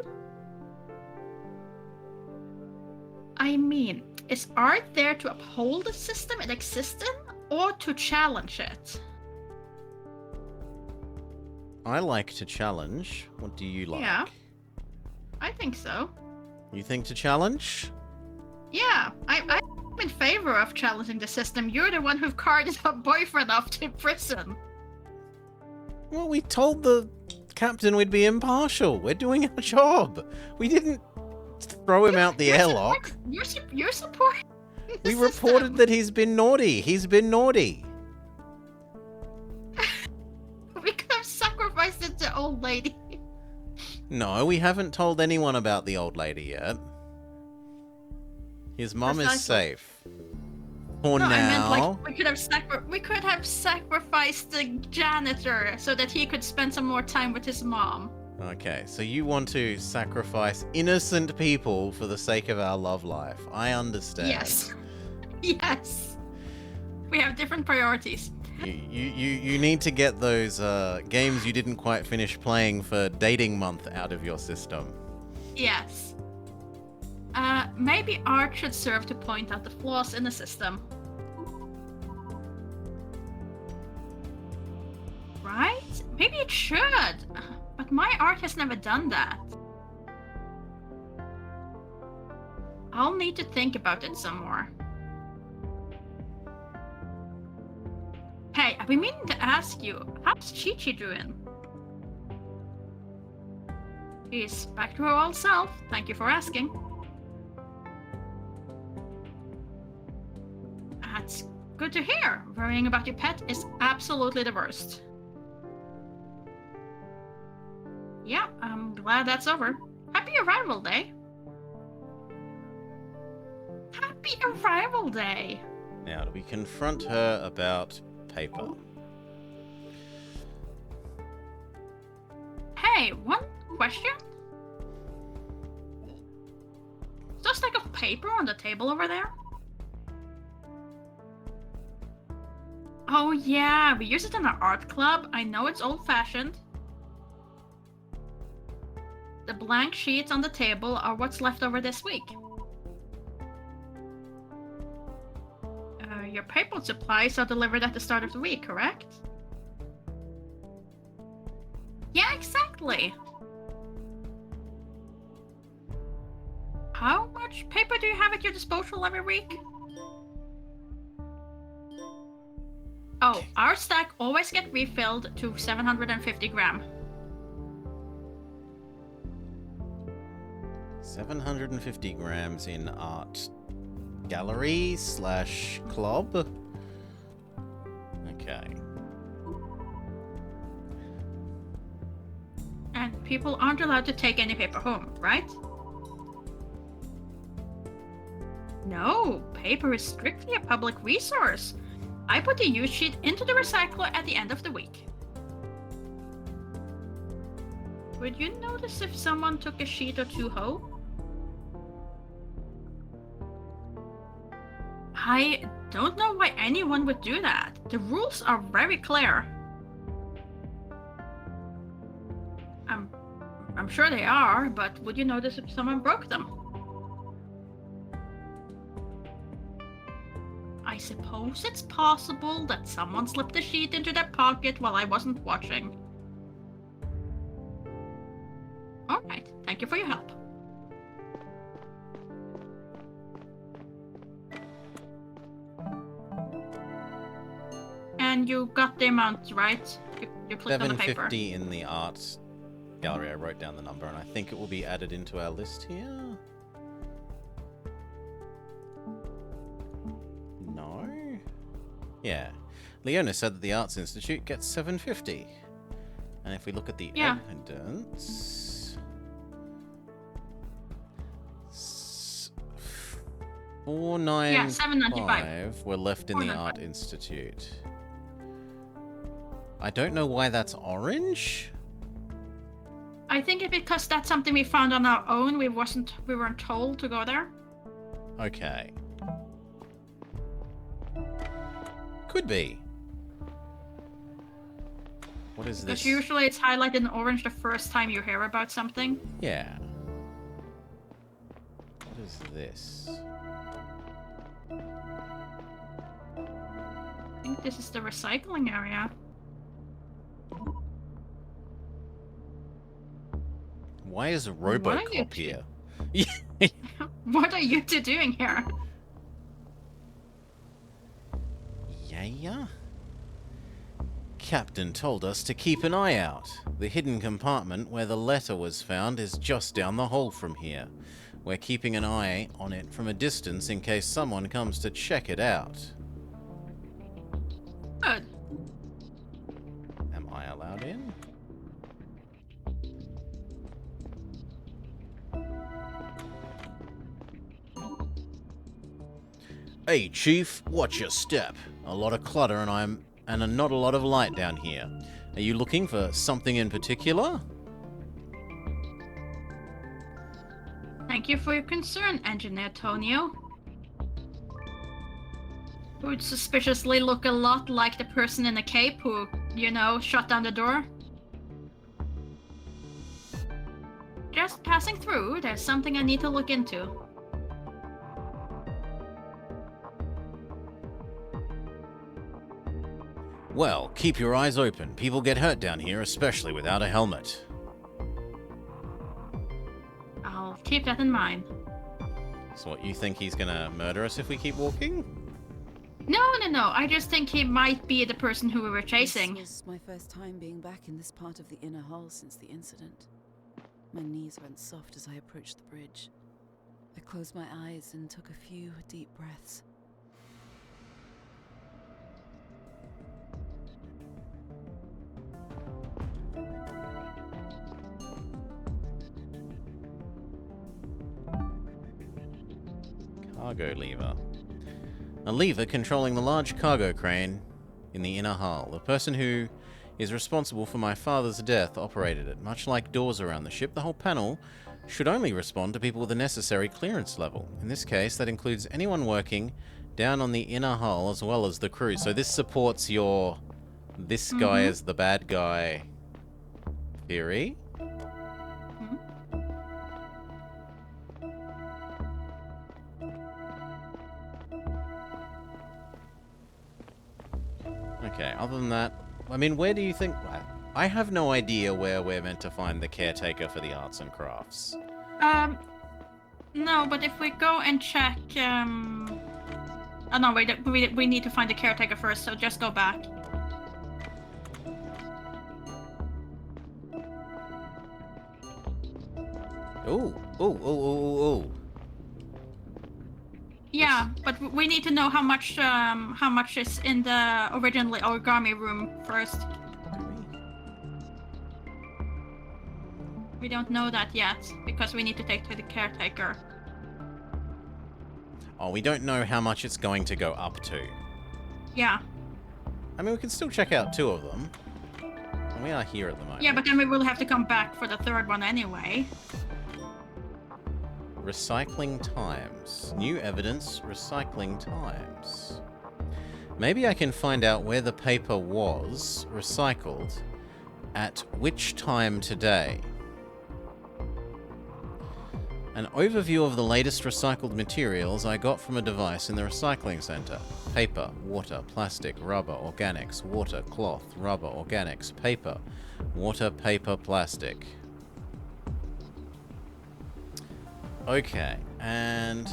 I mean, is art there to uphold the system it exists in, or to challenge it? I like to challenge. What do you like? Yeah. I think so. You think to challenge? Yeah, I'm in favor of challenging the system. You're the one who carted our boyfriend off to prison. Well, we told the captain we'd be impartial. We're doing our job. We didn't throw him out the airlock. You're supporting the We system. reported that he's been naughty. He's been naughty. We could have sacrificed it to old lady. No, we haven't told anyone about the old lady yet. His mom is Precisely. safe. For No, I meant now. like we could have sacrificed the janitor so that he could spend some more time with his mom. Okay, so you want to sacrifice innocent people for the sake of our love life. I understand. Yes. Yes. We have different priorities. You need to get those games you didn't quite finish playing for dating month out of your system. Yes. Maybe art should serve to point out the flaws in the system. Right? Maybe it should. But my art has never done that. I'll need to think about it some more. Hey, I've been meaning to ask you, how's Chi-Chi doing? She's back to her old self. Thank you for asking. That's good to hear. Worrying about your pet is absolutely the worst. Yeah, I'm glad that's over. Happy Arrival Day. Happy Arrival Day. Now, do we confront her about paper? Hey, one question? Is there a stack of paper on the table over there? Oh yeah, we use it in our art club. I know it's old-fashioned. The blank sheets on the table are what's left over this week. Your paper supplies are delivered at the start of the week, correct? Yeah, exactly. How much paper do you have at your disposal every week? Oh, our stack always get refilled to 750 gram. 750 grams in art gallery / club. Okay. And people aren't allowed to take any paper home, right? No, paper is strictly a public resource. I put the use sheet into the recycler at the end of the week. Would you notice if someone took a sheet or two home? I don't know why anyone would do that. The rules are very clear. I'm sure they are, but would you notice if someone broke them? I suppose it's possible that someone slipped the sheet into their pocket while I wasn't watching. Alright, thank you for your help. And you got the amount, right? You clicked on the paper. 750 in the art gallery. I wrote down the number, and I think it will be added into our list here. No? Yeah. Leona said that the Arts Institute gets 750. And if we look at the evidence... 495 Yeah, 795 were left in the Art Institute. I don't know why that's orange. I think it's because that's something we found on our own. We weren't told to go there. Okay. Could be. What is this? Because usually it's highlighted in orange the first time you hear about something. Yeah. What is this? I think this is the recycling area. Why is What are you Robocop two- here? What are you two doing here? Yeah? Captain told us to keep an eye out. The hidden compartment where the letter was found is just down the hall from here. We're keeping an eye on it from a distance in case someone comes to check it out. Good. Am I allowed in? Hey, Chief, watch your step. A lot of clutter and not a lot of light down here. Are you looking for something in particular? Thank you for your concern, Engineer Tonio. Would suspiciously look a lot like the person in the cape who, shut down the door. Just passing through, there's something I need to look into. Well, keep your eyes open. People get hurt down here, especially without a helmet. I'll keep that in mind. So what, you think he's gonna murder us if we keep walking? No. I just think he might be the person who we were chasing. This was my first time being back in this part of the inner hull since the incident. My knees went soft as I approached the bridge. I closed my eyes and took a few deep breaths. Cargo lever. A lever controlling the large cargo crane in the inner hull. The person who is responsible for my father's death operated it. Much like doors around the ship, the whole panel should only respond to people with the necessary clearance level. In this case, that includes anyone working down on the inner hull as well as the crew. So this supports your this guy is the bad guy theory. Okay, other than that, I mean, where do you think... I have no idea where we're meant to find the caretaker for the arts and crafts. No, but if we go and check, Oh, no, we need to find the caretaker first, so just go back. Ooh. Yeah, but we need to know how much is in the original origami room first. We don't know that yet, because we need to take to the caretaker. Oh, we don't know how much it's going to go up to. Yeah. I mean, we can still check out 2 of them. And we are here at the moment. Yeah, but then we will have to come back for the 3rd one anyway. Recycling times. New evidence, recycling times. Maybe I can find out where the paper was recycled at which time today. An overview of the latest recycled materials I got from a device in the recycling center. Paper, water, plastic, rubber, organics, water, cloth, rubber, organics, paper, water, paper, plastic. Okay, and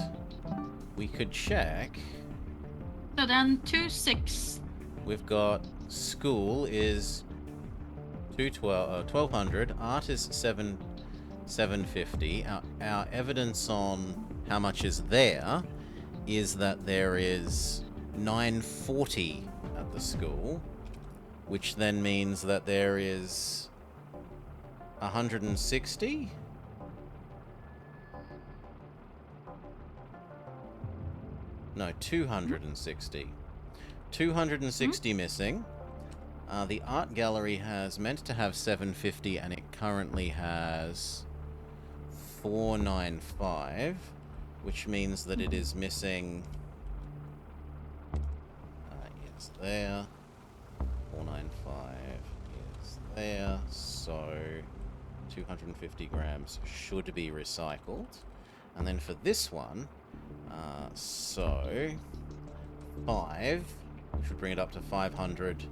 we could check. So then 2-6. We've got school is 1200, art is 750. Our evidence on how much is there is that there is 940 at the school, which then means that there is 160. No, 260. 260 missing. The art gallery has meant to have 750 and it currently has 495, which means that it is missing... yes, there. 495 is there, so 250 grams should be recycled. And then for this one, so 5, which would bring it up to 500,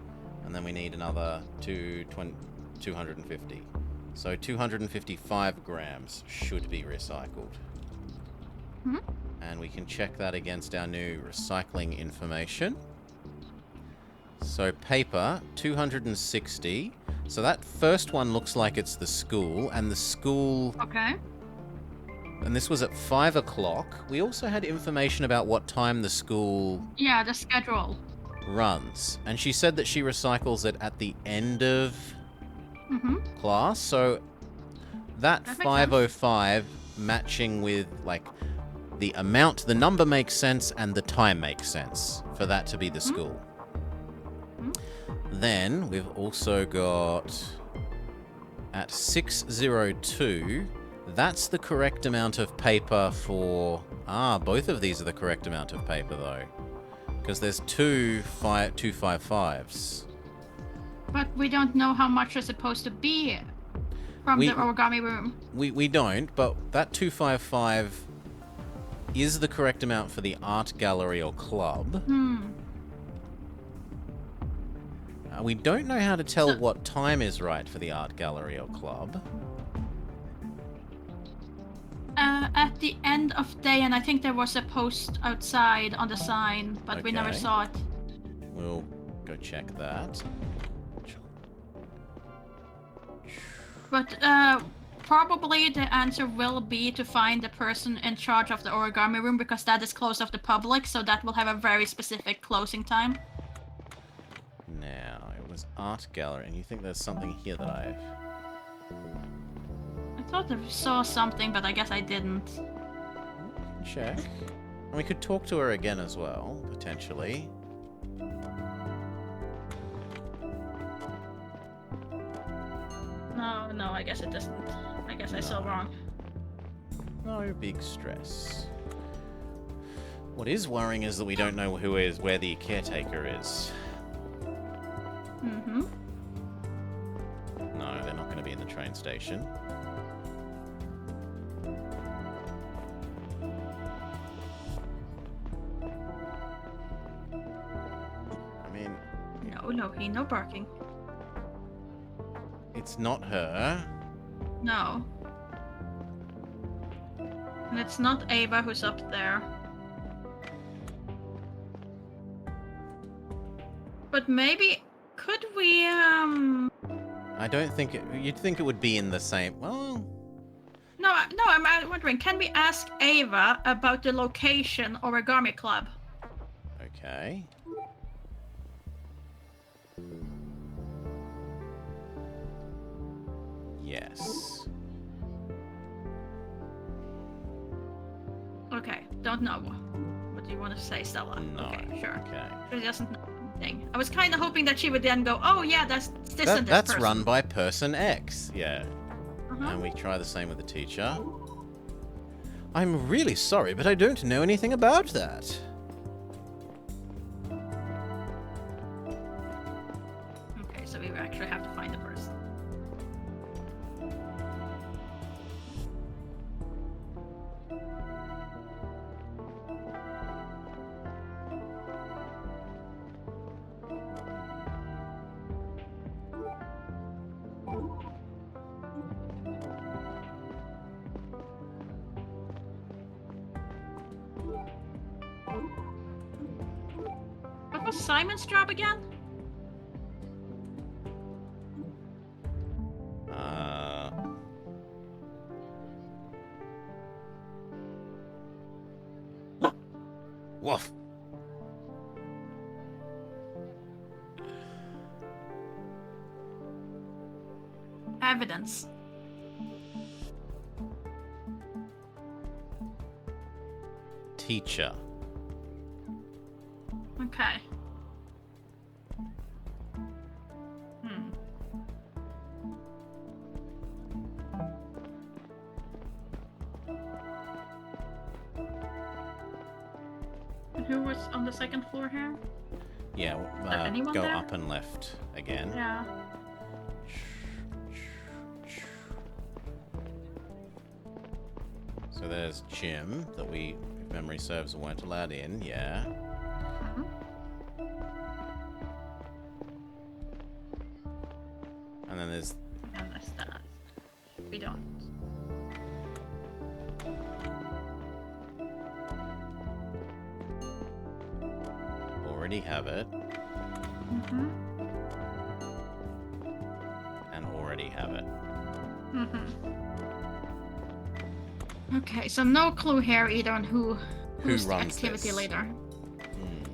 and then we need another 250. So 255 grams should be recycled. And we can check that against our new recycling information. So paper, 260. So that first one looks like it's the school, and the school... Okay. And this was at 5 o'clock. We also had information about what time the school... Yeah, the schedule. ...runs. And she said that she recycles it at the end of class. So that 5:05 matching with, like, the amount, the number makes sense, and the time makes sense for that to be the school. Then we've also got at 602, that's the correct amount of paper for... both of these are the correct amount of paper, though. Because there's two 5s. But we don't know how much is supposed to be from the origami room. We don't, but that 255 is the correct amount for the art gallery or club. We don't know how to tell what time is right for the art gallery or club. At the end of day, and I think there was a post outside on the sign, but we never Okay. saw it. We'll go check that. But probably the answer will be to find the person in charge of the origami room, because that is closed off the public, so that will have a very specific closing time. Now, it was art gallery, and you think there's something here that I thought I saw something, but I guess I didn't. check? And we could talk to her again as well, potentially. No, I guess it doesn't. I guess I saw wrong. No big stress. What is worrying is that we don't know where the caretaker is. Mm-hmm. No, they're not going to be in the train station. I mean, No barking. it's not her. No. And it's not Ava who's up there. But maybe, could we, I don't think you'd think it would be in the same... Well... No, I'm wondering, can we ask Ava about the location Origami Club? Okay. Yes. Okay, don't know. What do you want to say, Stella? No. Okay, sure. Okay. She doesn't know anything. I was kind of hoping that she would then go, oh yeah, that's this and this That's person. run by person X. Yeah. Uh-huh. And we try the same with the teacher. I'm really sorry, but I don't know anything about that. Okay, so we actually have to find the person. What was Simon's job again? Woof. Evidence. Teacher. Okay. Hmm. And who was on the second floor here? Yeah, there anyone go there? up and left again. Yeah. So there's Jim, that we, if memory serves, weren't allowed in, yeah. Mhm. And then there's... And that's that. We don't. already have it, Mm-hmm. and already have it. Mm-hmm. Okay, so no clue here either on who's the runs activity this? leader. Hmm.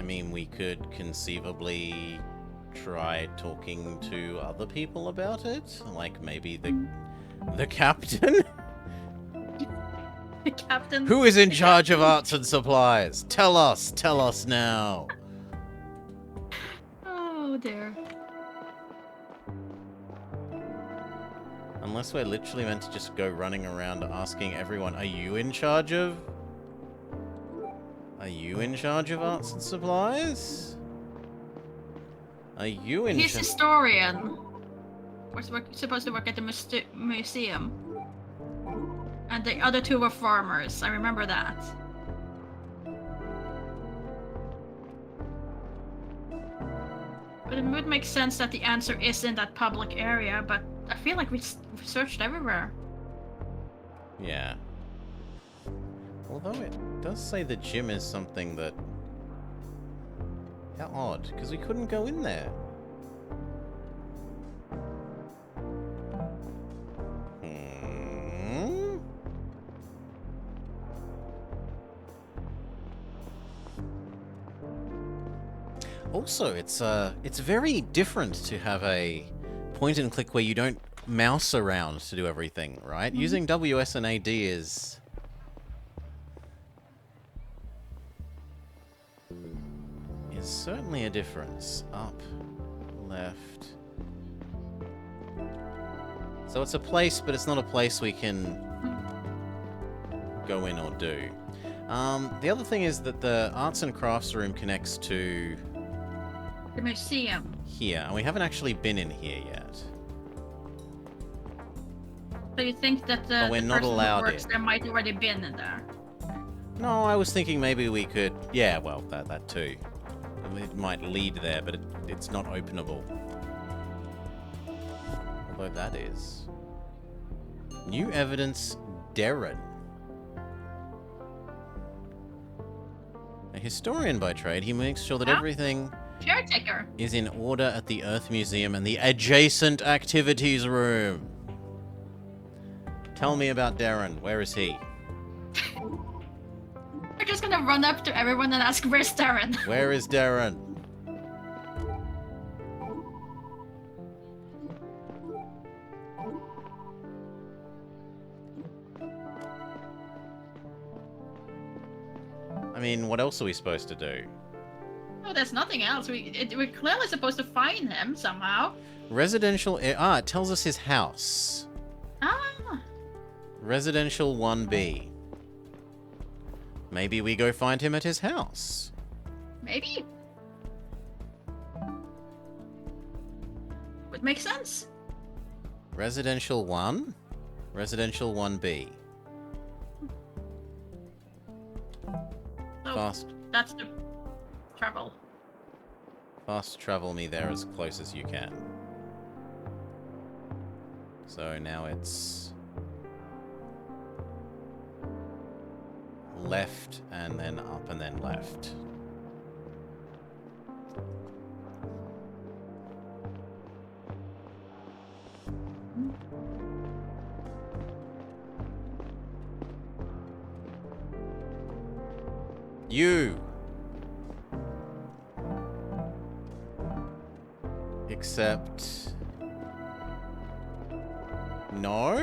mean, we could conceivably try talking to other people about it. Like, maybe the captain? The captain. Who is in charge of arts and supplies? Tell us now. Oh dear. Unless we're literally meant to just go running around asking everyone, are you in charge of arts and supplies? Are you in He's charge? historian. We're supposed to work at the museum. And the other two were farmers. I remember that. But it would make sense that the answer is in that public area, but I feel like we searched everywhere. Yeah. Although it does say the gym is something that... How odd, because we couldn't go in there. Hmm? Also, it's very different to have a point and click where you don't mouse around to do everything, right? Using WS and AD is certainly a difference. Up, left. So it's a place, but it's not a place we can go in or do. The other thing is that the arts and crafts room connects to The museum. here, and we haven't actually been in here yet. So you think that But we're the not person allowed who works in. there might already been in there? No, I was thinking maybe we could... Yeah, well, that too. It might lead there, but it's not openable. Although that is... New evidence, Darren. A historian by trade, he makes sure that Huh? everything Caretaker. is in order at the Earth Museum and the adjacent activities room. Tell me about Darren. Where is he? We're just gonna run up to everyone and ask, where's Darren? Where is Darren? I mean, what else are we supposed to do? Oh, there's nothing else. We're clearly supposed to find him somehow. Residential... it tells us his house. Ah, Residential 1B. Maybe we go find him at his house. maybe. Would make sense. Residential 1? Residential 1B. So Fast, that's the trouble. fast travel me there as close as you can. So now it's... left, and then up, and then left. You! Except... No?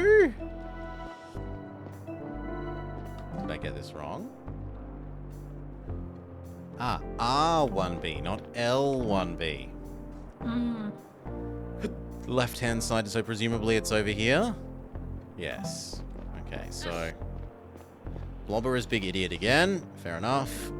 Did I get this wrong? Ah, R1B, not L1B. Hmm. Left-hand side, so presumably it's over here? Yes. Okay, so... Blobber is big idiot again. Fair enough.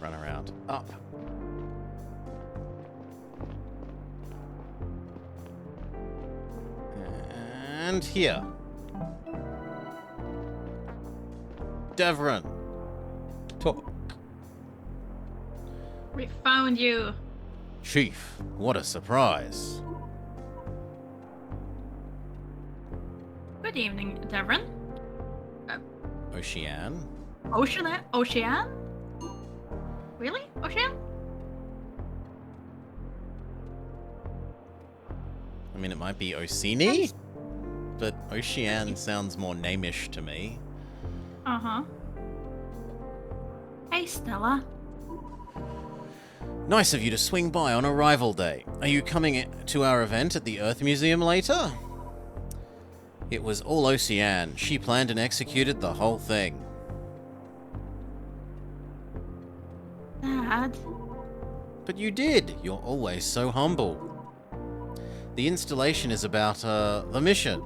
Run around. Up. And here. Devron. Talk. We found you. Chief, what a surprise. Good evening, Devon. Ocean. Ocean? really, Ocean? I mean, it might be Oceani, but Ocean sounds more namish to me. Uh-huh. Hey, Stella. Nice of you to swing by on arrival day. Are you coming to our event at the Earth Museum later? It was all Ocean. She planned and executed the whole thing. Dad. But you did. You're always so humble. The installation is about, the mission.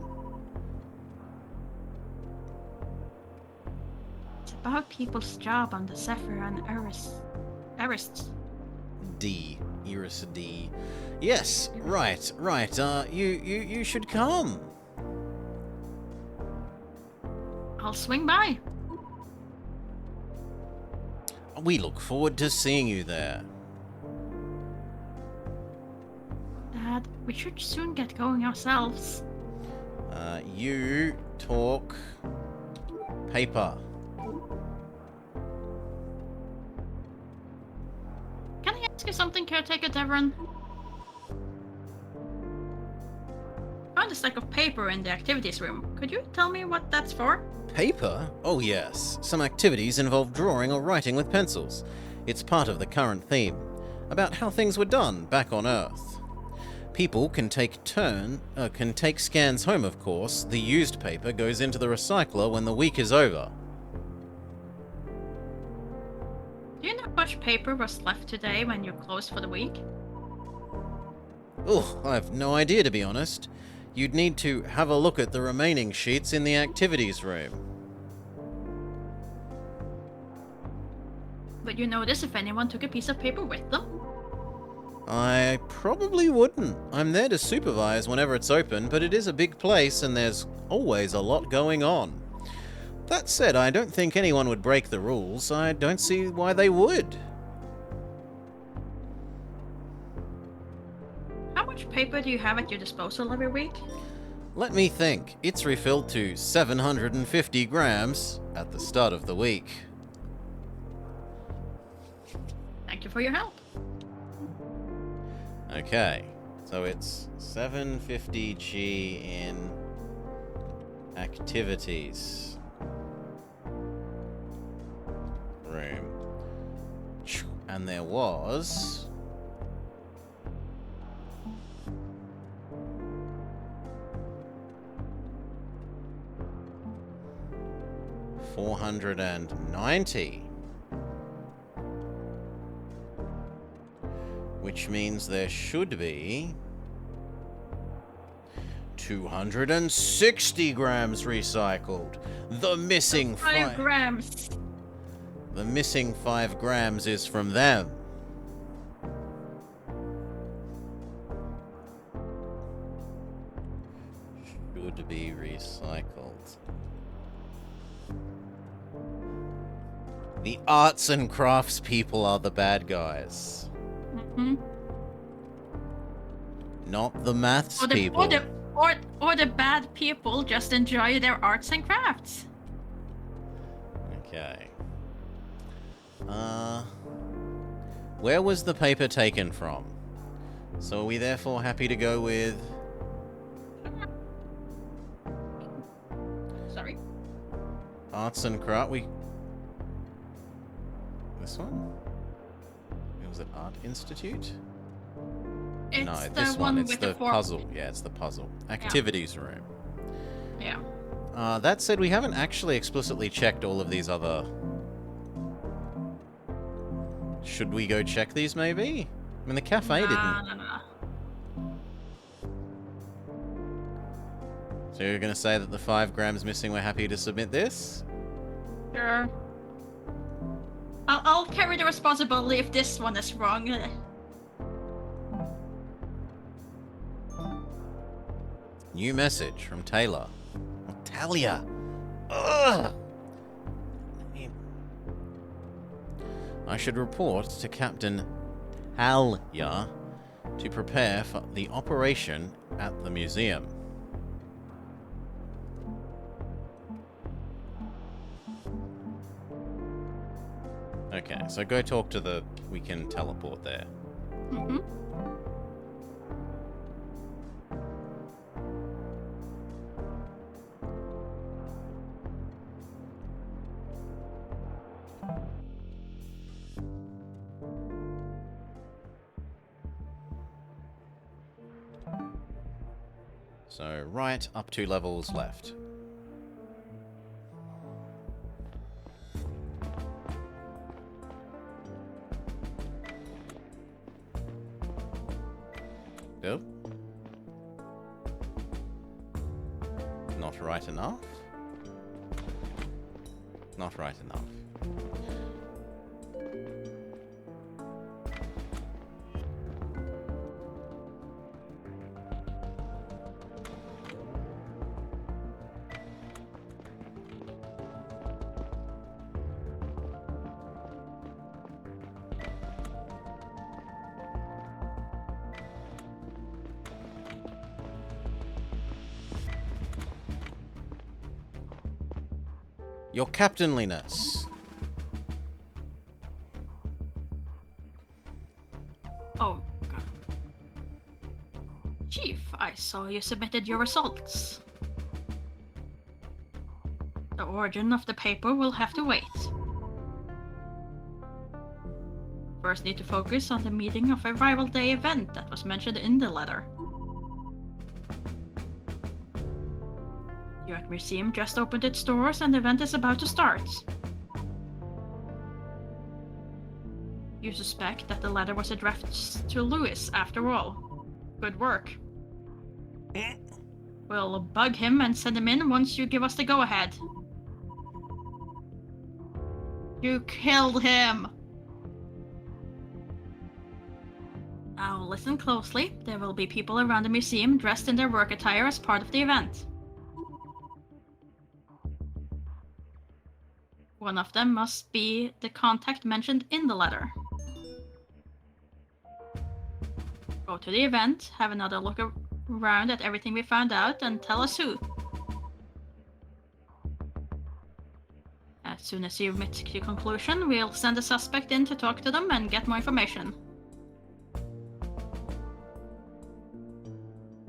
It's about people's job on the Zephyr and Arists. D. Iris D. Yes, right. You should come. I'll swing by. We look forward to seeing you there. Dad, we should soon get going ourselves. You talk paper. Can I ask you something, Caretaker Devon? Found a stack of paper in the activities room. Could you tell me what that's for? Paper? Oh yes. Some activities involve drawing or writing with pencils. It's part of the current theme, about how things were done back on Earth. People can take scans home, of course. The used paper goes into the recycler when the week is over. Do you know how much paper was left today when you closed for the week? Oh, I've no idea, to be honest. You'd need to have a look at the remaining sheets in the activities room. Would you notice if anyone took a piece of paper with them? I probably wouldn't. I'm there to supervise whenever it's open, but it is a big place and there's always a lot going on. That said, I don't think anyone would break the rules. I don't see why they would. How much paper do you have at your disposal every week? Let me think. It's refilled to 750 grams at the start of the week. Thank you for your help. Okay, so it's 750G in activities room. And there was 490. Which means there should be 260 grams recycled. The missing 5 grams. The missing 5 grams is from them. Should be recycled. The arts and crafts people are the bad guys. Mm-hmm. Not the maths people. Or the bad people just enjoy their arts and crafts. Okay. Where was the paper taken from? So are we therefore happy to go with... Sorry. Arts and craft? This one? Was it Art Institute? It's No, the this one. It's with the four... puzzle. Yeah, it's the puzzle. Activities room. Yeah. That said, we haven't actually explicitly checked all of these other... Should we go check these, maybe? I mean, the cafe didn't... No. So you're going to say that the 5 grams missing, we're happy to submit this? Sure. I'll carry the responsibility if this one is wrong. New message from Taylor. Oh, Talia! Ugh! I should report to Captain Talia to prepare for the operation at the museum. Okay, so go talk to the... We can teleport there. Mm-hmm. So right, up 2 levels left. Go. Not right enough. Not right enough. Your captainliness. Oh, God. Chief, I saw you submitted your results. The origin of the paper will have to wait. First need to focus on the meeting of a rival day event that was mentioned in the letter. Your museum just opened its doors and the event is about to start. You suspect that the letter was addressed to Lewis after all. Good work. We'll bug him and send him in once you give us the go-ahead. You killed him! Now listen closely. There will be people around the museum dressed in their work attire as part of the event. One of them must be the contact mentioned in the letter. Go to the event, have another look around at everything we found out, and tell us who. As soon as you've met the conclusion, we'll send a suspect in to talk to them and get more information.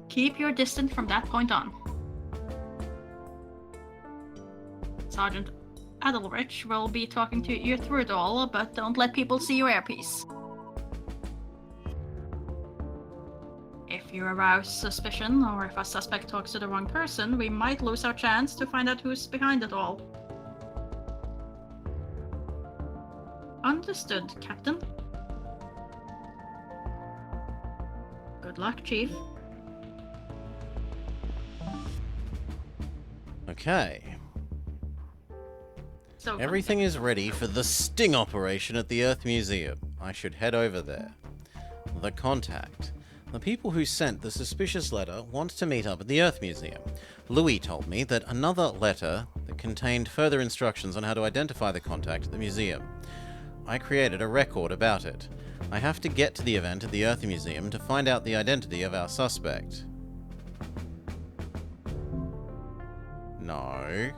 Keep your distance from that point on. Sergeant Adelrich will be talking to you through it all, but don't let people see your earpiece. If you arouse suspicion, or if a suspect talks to the wrong person, we might lose our chance to find out who's behind it all. Understood, Captain. Good luck, Chief. Okay. So Everything is ready for the sting operation at the Earth Museum. I should head over there. The contact. The people who sent the suspicious letter want to meet up at the Earth Museum. Louis told me that another letter that contained further instructions on how to identify the contact at the museum. I created a record about it. I have to get to the event at the Earth Museum to find out the identity of our suspect. No.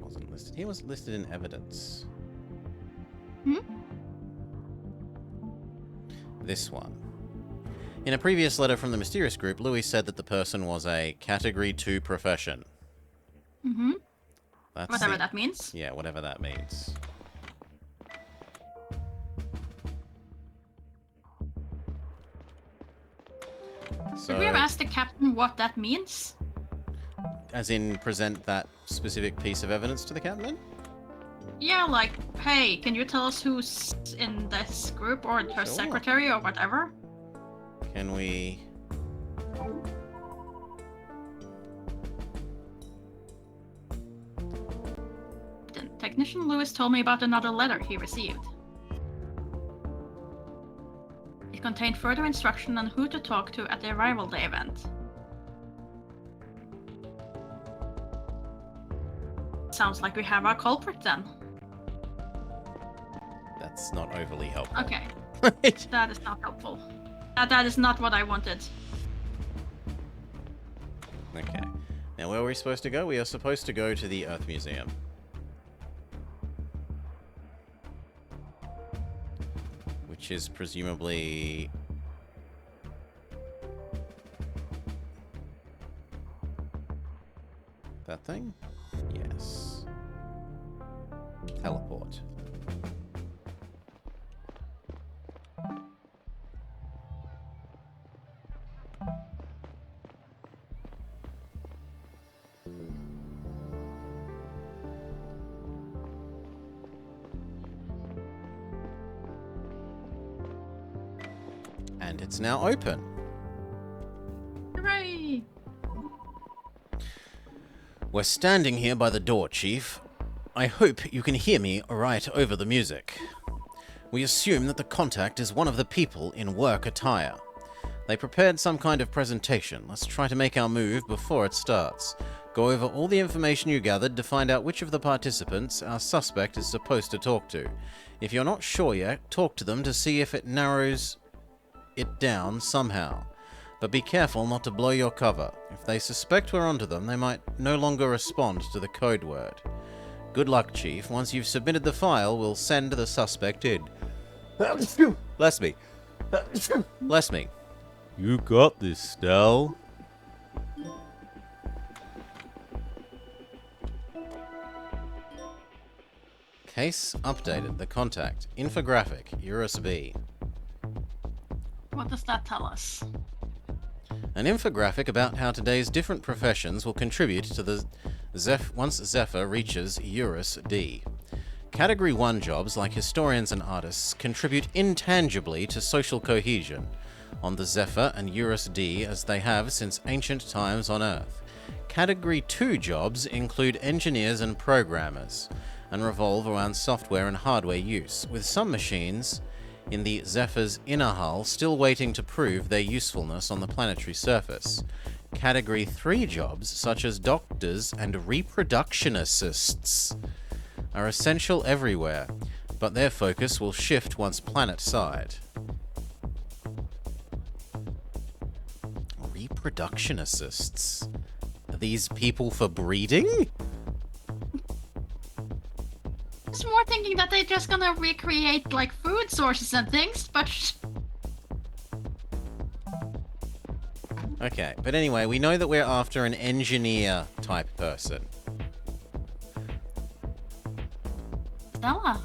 Wasn't listed. He was listed in evidence. This one. In a previous letter from the mysterious group, Louis said that the person was a Category 2 profession. Mm-hmm. That's Whatever that means. Yeah, whatever that means. Did we ever ask the captain what that means? As in, present that specific piece of evidence to the captain? Yeah, like, hey, can you tell us who's in this group, or her Sure. secretary, or whatever? Can we... The technician Lewis told me about another letter he received. It contained further instruction on who to talk to at the arrival day event. Sounds like we have our culprit then. That's not overly helpful. Okay, that is not helpful. That is not what I wanted. Okay. Now, where are we supposed to go? We are supposed to go to the Earth Museum. Which is presumably... that thing? Yes. Teleport. And it's now open. Hooray! We're standing here by the door, Chief. I hope you can hear me right over the music. We assume that the contact is one of the people in work attire. They prepared some kind of presentation. Let's try to make our move before it starts. Go over all the information you gathered to find out which of the participants our suspect is supposed to talk to. If you're not sure yet, talk to them to see if it narrows it down somehow. But be careful not to blow your cover. If they suspect we're onto them, they might no longer respond to the code word. Good luck, Chief. Once you've submitted the file, we'll send the suspect in. Bless me. Bless me. You got this, Stell. Case updated. The contact. Infographic. Eurus B. What does that tell us? An infographic about how today's different professions will contribute to the once Zephyr reaches Eurus D. Category 1 jobs like historians and artists contribute intangibly to social cohesion on the Zephyr and Eurus D as they have since ancient times on Earth. Category 2 jobs include engineers and programmers and revolve around software and hardware use, with some machines in the Zephyr's inner hull still waiting to prove their usefulness on the planetary surface. Category 3 jobs, such as doctors and reproductionists, are essential everywhere, but their focus will shift once planet-side. Reproductionists? Are these people for breeding? I was more thinking that they're just gonna recreate like food sources and things, but Okay, but anyway, we know that we're after an engineer type person. Stella.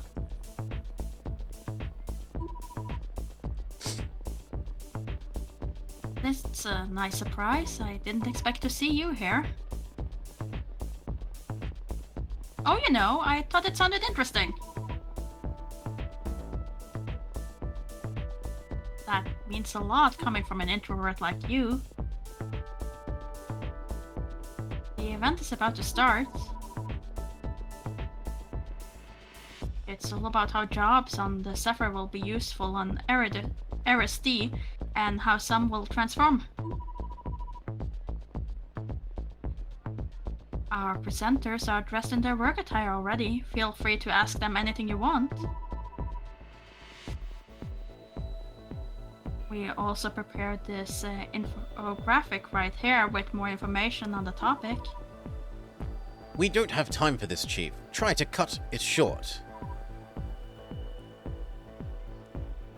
This is a nice surprise. I didn't expect to see you here. Oh, you know, I thought it sounded interesting. That means a lot coming from an introvert like you. The event is about to start. It's all about how jobs on the Zephyr will be useful on Eris D, and how some will transform. Our presenters are dressed in their work attire already. Feel free to ask them anything you want. We also prepared this infographic right here with more information on the topic. We don't have time for this, Chief. Try to cut it short.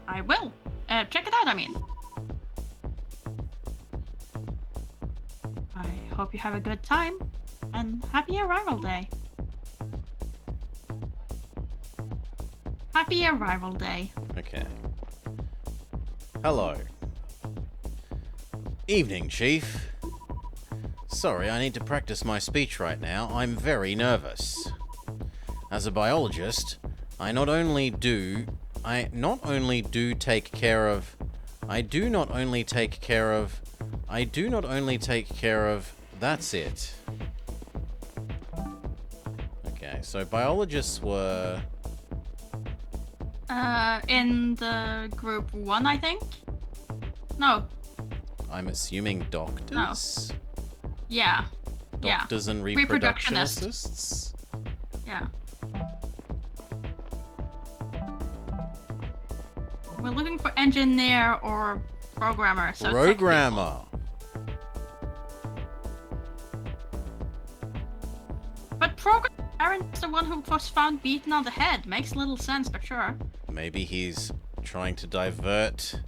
I will. Check it out, I mean. I hope you have a good time, and happy arrival day. Happy arrival day. Okay. Hello. Evening, Chief. Sorry, I need to practice my speech right now. I'm very nervous. As a biologist, I do not only take care of... That's it. Okay, so biologists were... In the group 1, I think? No. I'm assuming doctors? Yeah. Doctors and reproductionists? Yeah. We're looking for engineer or programmer. So Programmer. But programmer Aaron's the one who was found beaten on the head. Makes little sense, but sure. Maybe he's trying to divert.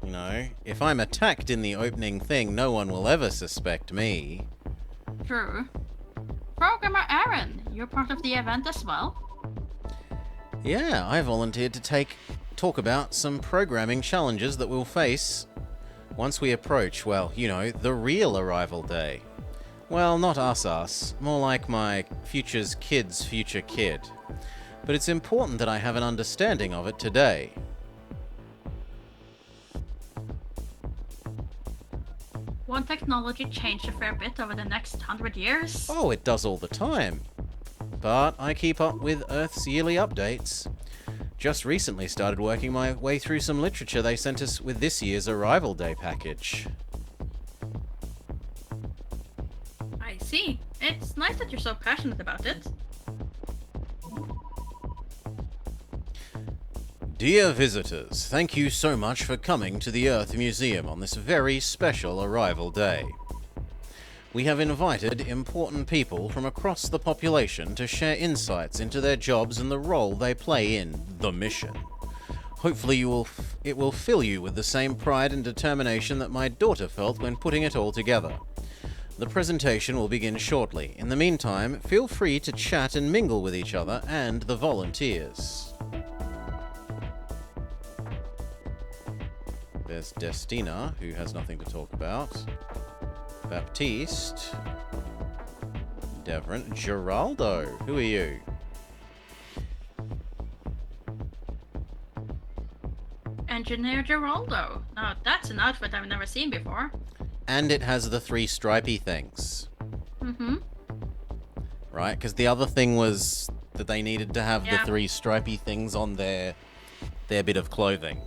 You know, if I'm attacked in the opening thing, no one will ever suspect me. True. Programmer Aaron, you're part of the event as well? Yeah, I volunteered to talk about some programming challenges that we'll face once we approach, well, you know, the real arrival day. Well, not us, more like my future's kid's future kid. But it's important that I have an understanding of it today. Won't technology change a fair bit over the next 100 years? Oh, it does all the time. But I keep up with Earth's yearly updates. Just recently started working my way through some literature they sent us with this year's Arrival Day package. I see. It's nice that you're so passionate about it. Dear visitors, thank you so much for coming to the Earth Museum on this very special Arrival Day. We have invited important people from across the population to share insights into their jobs and the role they play in the mission. Hopefully it will fill you with the same pride and determination that my daughter felt when putting it all together. The presentation will begin shortly. In the meantime, feel free to chat and mingle with each other and the volunteers. There's Destina, who has nothing to talk about. Baptiste. Devrin. Geraldo. Who are you? Engineer Geraldo. Now that's an outfit I've never seen before. And it has the 3 stripy things. Mm-hmm. Right? Because the other thing was that they needed to have the Yeah. 3 stripy things on their bit of clothing.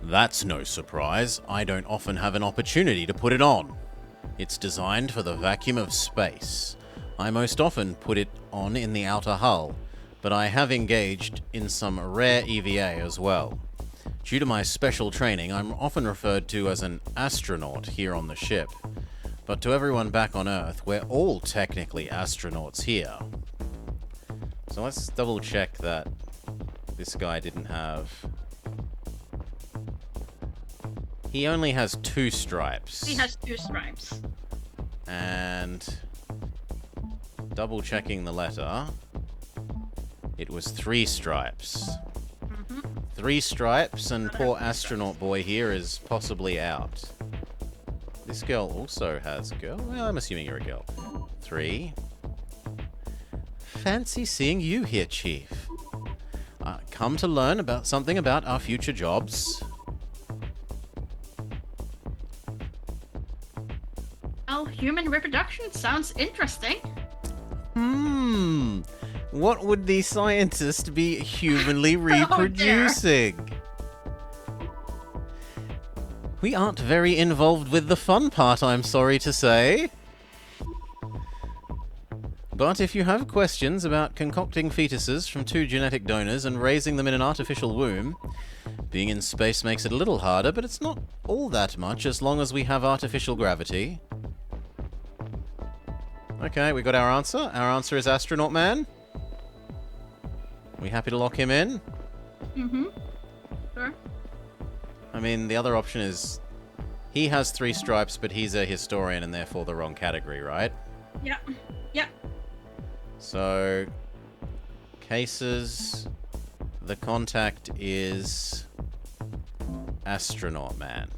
That's no surprise. I don't often have an opportunity to put it on. It's designed for the vacuum of space. I most often put it on in the outer hull, but I have engaged in some rare EVA as well. Due to my special training, I'm often referred to as an astronaut here on the ship. But to everyone back on Earth, we're all technically astronauts here. So let's double check that this guy didn't have... He only has 2 stripes. He has 2 stripes. And double checking the letter, it was 3 stripes. Mm-hmm. 3 stripes, and poor astronaut boy here is possibly out. This girl also has girl. Well, I'm assuming you're a girl. 3. Fancy seeing you here, Chief. Come to learn about something about our future jobs. Well, human reproduction sounds interesting. What would the scientist be humanly reproducing? We aren't very involved with the fun part, I'm sorry to say. But if you have questions about concocting fetuses from 2 genetic donors and raising them in an artificial womb, being in space makes it a little harder, but it's not all that much as long as we have artificial gravity. Okay, we got our answer. Our answer is Astronaut Man. We happy to lock him in? Mm-hmm. Sure. I mean, the other option is he has 3 stripes, but he's a historian and therefore the wrong category, right? Yeah. Yeah. So, cases, the contact is Astronaut Man.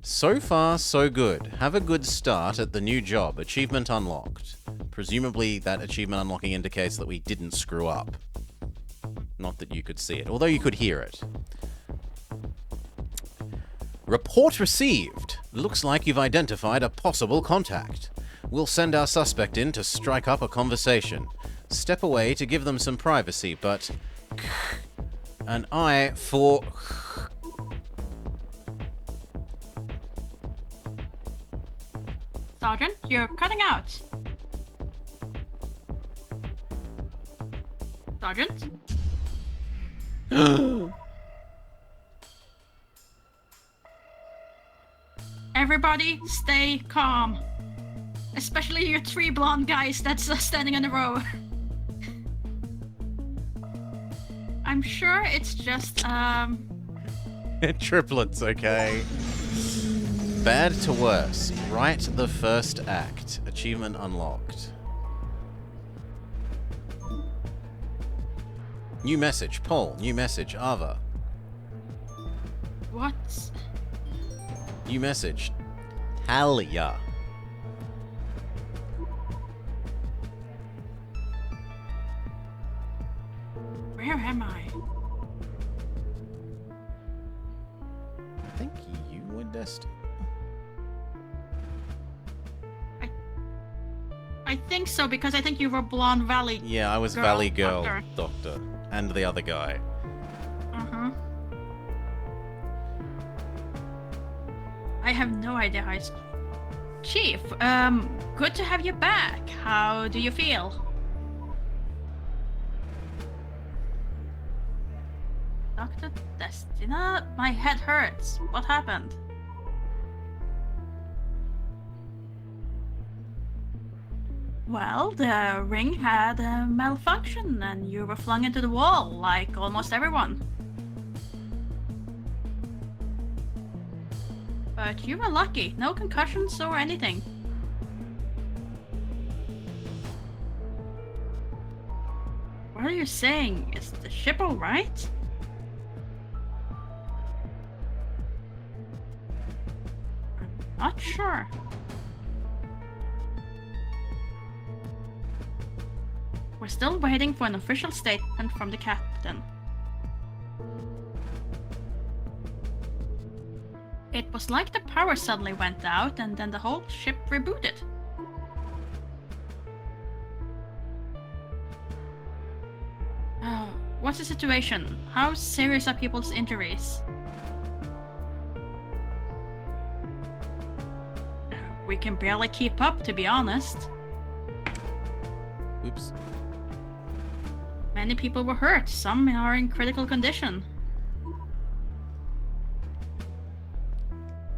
So far, so good. Have a good start at the new job. Achievement unlocked. Presumably that achievement unlocking indicates that we didn't screw up. Not that you could see it, although you could hear it. Report received. Looks like you've identified a possible contact. We'll send our suspect in to strike up a conversation. Step away to give them some privacy, but... an eye for... Sergeant, you're cutting out. Sergeant? Everybody, stay calm. Especially you three blonde guys that's standing in a row. I'm sure it's just, Triplets, okay. Bad to worse. Write the first act. Achievement unlocked. New message. Paul. New message. Ava. what? New message. Talia. Where am I? I think you were Destiny. I think so, because I think you were Blonde Valley. Yeah, I was Girl Valley Girl Doctor. Doctor. And the other guy. Uh-huh. I have no idea how it's... Chief, good to have you back. How do you feel? Dr. Destina, my head hurts. What happened? Well, the ring had a malfunction and you were flung into the wall, like almost everyone. But you were lucky. No concussions or anything. What are you saying? Is the ship alright? I'm not sure. We're still waiting for an official statement from the captain. It was like the power suddenly went out and then the whole ship rebooted. What's the situation? How serious are people's injuries? We can barely keep up, to be honest. Oops. Many people were hurt, some are in critical condition.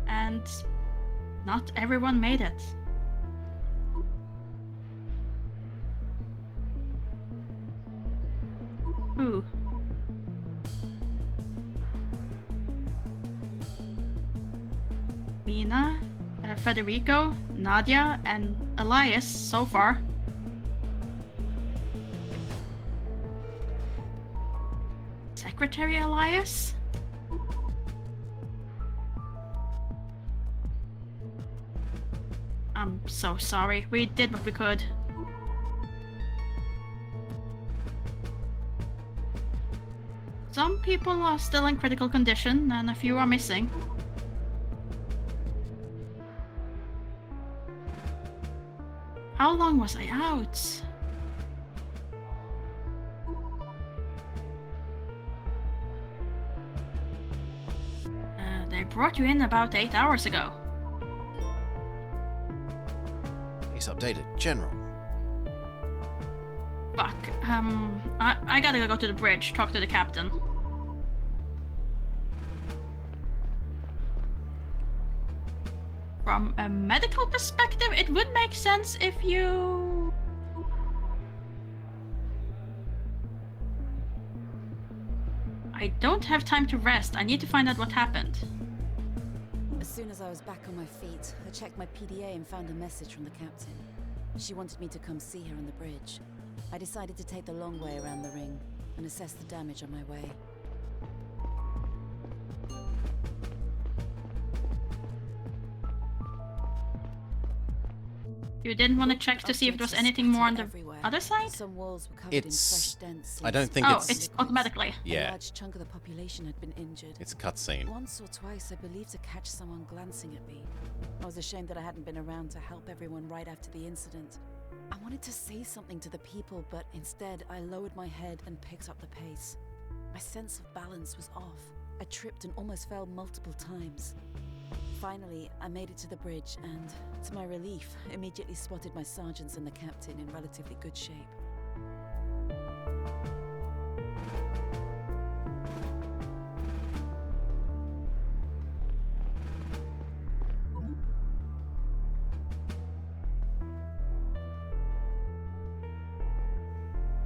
And not everyone made it. Who? Mina, Federico, Nadia, and Elias so far. Secretary Elias? I'm so sorry. We did what we could. Some people are still in critical condition, and a few are missing. How long was I out? They brought you in about 8 hours ago. He's updated. General. Fuck. I gotta go to the bridge, talk to the captain. From a medical perspective, it would make sense if you... I don't have time to rest. I need to find out what happened. As soon as I was back on my feet, I checked my PDA and found a message from the captain. She wanted me to come see her on the bridge. I decided to take the long way around the ring and assess the damage on my way. You didn't want to check to see if there was anything more on the other side? Some walls were covered in fresh, It's... dense I don't think Oh, it's... it's automatically. A Yeah, large chunk of the population had been injured. it's a cutscene. Once or twice, I believed to catch someone glancing at me. I was ashamed that I hadn't been around to help everyone right after the incident. I wanted to say something to the people, but instead, I lowered my head and picked up the pace. My sense of balance was off. I tripped and almost fell multiple times. Finally, I made it to the bridge and, to my relief, immediately spotted my sergeants and the captain in relatively good shape.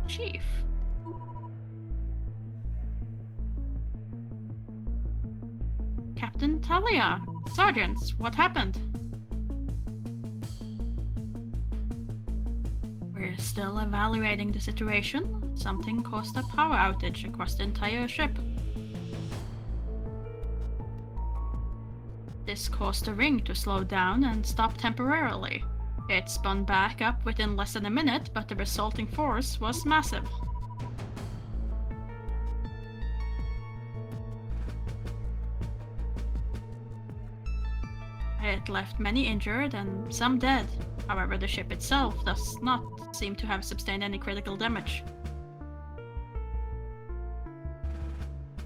Chief. Captain Talia. Sergeants, what happened? We're still evaluating the situation. Something caused a power outage across the entire ship. This caused the ring to slow down and stop temporarily. It spun back up within less than a minute, but the resulting force was massive. It left many injured and some dead. However, the ship itself does not seem to have sustained any critical damage.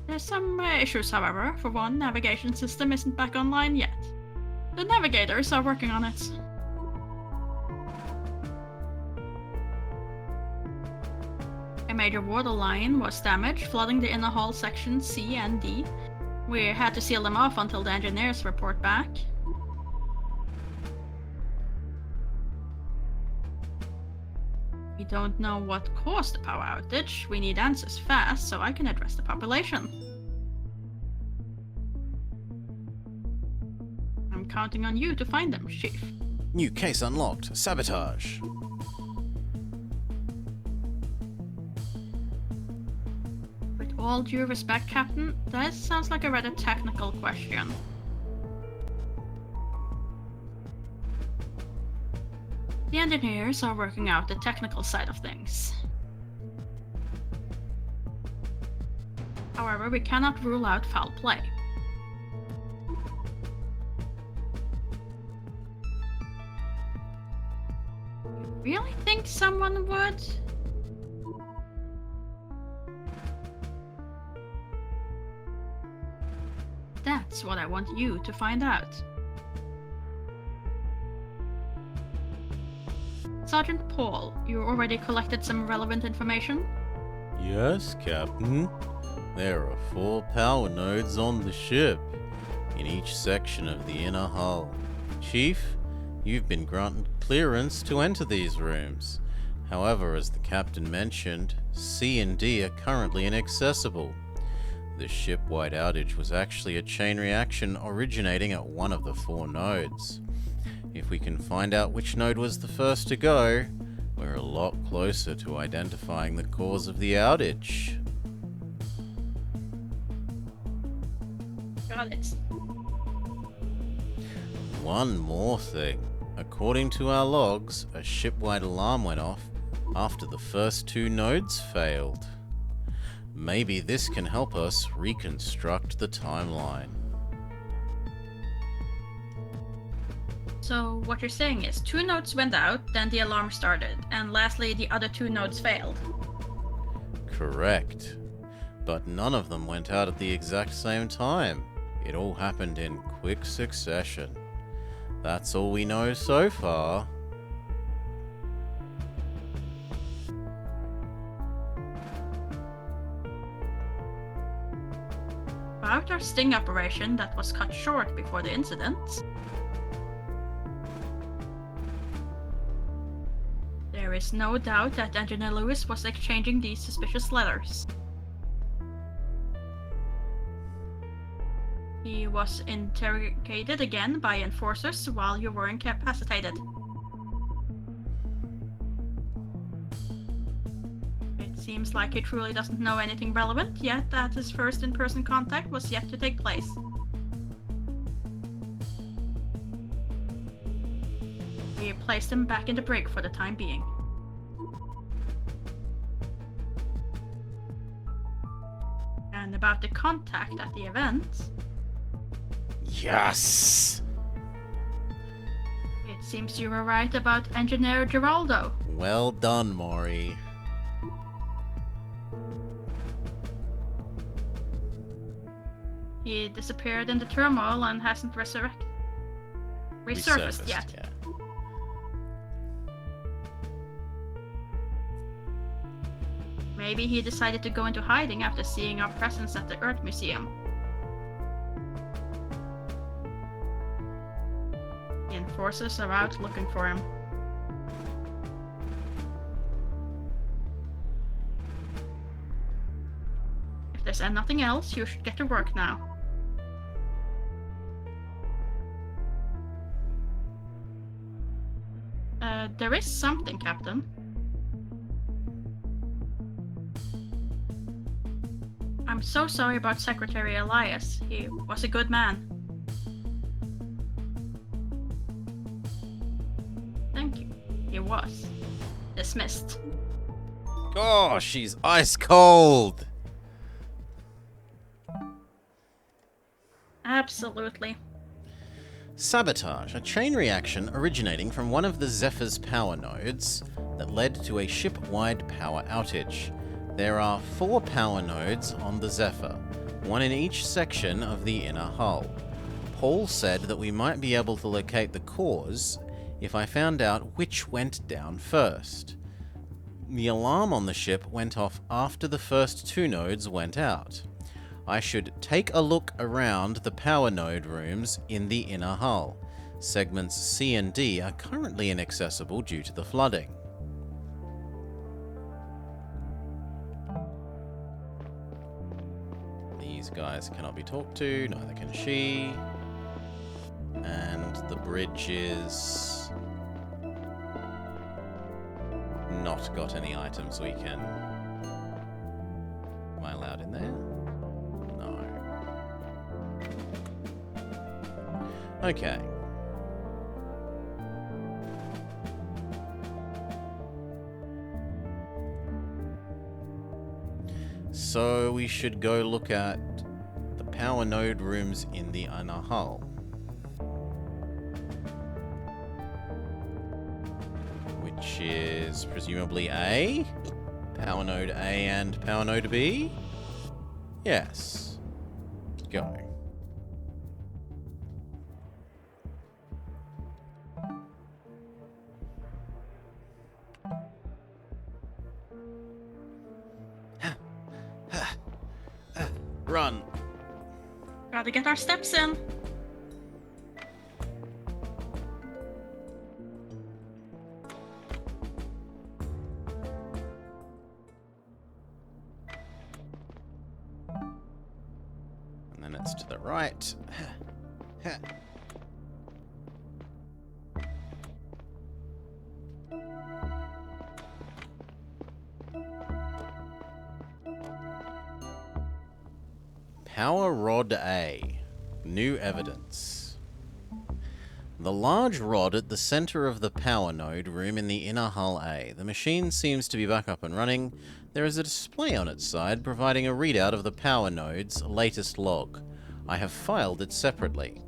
There's some issues, however. For one, navigation system isn't back online yet. The navigators are working on it. A major water line was damaged, flooding the inner hull sections C and D. We had to seal them off until the engineers report back. We don't know what caused the power outage. We need answers fast so I can address the population. I'm counting on you to find them, Chief. New case unlocked. Sabotage. With all due respect, Captain, that sounds like a rather technical question. The engineers are working out the technical side of things. However, we cannot rule out foul play. You really think someone would? That's what I want you to find out. Sergeant Paul, you already collected some relevant information? Yes, Captain. There are 4 power nodes on the ship, in each section of the inner hull. Chief, you've been granted clearance to enter these rooms. However, as the captain mentioned, C and D are currently inaccessible. The ship-wide outage was actually a chain reaction originating at one of the 4 nodes. If we can find out which node was the first to go, we're a lot closer to identifying the cause of the outage. Got it. One more thing. According to our logs, a ship-wide alarm went off after the first 2 nodes failed. Maybe this can help us reconstruct the timeline. So what you're saying is 2 nodes went out, then the alarm started, and lastly the other 2 nodes failed. Correct. But none of them went out at the exact same time. It all happened in quick succession. That's all we know so far. About our sting operation that was cut short before the incident, there is no doubt that Engineer Lewis was exchanging these suspicious letters. He was interrogated again by enforcers while you were incapacitated. It seems like he truly doesn't know anything relevant, yet that his first in-person contact was yet to take place. We placed him back in the brig for the time being. And about the contact at the event, Yes! it seems you were right about Engineer Geraldo. Well done, Maury. He disappeared in the turmoil and hasn't resurfaced yet. Yeah. Maybe he decided to go into hiding after seeing our presence at the Earth Museum. The enforcers are out looking for him. If there's nothing else, you should get to work now. There is something, Captain. I'm so sorry about Secretary Elias. He was a good man. Thank you. He was. Dismissed. Oh, she's ice cold. Absolutely. Sabotage, a chain reaction originating from one of the Zephyr's power nodes that led to a ship-wide power outage. There are 4 power nodes on the Zephyr, one in each section of the inner hull. Paul said that we might be able to locate the cause if I found out which went down first. The alarm on the ship went off after the first 2 nodes went out. I should take a look around the power node rooms in the inner hull. Segments C and D are currently inaccessible due to the flooding. These guys cannot be talked to, neither can she. And the bridge is not got any items we can... Am I allowed in there? No. Okay. So we should go look at the power node rooms in the inner hull. Which is presumably A? Power node A and power node B? Yes. Go. Run. Gotta get our steps in. And then it's to the right. Power Rod A. New evidence. The large rod at the center of the power node room in the inner hull A. The machine seems to be back up and running. There is a display on its side providing a readout of the power node's latest log. I have filed it separately.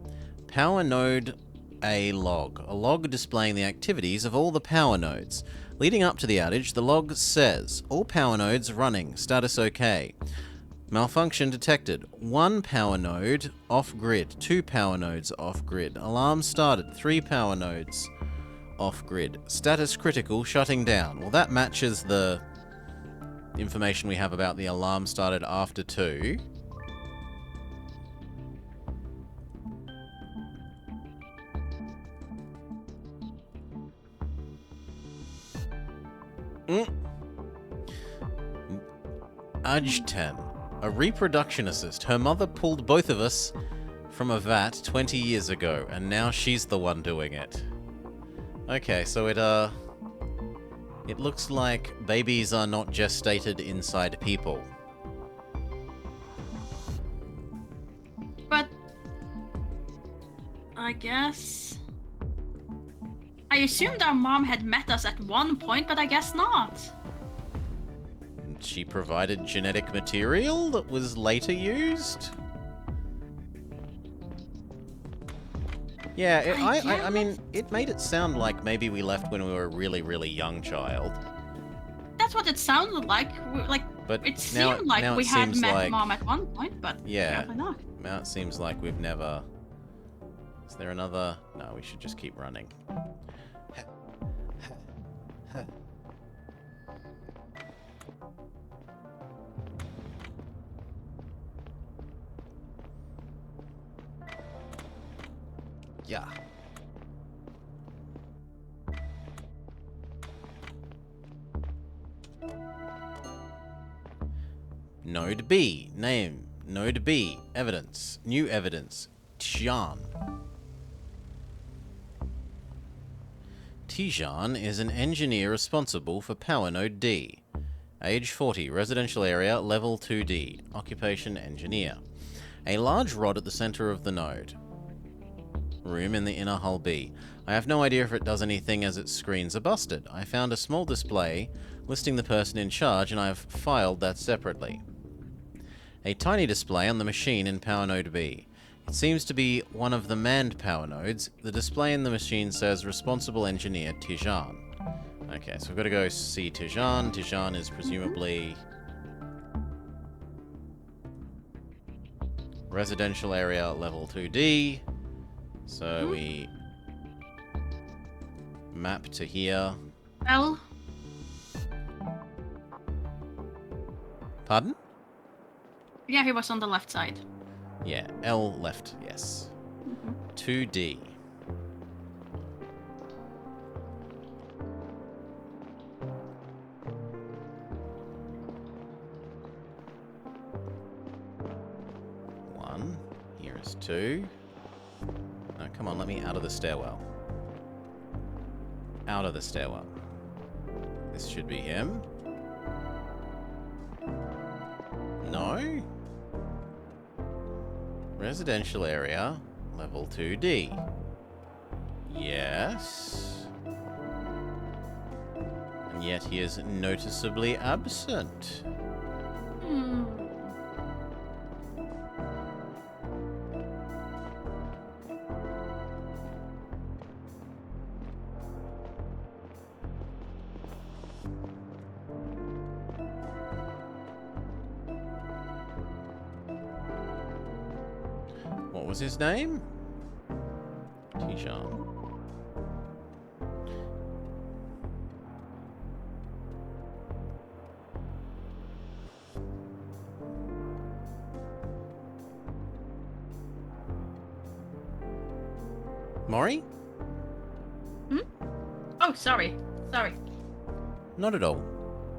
Power node A log. A log displaying the activities of all the power nodes. Leading up to the outage, the log says, all power nodes running, status OK. Malfunction detected. 1 power node off-grid. 2 power nodes off-grid. Alarm started. 3 power nodes off-grid. Status critical, shutting down. Well, that matches the information we have about the alarm started after 2. Ajten. A reproduction assist. Her mother pulled both of us from a vat 20 years ago, and now she's the one doing it. Okay, so it looks like babies are not gestated inside people. But I guess I assumed our mom had met us at one point, but I guess not. She provided genetic material that was later used? Yeah, I mean, it made it sound like maybe we left when we were a really, really young child. That's what it sounded like. But it seemed like we had met like, Mom at one point, but yeah, apparently not. Now it seems like we've never Is there another? No, we should just keep running. Yeah. Node B. Name. Node B. Evidence. New evidence. Tijan. Tijan is an engineer responsible for Power Node D. Age 40. Residential area. Level 2D. Occupation engineer. A large rod at the center of the node. Room in the inner hull B. I have no idea if it does anything as its screens are busted. I found a small display listing the person in charge and I have filed that separately. A tiny display on the machine in Power Node B. It seems to be one of the manned power nodes. The display in the machine says Responsible Engineer Tijan. Okay, so we've got to go see Tijan. Tijan is presumably residential area level 2D. So we map to here. L. Pardon? Yeah, he was on the left side. Yeah, L left, yes. 2D. One. Here is 2. No, come on, let me out of the stairwell. Out of the stairwell. This should be him. No? Residential area, level 2D. Yes. And yet he is noticeably absent. What was his name? Tijan. Mori? Oh, sorry. Sorry. Not at all.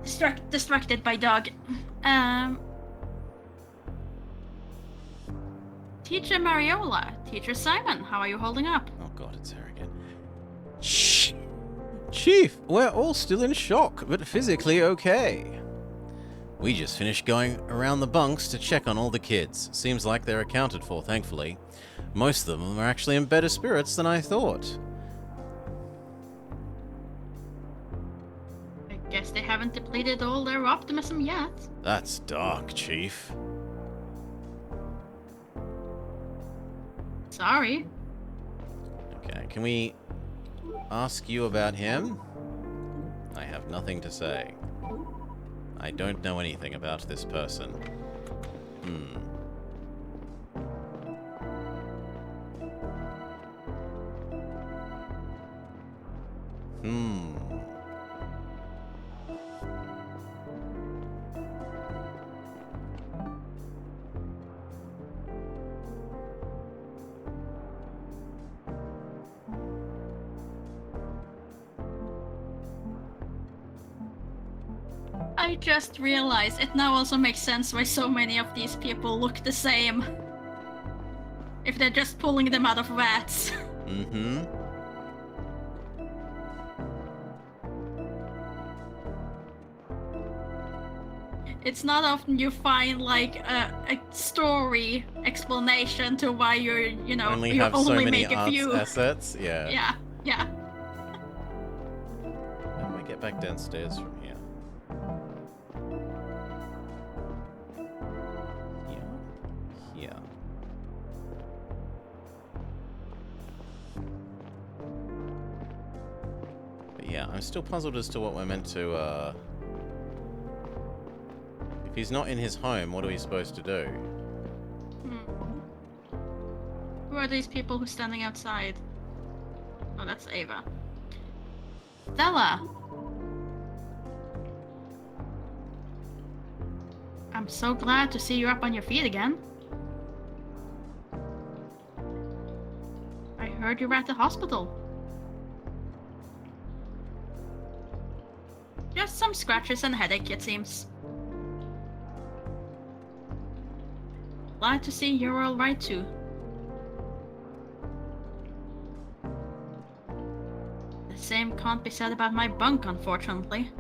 Distracted by dog. Teacher Mariola, Teacher Simon, how are you holding up? Oh god, it's her again. Shh! Chief, we're all still in shock, but physically okay. We just finished going around the bunks to check on all the kids. Seems like they're accounted for, thankfully. Most of them are actually in better spirits than I thought. I guess they haven't depleted all their optimism yet. That's dark, Chief. Sorry. Okay, can we ask you about him? I have nothing to say. I don't know anything about this person. I just realized it now also makes sense why so many of these people look the same. If they're just pulling them out of vats. Mm-hmm. It's not often you find like a story explanation to why you're, you know, Only you have so only many make a arts few. assets? Yeah. Yeah. How do I get back downstairs from here? Here. But yeah, I'm still puzzled as to what we're meant to, If he's not in his home, what are we supposed to do? are these people who's standing outside? Oh, that's Ava. Stella! I'm so glad to see you up on your feet again. I heard you were at the hospital. Just some scratches and a headache, it seems. Glad to see you're alright too. The same can't be said about my bunk, unfortunately.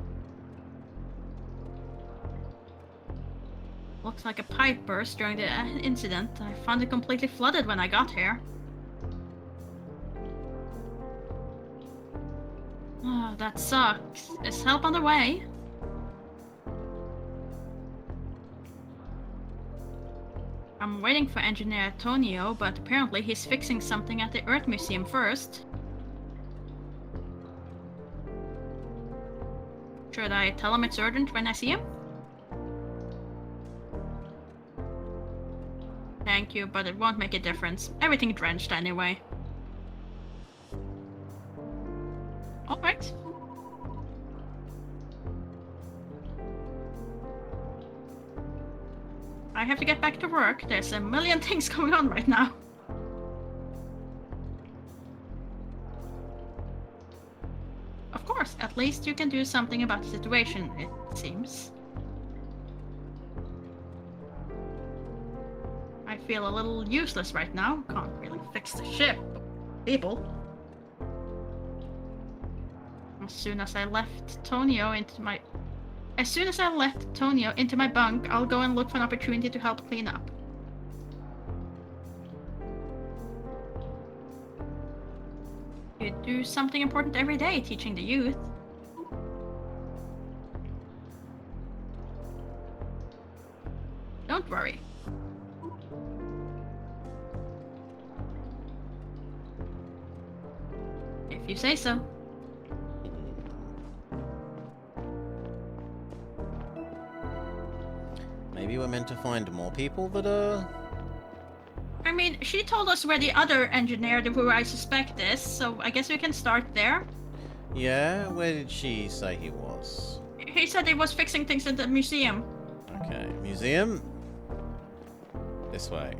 Looks like a pipe burst during the incident. I found it completely flooded when I got here. Oh, that sucks. Is help on the way? I'm waiting for Engineer Antonio, but apparently he's fixing something at the Earth Museum first. Should I tell him it's urgent when I see him? Thank you, but it won't make a difference. Everything drenched anyway. Alright. I have to get back to work. There's a million things going on right now. Of course, at least you can do something about the situation, it seems. I feel a little useless right now. Can't really fix the ship. People. As soon as I left Tonio into my bunk, I'll go and look for an opportunity to help clean up. You do something important every day, teaching the youth. Don't worry. If you say so. Maybe we're meant to find more people that are... I mean, she told us where the other engineer who I suspect is, so I guess we can start there. Yeah? Where did she say he was? He said he was fixing things at the museum. Okay, museum? This way.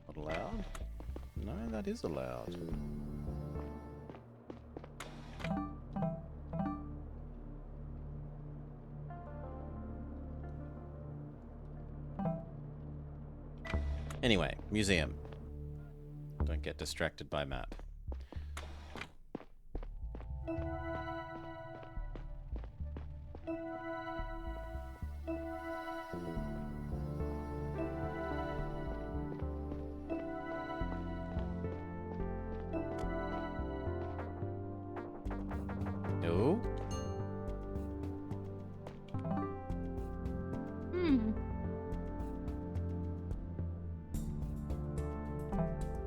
Not allowed? No, that is allowed. Anyway, museum. Don't get distracted by map. No?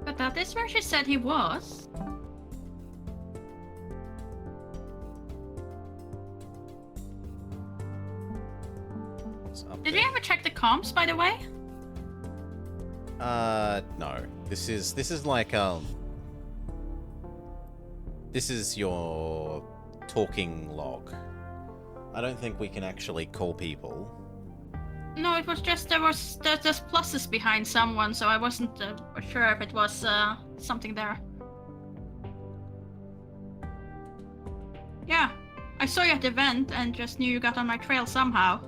But that is where she said he was. It's up Did there. you ever check the comps, by the way? No. This is like, this is your talking log. I don't think we can actually call people. No, it was just there's pluses behind someone, so I wasn't sure if it was something there. Yeah, I saw you at the event and just knew you got on my trail somehow.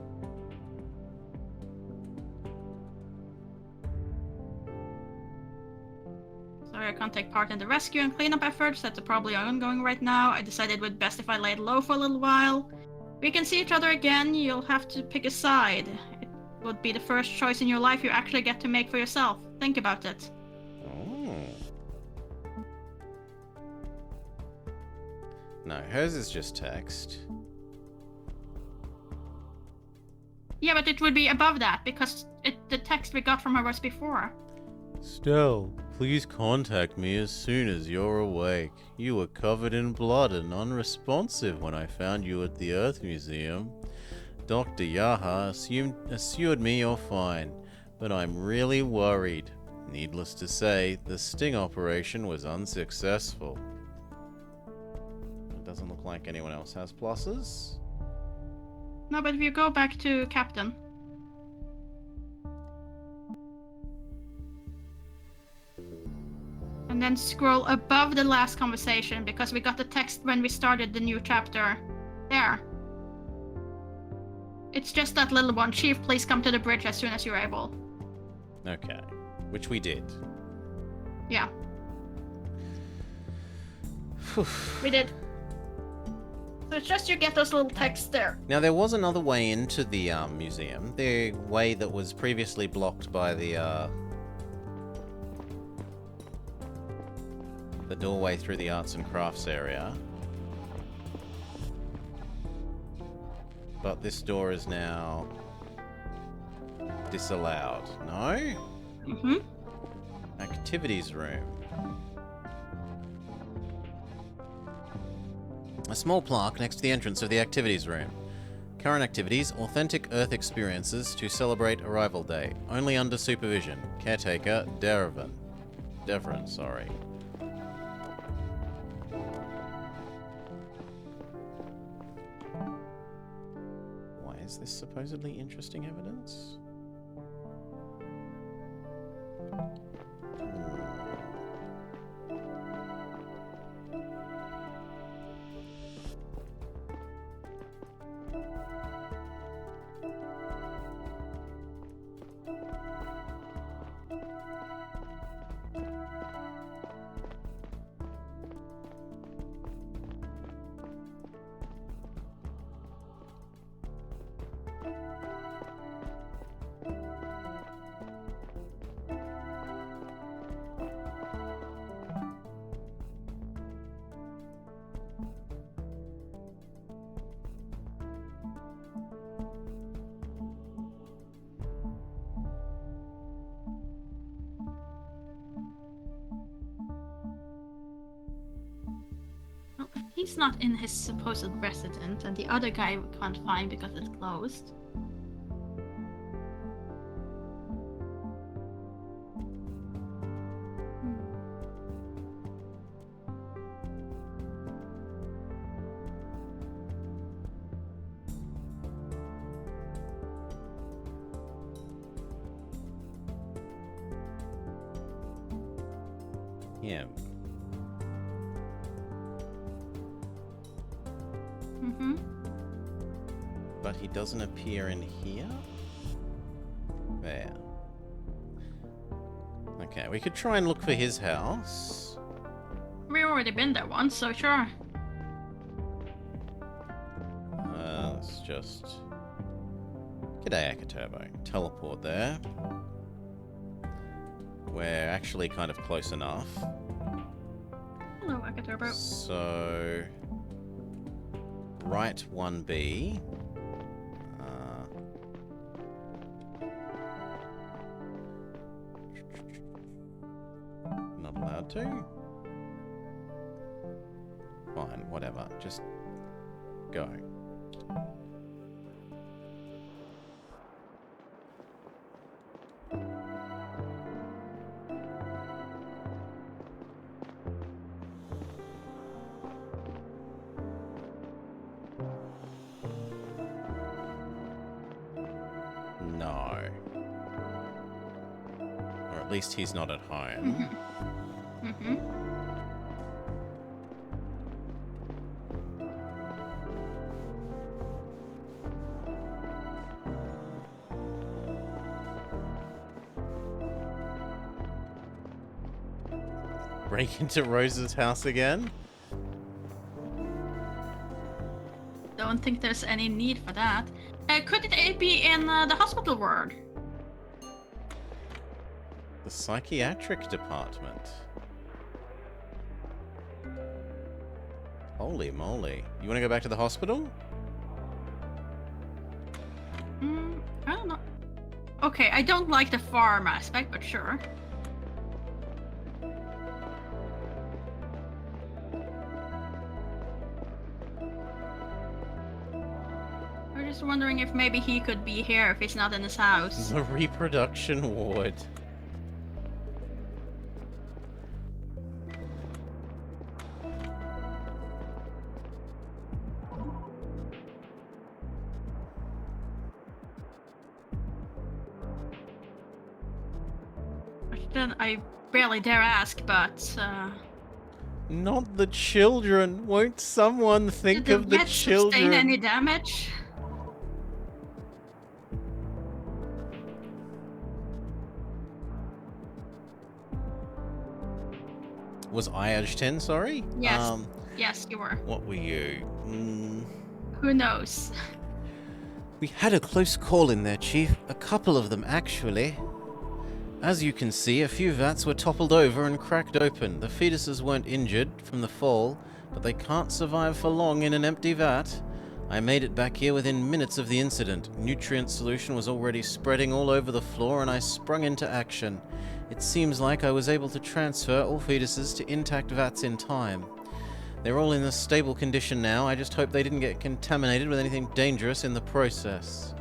Sorry I can't take part in the rescue and cleanup efforts that are probably ongoing right now. I decided it would be best if I laid low for a little while. We can see each other again, you'll have to pick a side. It would be the first choice in your life you actually get to make for yourself. Think about it. Oh. No, hers is just text. Yeah, but it would be above that, because the text we got from her was before. Still, Please contact me as soon as you're awake. You were covered in blood and unresponsive when I found you at the Earth Museum. Dr. Yaha assured me you're fine, but I'm really worried. Needless to say, the sting operation was unsuccessful. It doesn't look like anyone else has pluses. No, but if you go back to Captain. And then scroll above the last conversation, because we got the text when we started the new chapter. There. It's just that little one. Chief, please come to the bridge as soon as you're able. Okay. Which we did. Yeah. We did. So it's just you get those little texts there. Now, there was another way into the museum. The way that was previously blocked by the doorway through the arts and crafts area. But this door is now disallowed. No? Mm-hmm. Activities room. A small plaque next to the entrance of the activities room. Current activities, authentic Earth experiences to celebrate Arrival Day. Only under supervision. Caretaker, Devron, sorry. Why is this supposedly interesting evidence? He's not in his supposed residence, and the other guy we can't find because it's closed. Yeah. Mm-hmm. But he doesn't appear in here? There. Okay, we could try and look for his house. We've already been there once, so sure. Let's just... G'day, Akaturbo. Teleport there. We're actually kind of close enough. Hello, Akaturbo. So... Right 1B. Not allowed to? Fine, whatever. Just go. No. Or at least he's not at home. Mm-hmm. Break into Rose's house again? Don't think there's any need for that. Could it be in the hospital ward? The psychiatric department. Holy moly. You want to go back to the hospital? I don't know. Okay, I don't like the farm aspect, but sure. was wondering if maybe he could be here if he's not in his house. The reproduction ward. Then I barely dare ask, but Not the children. Won't someone think did of the vets sustain children? any damage? Was I age 10, sorry? Yes. Yes, you were. What were you? Who knows? We had a close call in there, Chief. A couple of them, actually. As you can see, a few vats were toppled over and cracked open. The fetuses weren't injured from the fall, but they can't survive for long in an empty vat. I made it back here within minutes of the incident. Nutrient solution was already spreading all over the floor, and I sprung into action. It seems like I was able to transfer all fetuses to intact vats in time. They're all in a stable condition now. I just hope they didn't get contaminated with anything dangerous in the process.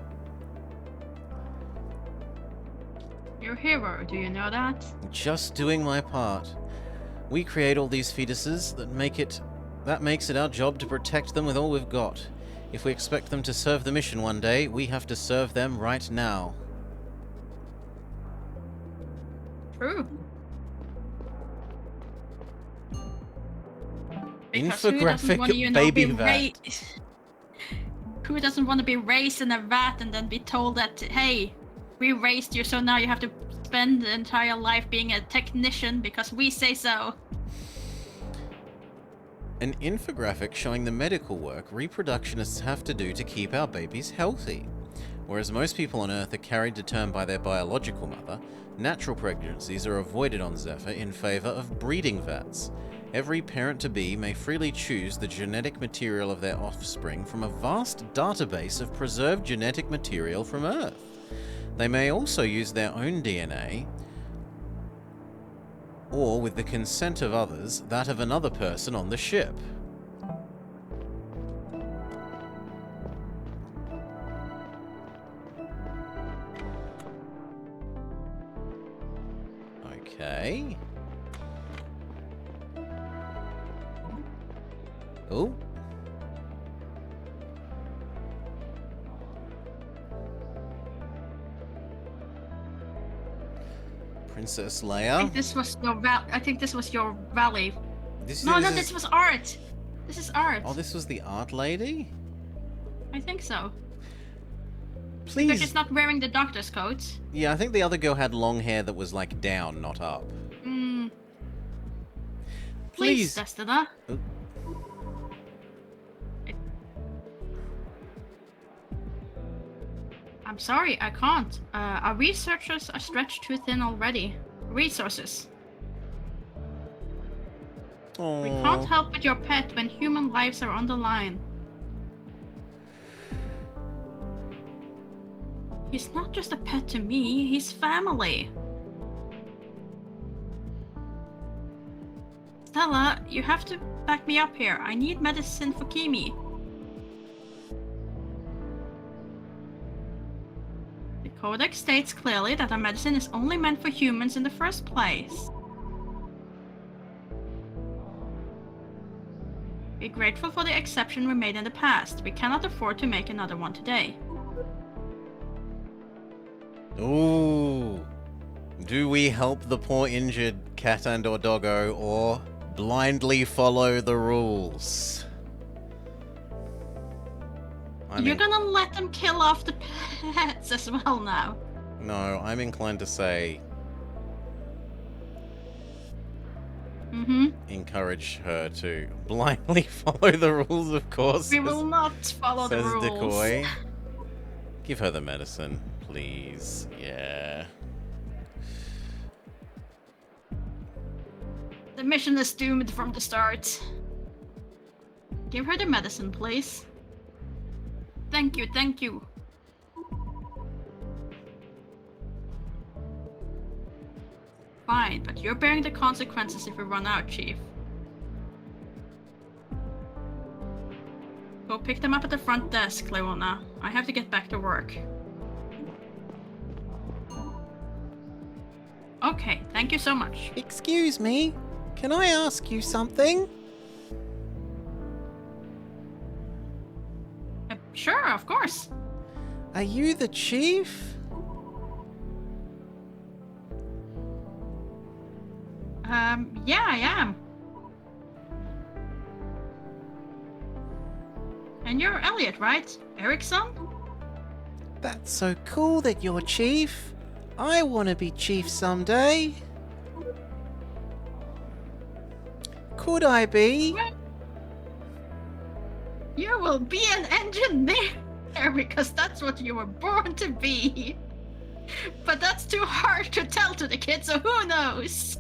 You're a hero, do you know that? Just doing my part. We create all these fetuses that makes it our job to protect them with all we've got. If we expect them to serve the mission one day, we have to serve them right now. True. Infographic baby vat. Who doesn't want to be raised in a vat and then be told that, hey, we raised you, so now you have to spend the entire life being a technician because we say so. An infographic showing the medical work reproductionists have to do to keep our babies healthy. Whereas most people on Earth are carried to term by their biological mother, natural pregnancies are avoided on Zephyr in favor of breeding vats. Every parent-to-be may freely choose the genetic material of their offspring from a vast database of preserved genetic material from Earth. They may also use their own DNA, or with the consent of others, that of another person on the ship. Okay. Oh. Princess I Leia. think this was your valley. This No, is... this was art. This is art. Oh, this was the art lady? I think so. Because Please. she's not wearing the doctor's coat. Yeah, I think the other girl had long hair that was like down, not up. Please, Destina. Oh. I'm sorry, I can't. Our researchers are stretched too thin already. Resources. We can't help with your pet when human lives are on the line. He's not just a pet to me, he's family. Stella, you have to back me up here. I need medicine for Kimi. The Codex states clearly that our medicine is only meant for humans in the first place. Be grateful for the exception we made in the past. We cannot afford to make another one today. Ooh. Do we help the poor injured cat and or doggo, or blindly follow the rules? You're gonna let them kill off the pets as well now. No, I'm inclined to say encourage her to blindly follow the rules, of course. We will not follow the rules. Says Decoy. Give her the medicine, please. Yeah. The mission is doomed from the start. Give her the medicine, please. Thank you, thank you. Fine, but you're bearing the consequences if we run out, Chief. Go pick them up at the front desk, Leona. I have to get back to work. Okay, thank you so much. Excuse me, can I ask you something? Sure, of course. Are you the chief? Yeah, I am. And you're Elliot, right? Erickson? That's so cool that you're chief. I want to be chief someday. Could I be? You will be an engineer because that's what you were born to be. But that's too hard to tell to the kids, so who knows?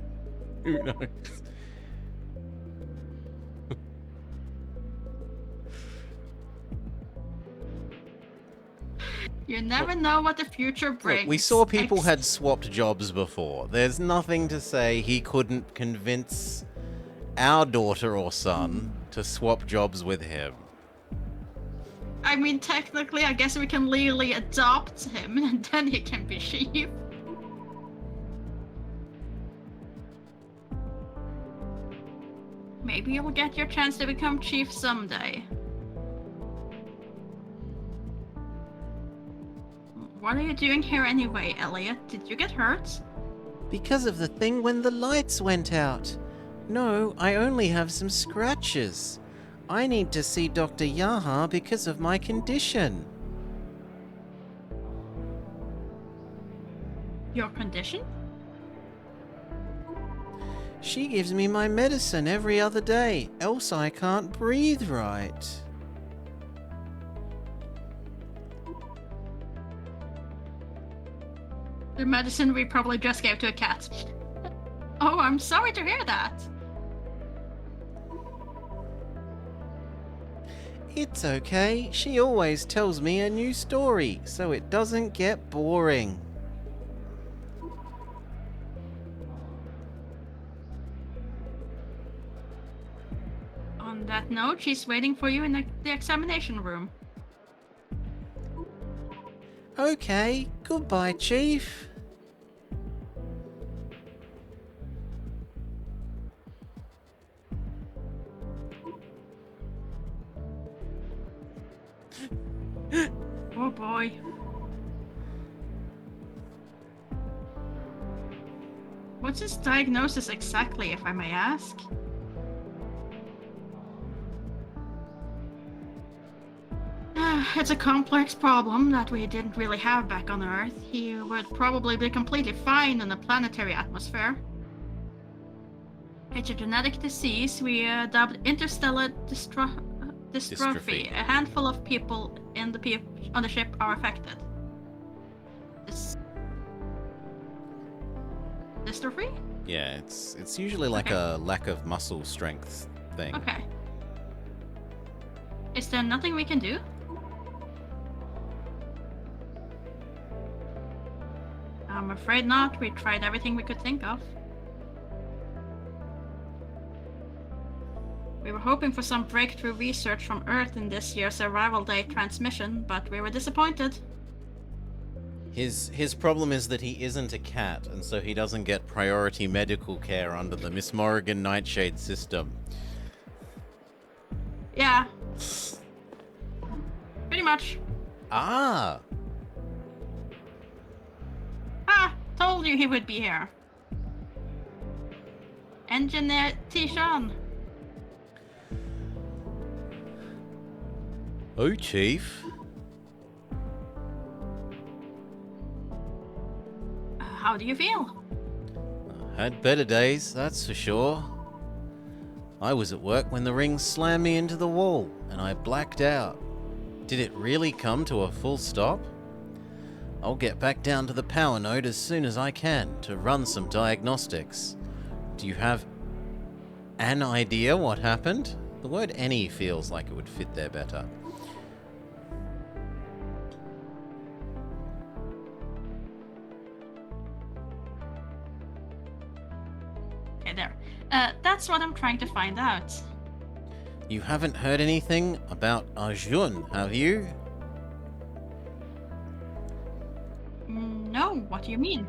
Who knows? You never know what the future brings. Look, we saw people had swapped jobs before. There's nothing to say he couldn't convince our daughter or son to swap jobs with him. I mean, technically, I guess we can legally adopt him, and then he can be chief. Maybe you'll get your chance to become chief someday. What are you doing here anyway, Elliot? Did you get hurt? Because of the thing when the lights went out. No, I only have some scratches. I need to see Dr. Yaha because of my condition. Your condition? She gives me my medicine every other day, else I can't breathe right. The medicine we probably just gave to a cat. Oh, I'm sorry to hear that. It's okay, she always tells me a new story, so it doesn't get boring. On that note, she's waiting for you in the examination room. Okay, goodbye, Chief. Oh boy. What's his diagnosis exactly, if I may ask? It's a complex problem that we didn't really have back on Earth. He would probably be completely fine in a planetary atmosphere. It's a genetic disease we dubbed interstellar dystrophy. A handful of people on the ship are affected. Dystrophy? Yeah, it's usually like a lack of muscle strength thing. Okay. Is there nothing we can do? I'm afraid not. We tried everything we could think of. We were hoping for some breakthrough research from Earth in this year's Arrival Day transmission, but we were disappointed. His problem is that he isn't a cat, and so he doesn't get priority medical care under the Miss Morrigan Nightshade system. Yeah. Pretty much. Ah! Told you he would be here. Engineer Tishan. Oh, Chief. How do you feel? Had better days, that's for sure. I was at work when the ring slammed me into the wall, and I blacked out. Did it really come to a full stop? I'll get back down to the power node as soon as I can to run some diagnostics. Do you have an idea what happened? The word any feels like it would fit there better. Okay, there. That's what I'm trying to find out. You haven't heard anything about Arjun, have you? No, what do you mean?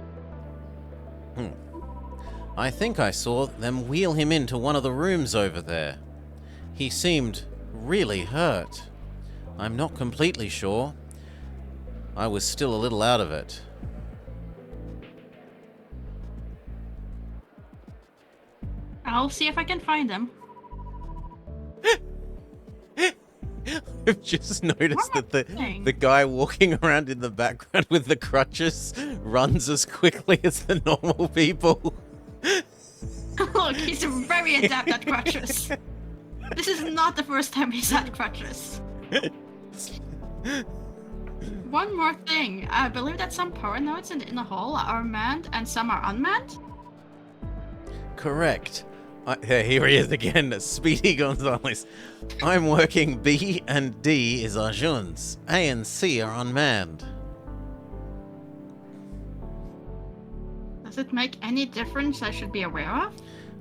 I think I saw them wheel him into one of the rooms over there. He seemed really hurt. I'm not completely sure. I was still a little out of it. I'll see if I can find him. I've just noticed that thing? the guy walking around in the background with the crutches runs as quickly as the normal people. Look, he's very adept at crutches. This is not the first time he's had crutches. One more thing. I believe that some power nodes in the hall are manned and some are unmanned. Correct. Here he is again, Speedy Gonzalez. I'm working B and D is Arjun's. A and C are unmanned. Does it make any difference I should be aware of?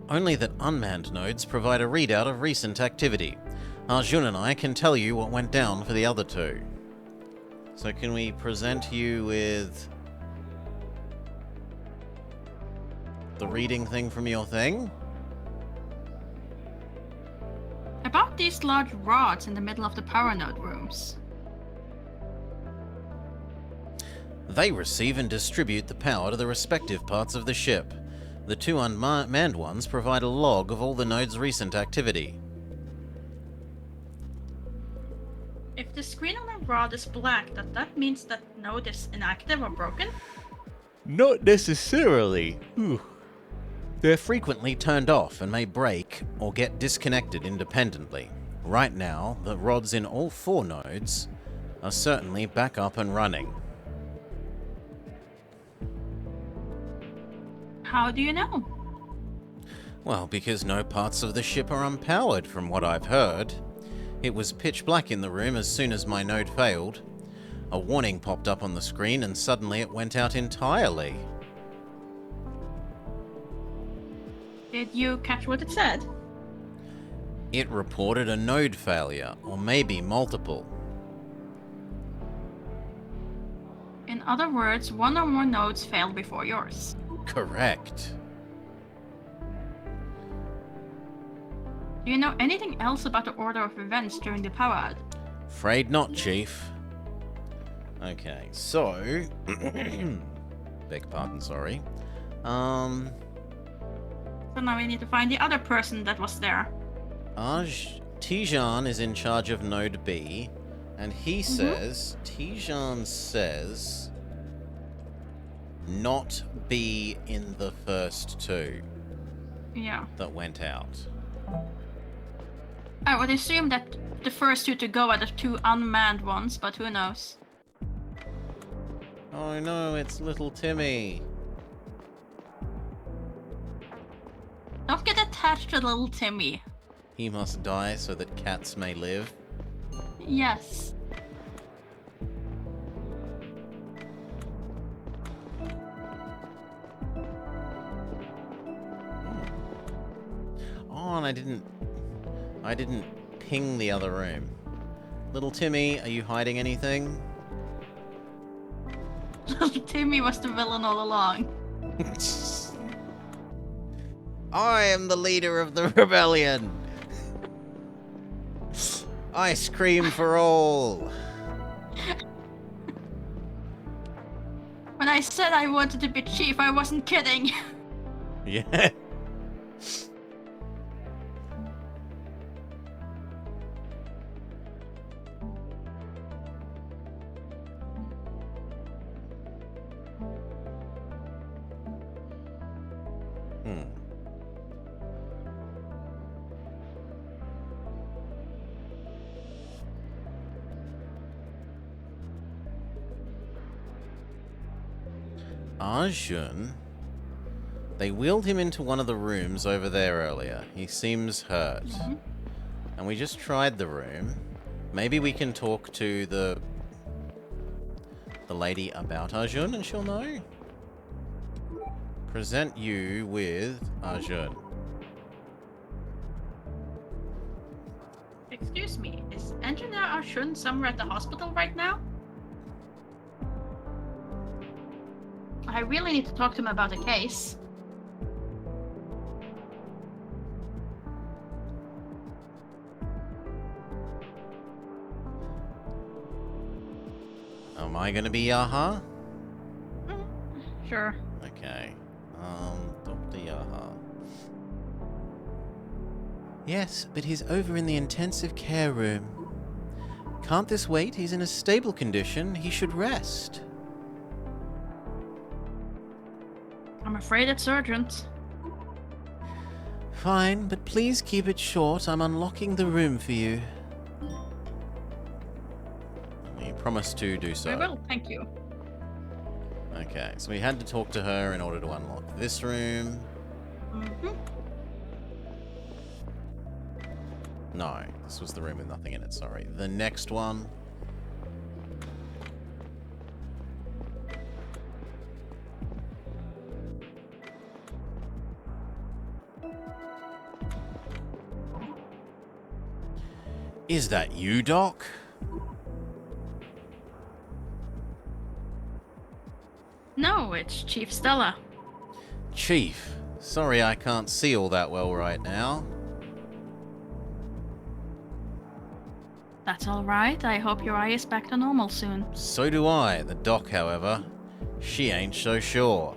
Only that unmanned nodes provide a readout of recent activity. Arjun and I can tell you what went down for the other two. So can we present you with the reading thing from your thing? About these large rods in the middle of the power node rooms. They receive and distribute the power to the respective parts of the ship. The two unmanned ones provide a log of all the node's recent activity. If the screen on a rod is black, that means that node is inactive or broken? Not necessarily. They're frequently turned off and may break or get disconnected independently. Right now, the rods in all 4 nodes are certainly back up and running. How do you know? Well, because no parts of the ship are unpowered from what I've heard. It was pitch black in the room as soon as my node failed. A warning popped up on the screen and suddenly it went out entirely. Did you catch what it said? It reported a node failure, or maybe multiple. In other words, one or more nodes failed before yours. Correct. Do you know anything else about the order of events during the power outage? Afraid not, Chief. Okay, so... Beg pardon, sorry. So now we need to find the other person that was there. Tijan is in charge of Node B, and he says... Tijan says... not be in the first 2 Yeah. that went out. I would assume that the first 2 to go are the 2 unmanned ones, but who knows? Oh no, it's little Timmy. Don't get attached to little Timmy. He must die so that cats may live. Yes. Oh, and I didn't ping the other room. Little Timmy, are you hiding anything? Little Timmy was the villain all along. I am the leader of the rebellion. Ice cream for all. When I said I wanted to be chief, I wasn't kidding. Yeah. Arjun, they wheeled him into one of the rooms over there earlier. He seems hurt. And we just tried the room. Maybe we can talk to the lady about Arjun and she'll know. Present you with Arjun. Excuse me, is Engineer Arshun somewhere at the hospital right now? I really need to talk to him about a case. Am I gonna be Yaha? Sure. Okay. Dr. Yaha. Yes, but he's over in the intensive care room. Can't this wait? He's in a stable condition. He should rest. I'm afraid it's urgent. Fine, but please keep it short. I'm unlocking the room for you. You promised to do so. I will, thank you. Okay, so we had to talk to her in order to unlock this room. Mm-hmm. No, this was the room with nothing in it, sorry. The next one. Is that you, Doc? No, it's Chief Stella. Chief, sorry I can't see all that well right now. That's alright. I hope your eye is back to normal soon. So do I. The Doc, however, she ain't so sure.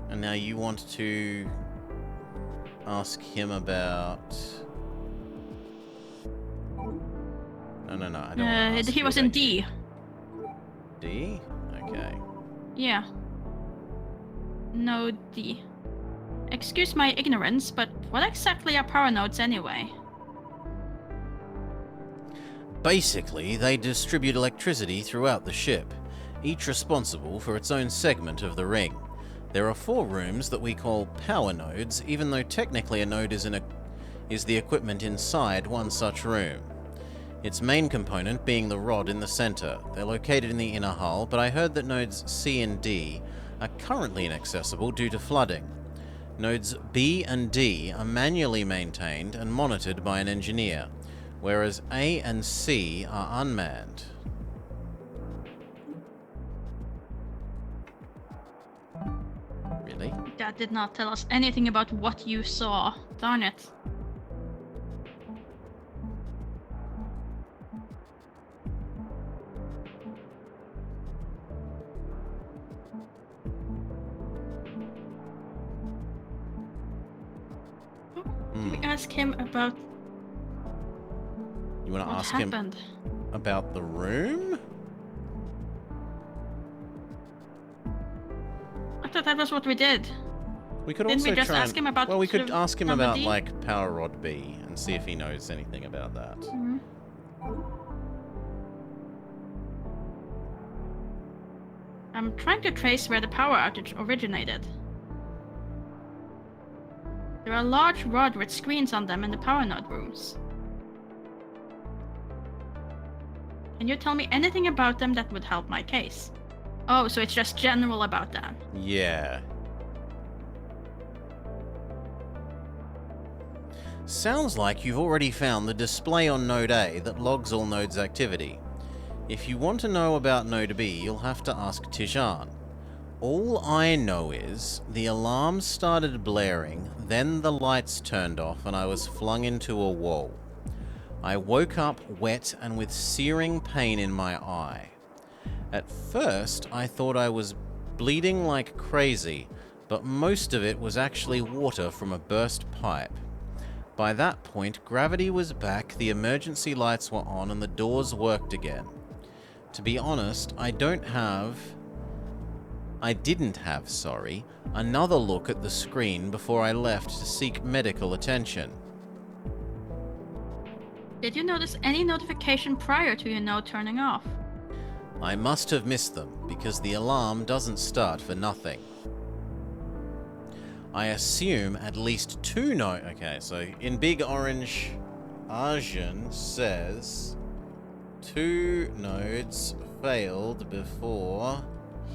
And now you want to ask him about... No, I don't want to ask He you was in about D. D? Okay. Yeah. No D. Excuse my ignorance, but what exactly are power nodes anyway? Basically, they distribute electricity throughout the ship, each responsible for its own segment of the ring. There are 4 rooms that we call power nodes, even though technically a node is the equipment inside one such room. Its main component being the rod in the center. They're located in the inner hull, but I heard that nodes C and D are currently inaccessible due to flooding. Nodes B and D are manually maintained and monitored by an engineer, whereas A and C are unmanned. Really? That did not tell us anything about what you saw. Darn it. Can we ask him about You want to what ask happened? him about the room? I thought that was what we did. We could Didn't also we just try ask him about Well, we could the ask him number about D? like Power Rod B and see if he knows anything about that. Mhm. I'm trying to trace where the power outage originated. There are large rods with screens on them in the power node rooms. Can you tell me anything about them that would help my case? Oh, so it's just general about that. Yeah. Sounds like you've already found the display on Node A that logs all nodes' activity. If you want to know about Node B, you'll have to ask Tijan. All I know is the alarm started blaring, then the lights turned off and I was flung into a wall. I woke up wet and with searing pain in my eye. At first, I thought I was bleeding like crazy, but most of it was actually water from a burst pipe. By that point, gravity was back, the emergency lights were on, and the doors worked again. To be honest, I didn't have, another look at the screen before I left to seek medical attention. Did you notice any notification prior to your node turning off? I must have missed them, because the alarm doesn't start for nothing. I assume at least 2 nodes... Okay, so in big orange, Arjun says 2 nodes failed before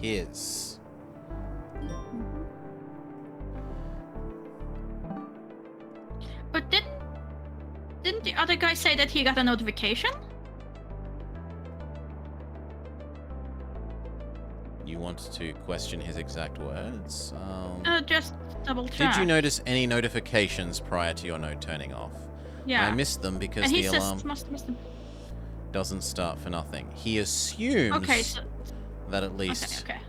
his. But Didn't the other guy say that he got a notification? You want to question his exact words? Just double check. Did you notice any notifications prior to your node turning off? Yeah. I missed them because And he the says alarm must have... doesn't start for nothing. He assumes Okay, so... that at least... Okay.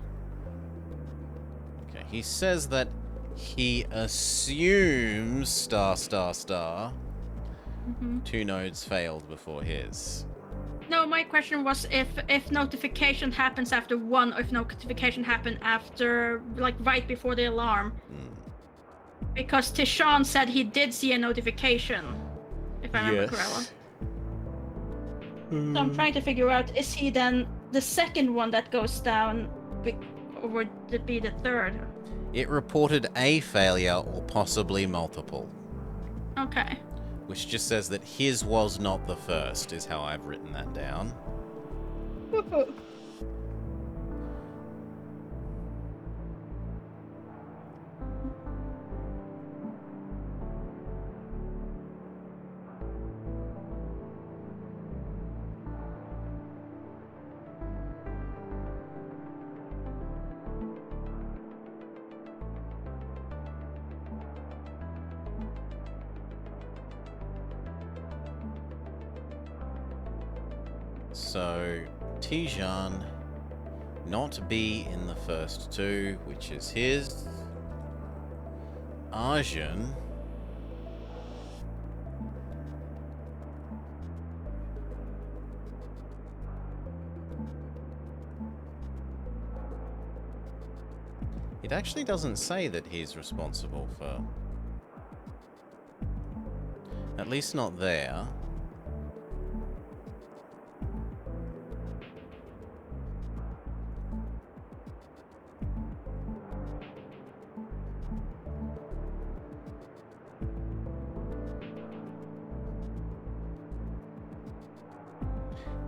Okay, he says that he assumes ... Mm-hmm. 2 nodes failed before his. No, my question was if notification happens after 1, or if notification happened after, like, right before the alarm. Because Tishan said he did see a notification, if I remember correctly. So I'm trying to figure out, is he then the second one that goes down, or would it be the third? It reported a failure or possibly multiple. Okay. Which just says that his was not the first, is how I've written that down. So, Tijan not be in the first 2, which is his. Arjun it actually doesn't say that he's responsible for... At least not there.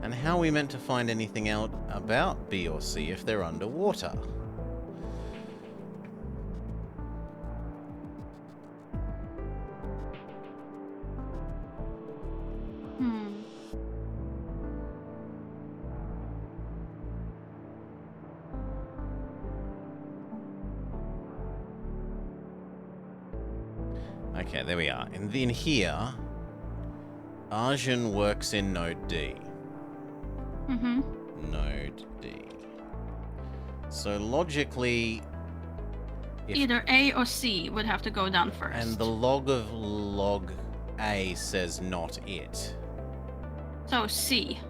And how are we meant to find anything out about B or C if they're underwater? Okay, there we are. And then here, Arjun works in Node D. Mm-hmm. Node D. So logically... Either A or C would have to go down first. And the log of log A says not it. So C.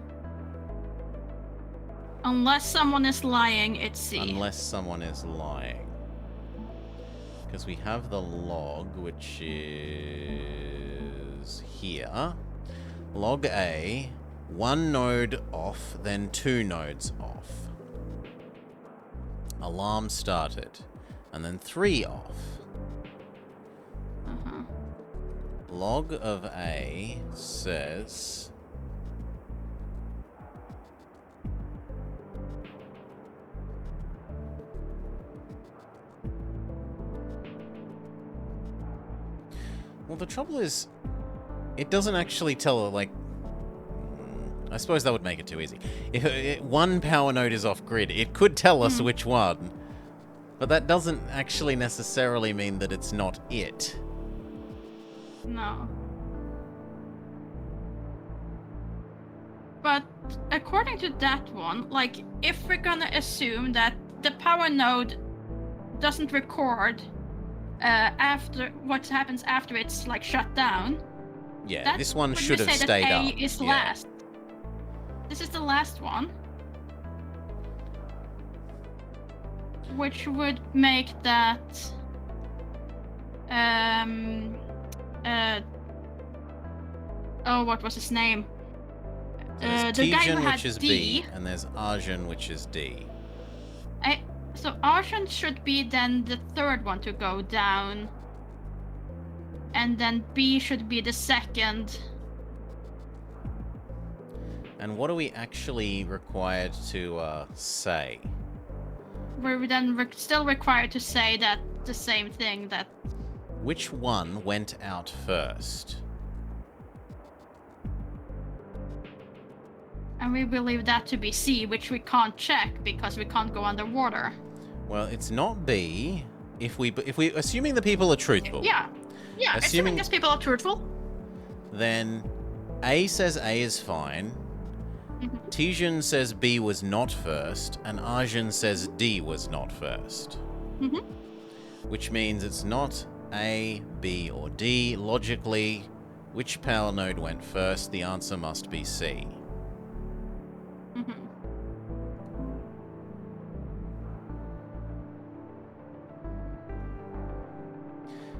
Unless someone is lying, it's C. Unless someone is lying. Because we have the log, which is here. Log A, 1 node off, then 2 nodes off. Alarm started, and then 3 off. Uh-huh. Log of A says... Well, the trouble is, it doesn't actually tell, like... I suppose that would make it too easy. If one power node is off-grid, it could tell us which one. But that doesn't actually necessarily mean that it's not it. No. But according to that one, like, if we're gonna assume that the power node doesn't record after what happens after it's like shut down. Yeah, this one should have stayed up. A is last. This is the last one, which would make that oh, what was his name? There's the guy who Tijan, had which is D. B, and there's Arjun, which is D. So Arjun should be then the third one to go down. And then B should be the second. And what are we actually required to say? We're then still required to say that the same thing, that... Which one went out first? And we believe that to be C, which we can't check because we can't go underwater. Well, it's not B. If we assuming the people are truthful. Yeah. Yeah, assuming these people are truthful. Then A says A is fine. Tijun says B was not first, and Arjun says D was not first. Which means it's not A, B, or D. Logically, which power node went first? The answer must be C.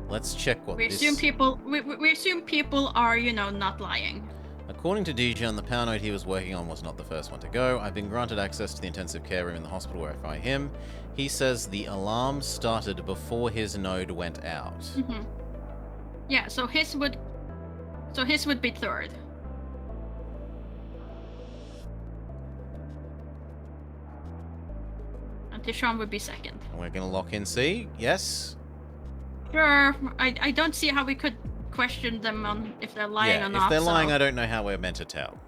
Let's check what we this... assume people. We assume people are, not lying. According to Dijon, the power node he was working on was not the first one to go. I've been granted access to the intensive care room in the hospital where I find him. He says the alarm started before his node went out. Yeah, so his would be third. And Tishon would be second. We're gonna lock in C. Yes. Sure. I don't see how we could question them on if they're lying or not. If they're lying, I don't know how we're meant to tell.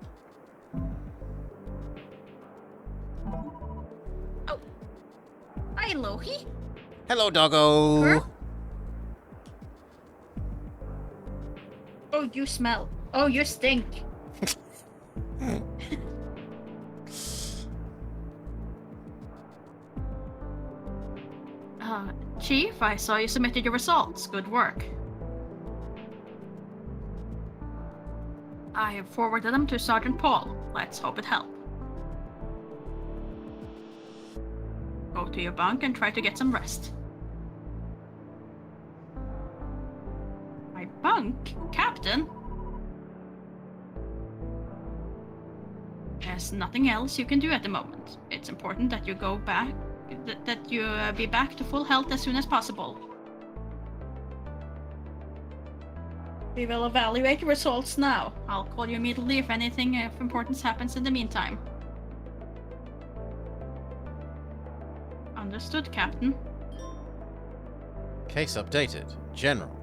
Oh. Hi, Lohi. Hello, doggo. Huh? Oh, you smell. Oh, you stink. Chief, I saw you submitted your results. Good work. I have forwarded them to Sergeant Paul. Let's hope it helps. Go to your bunk and try to get some rest. My bunk? Captain? There's nothing else you can do at the moment. It's important that you go back, that you be back to full health as soon as possible. We will evaluate the results now. I'll call you immediately if anything of importance happens in the meantime. Understood, Captain. Case updated. General.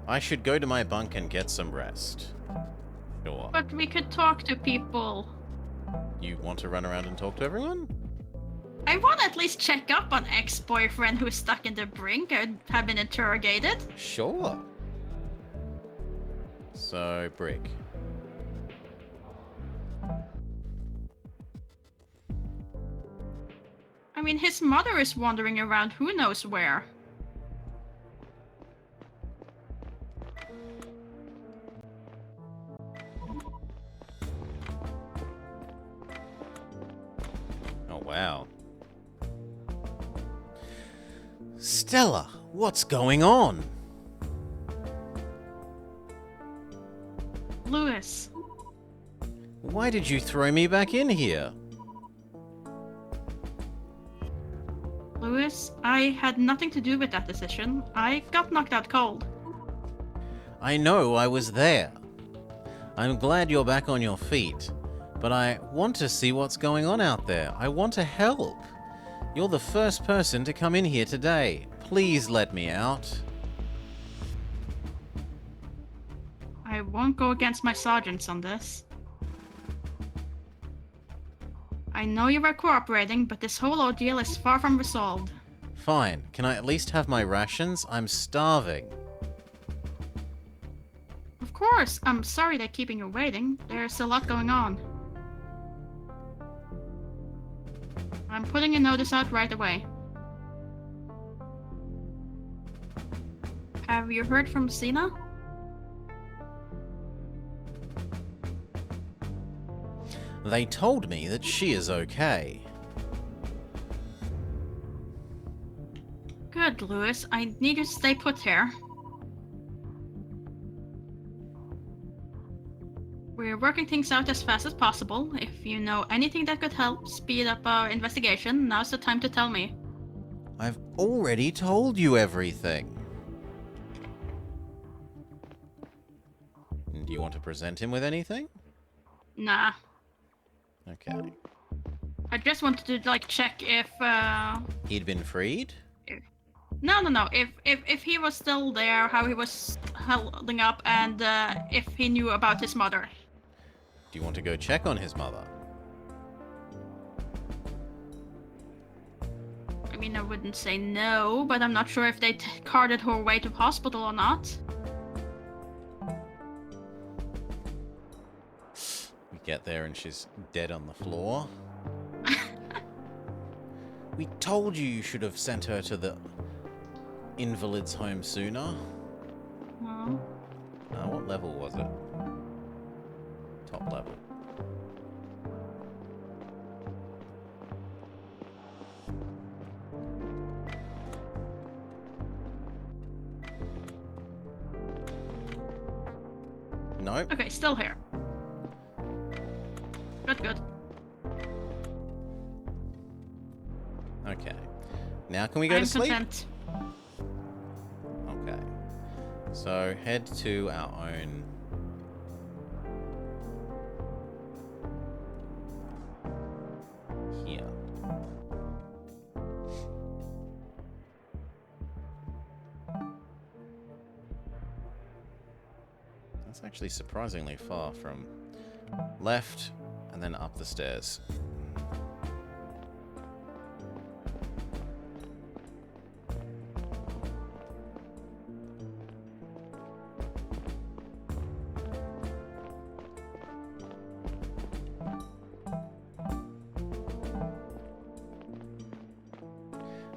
I should go to my bunk and get some rest. Sure. But we could talk to people. You want to run around and talk to everyone? I want to at least check up on ex-boyfriend who's stuck in the brink and have been interrogated. Sure. So, Brick. I mean, his mother is wandering around who knows where. Oh, wow. Stella, what's going on? Lewis. Why did you throw me back in here? Lewis, I had nothing to do with that decision. I got knocked out cold. I know I was there. I'm glad you're back on your feet, but I want to see what's going on out there. I want to help. You're the first person to come in here today. Please let me out. I won't go against my sergeants on this. I know you were cooperating, but this whole ordeal is far from resolved. Fine. Can I at least have my rations? I'm starving. Of course. I'm sorry they're keeping you waiting. There's a lot going on. I'm putting a notice out right away. Have you heard from Sina? They told me that she is okay. Good, Lewis. I need you to stay put here. We're working things out as fast as possible. If you know anything that could help speed up our investigation, now's the time to tell me. I've already told you everything. Do you want to present him with anything? Nah. Okay. I just wanted to, check if, He'd been freed? No. If he was still there, how he was holding up, and if he knew about his mother. Do you want to go check on his mother? I mean, I wouldn't say no, but I'm not sure if they carted her away to hospital or not. We get there and she's dead on the floor. We told you should have sent her to the invalid's home sooner. Well, What level was it? Top level. Nope. okay, still here. Good. Okay. Now can we go I'm to sleep? content. Okay. So head to our own. Here. That's actually surprisingly far from left and then up the stairs.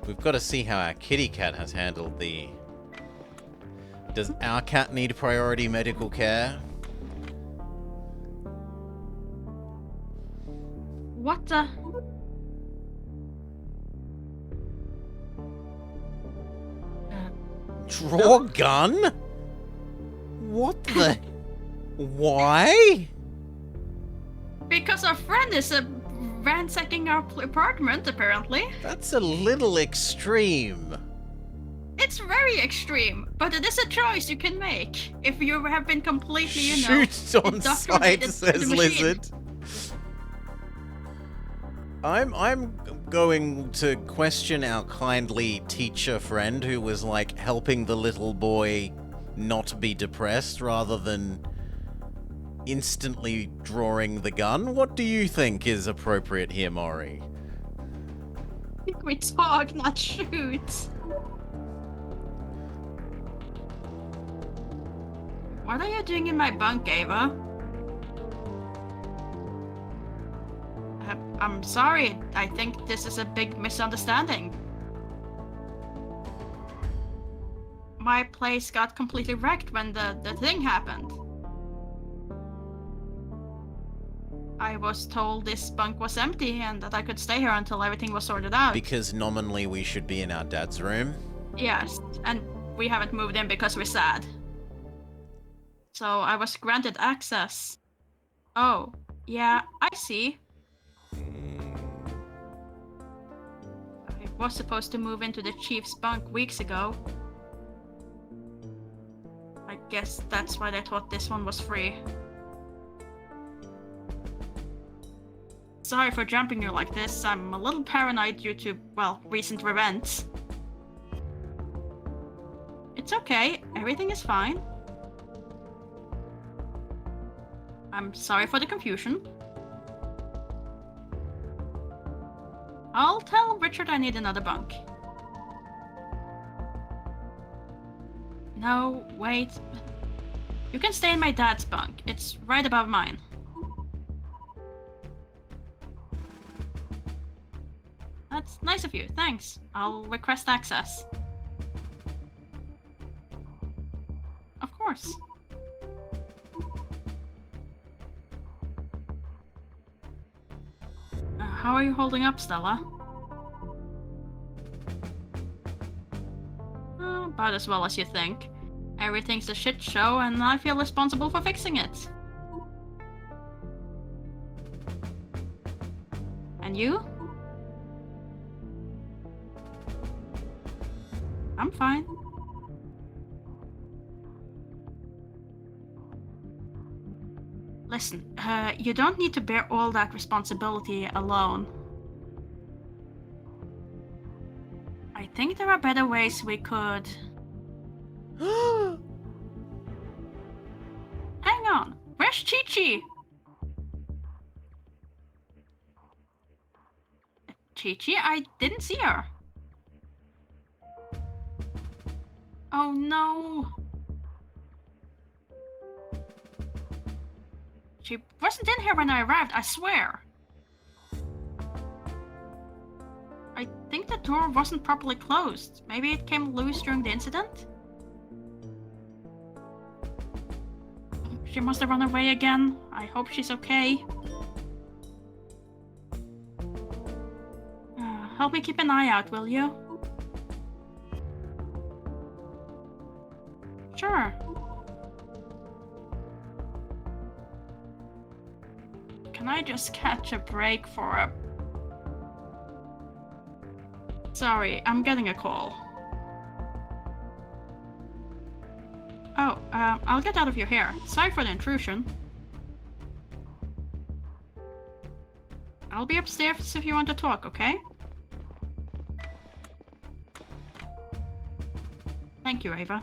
We've got to see how our kitty cat has handled the... Does our cat need priority medical care? What the? Draw gun? What the... Why? Because our friend is ransacking our apartment, apparently. That's a little extreme. It's very extreme, but it is a choice you can make if you have been completely, you know, Shoot on sight, indoctrinated to the says machine. Lizard. I'm going to question our kindly teacher friend who was like helping the little boy not be depressed rather than instantly drawing the gun. What do you think is appropriate here, Maury? I think we talk, not shoot. What are you doing in my bunk, Ava? I'm sorry. I think this is a big misunderstanding. My place got completely wrecked when the thing happened. I was told this bunk was empty and that I could stay here until everything was sorted out. Because nominally we should be in our dad's room. Yes, and we haven't moved in because we're sad. So I was granted access. Oh, yeah, I see. I was supposed to move into the chief's bunk weeks ago. I guess that's why they thought this one was free. Sorry for jumping you like this. I'm a little paranoid due to, well, recent events. It's okay. Everything is fine. I'm sorry for the confusion. I'll tell Richard I need another bunk. No, wait. You can stay in my dad's bunk. It's right above mine. That's nice of you, thanks. I'll request access. Of course. How are you holding up, Stella? About as well as you think. Everything's a shit show, and I feel responsible for fixing it. And you? I'm fine. Listen, you don't need to bear all that responsibility alone. I think there are better ways we could... Hang on. Where's Chi-Chi? Chi-Chi? I didn't see her. Oh no. She wasn't in here when I arrived, I swear. I think the door wasn't properly closed. Maybe it came loose during the incident? She must have run away again. I hope she's okay. Help me keep an eye out, will you? Sure. Can I just catch a break for a... Sorry, I'm getting a call. Oh, I'll get out of your hair. Sorry for the intrusion. I'll be upstairs if you want to talk, okay? Thank you, Ava.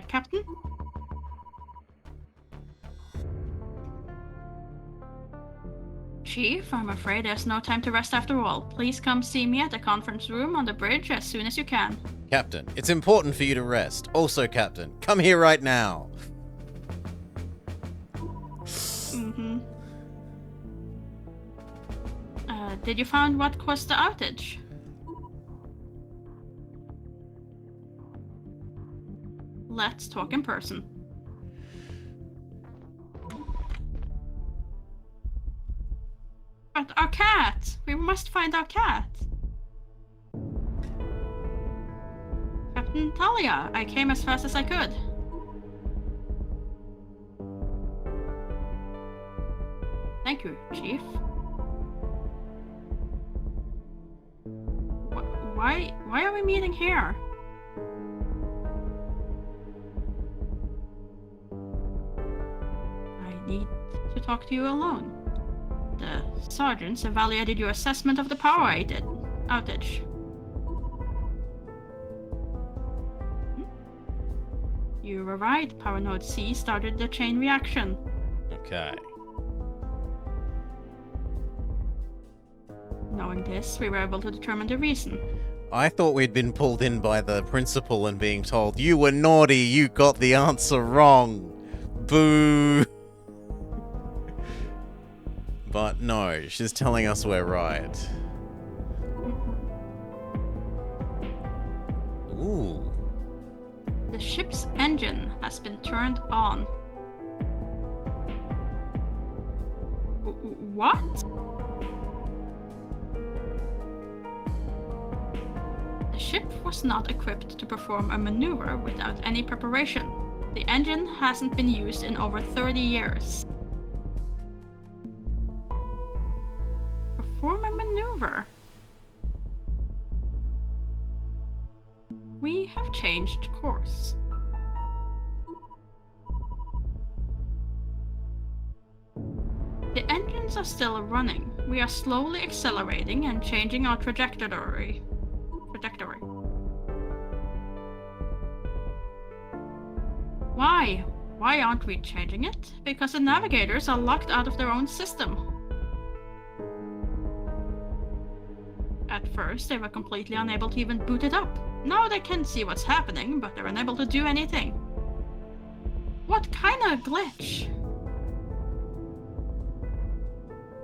Captain? Chief, I'm afraid there's no time to rest after all. Please come see me at the conference room on the bridge as soon as you can. Captain, it's important for you to rest. Also, Captain, come here right now. Mm-hmm. Did you find what caused the outage? Let's talk in person. But our cat! We must find our cat! Captain Talia, I came as fast as I could. Thank you, Chief. Why are we meeting here? I need to talk to you alone. The sergeants evaluated your assessment of the power outage. You were right. Power node C started the chain reaction. Okay. Knowing this, we were able to determine the reason. I thought we'd been pulled in by the principal and being told, you were naughty, you got the answer wrong. Boo. But no, she's telling us we're right. Ooh. The ship's engine has been turned on. What? The ship was not equipped to perform a maneuver without any preparation. The engine hasn't been used in over 30 years. Perform a maneuver? We have changed course. The engines are still running. We are slowly accelerating and changing our trajectory. Why? Why aren't we changing it? Because the navigators are locked out of their own system. At first, they were completely unable to even boot it up. Now they can see what's happening, but they're unable to do anything. What kind of glitch?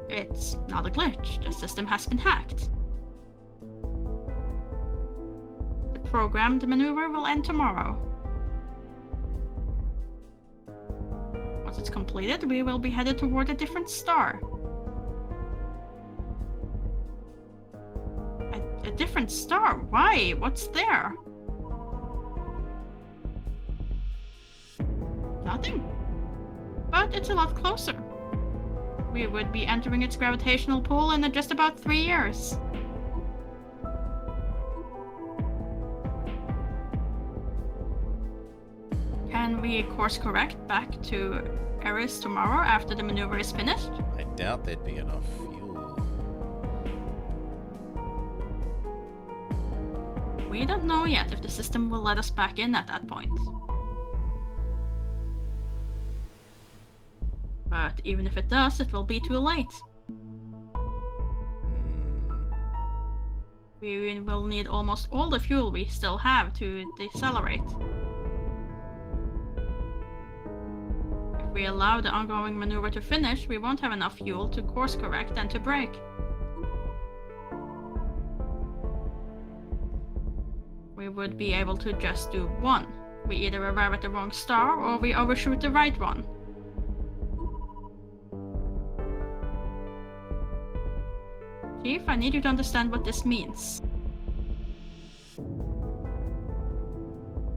It's not a glitch. The system has been hacked. The programmed maneuver will end tomorrow. Once it's completed, we will be headed toward a different star. A different star? Why? What's there? Nothing. But it's a lot closer. We would be entering its gravitational pull in just about 3 years. Can we course correct back to Eris tomorrow after the maneuver is finished? I doubt there'd be enough fuel. We don't know yet if the system will let us back in at that point. But even if it does, it will be too late. We will need almost all the fuel we still have to decelerate. If we allow the ongoing maneuver to finish, we won't have enough fuel to course correct and to brake. We would be able to just do one. We either arrive at the wrong star or we overshoot the right one. Chief, I need you to understand what this means.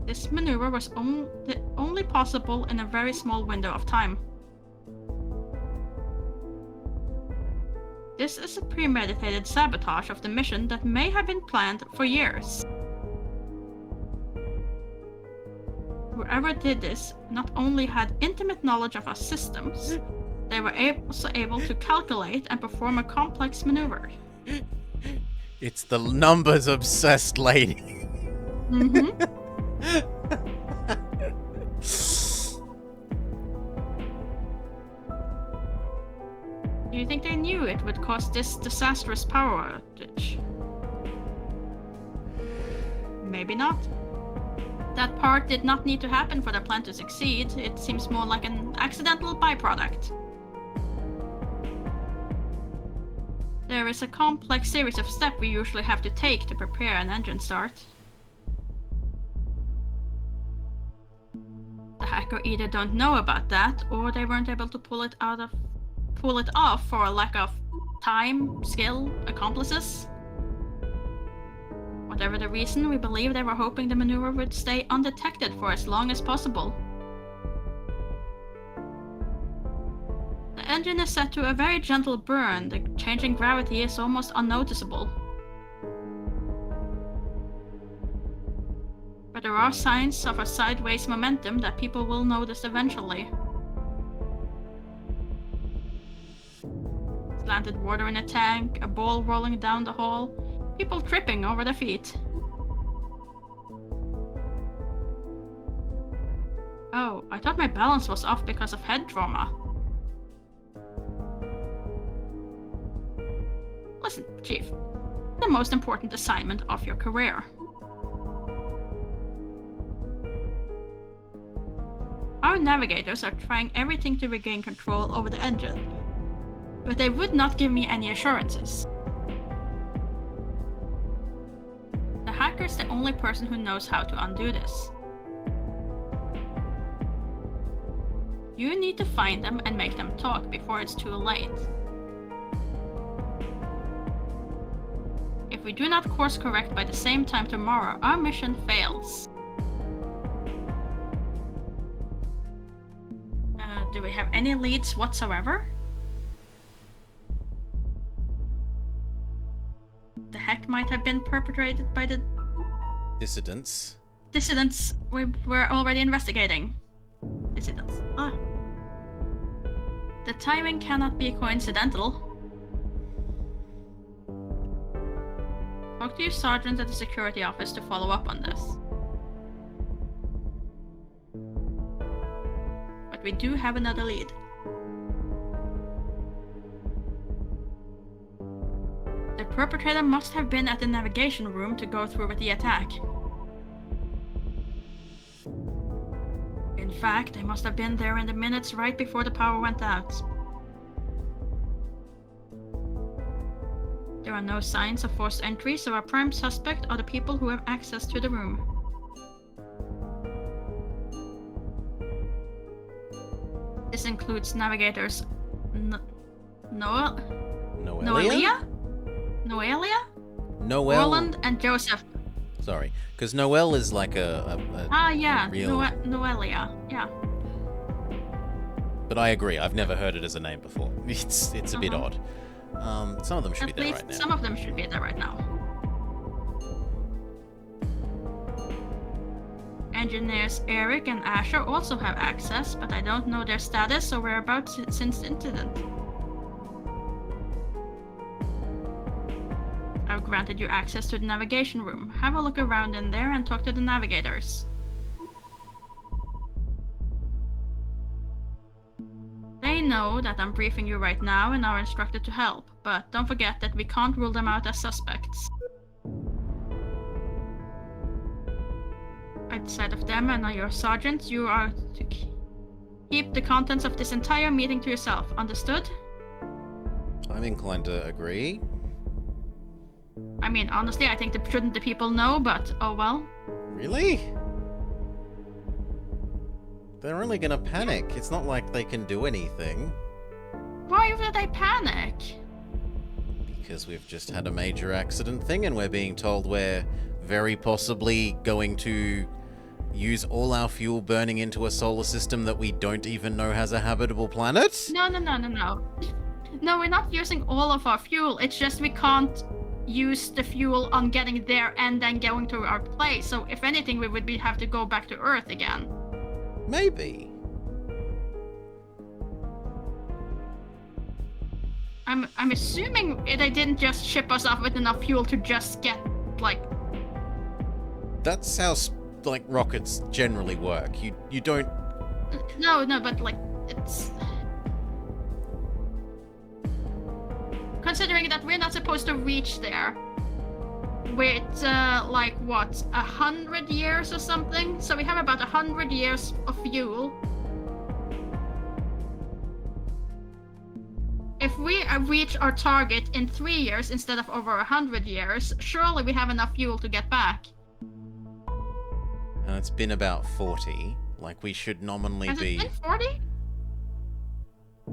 This maneuver was only possible in a very small window of time. This is a premeditated sabotage of the mission that may have been planned for years. Whoever did this not only had intimate knowledge of our systems, they were also able to calculate and perform a complex maneuver. It's the numbers obsessed lady. Mm-hmm. Do you think they knew it would cause this disastrous power outage? Maybe not. That part did not need to happen for the plan to succeed. It seems more like an accidental byproduct. There is a complex series of steps we usually have to take to prepare an engine start. The hacker either don't know about that, or they weren't able to pull it off for a lack of time, skill, accomplices. Whatever the reason, we believe they were hoping the maneuver would stay undetected for as long as possible. The engine is set to a very gentle burn. The changing gravity is almost unnoticeable. But there are signs of a sideways momentum that people will notice eventually. Slanted water in a tank, a ball rolling down the hall, people tripping over their feet. Oh, I thought my balance was off because of head trauma. Listen, Chief. The most important assignment of your career. Our navigators are trying everything to regain control over the engine, but they would not give me any assurances. The hacker is the only person who knows how to undo this. You need to find them and make them talk before it's too late. If we do not course correct by the same time tomorrow, our mission fails. Do we have any leads whatsoever? The hack might have been perpetrated by the Dissidents. dissidents we were already investigating. Dissidents. Ah. The timing cannot be coincidental. Talk to your sergeant at the security office to follow up on this. But we do have another lead. The perpetrator must have been at the navigation room to go through with the attack. In fact, they must have been there in the minutes right before the power went out. There are no signs of forced entry, so our prime suspect are the people who have access to the room. This includes navigators Noelia? Roland and Joseph. Sorry, because Noel is like a real... Noelia. Yeah. But I agree, I've never heard it as a name before. It's a bit odd. Some of them should be there right now. Some of them should be there right now. Engineers Eric and Asher also have access, but I don't know their status or whereabouts since the incident. have granted you access to the navigation room. Have a look around in there and talk to the navigators. They know that I'm briefing you right now and are instructed to help, but don't forget that we can't rule them out as suspects. Outside of them and your sergeants, you are to keep the contents of this entire meeting to yourself. Understood? I'm inclined to agree. I mean, honestly, I think shouldn't the people know, but oh well. Really? They're only gonna panic. It's not like they can do anything. Why would they panic? Because we've just had a major accident thing and we're being told we're very possibly going to use all our fuel burning into a solar system that we don't even know has a habitable planet? No. No, we're not using all of our fuel. It's just we can't use the fuel on getting there and then going to our place. So if anything, we would have to go back to Earth again. Maybe. I'm assuming they didn't just ship us off with enough fuel to just get, like... That's how, like, rockets generally work. You don't... No, but, like, it's... Considering that we're not supposed to reach there with, like, what, 100 years or something? So we have about 100 years of fuel. If we reach our target in 3 years instead of over 100 years, surely we have enough fuel to get back. It's been about 40. Like, we should nominally Has be... it been 40?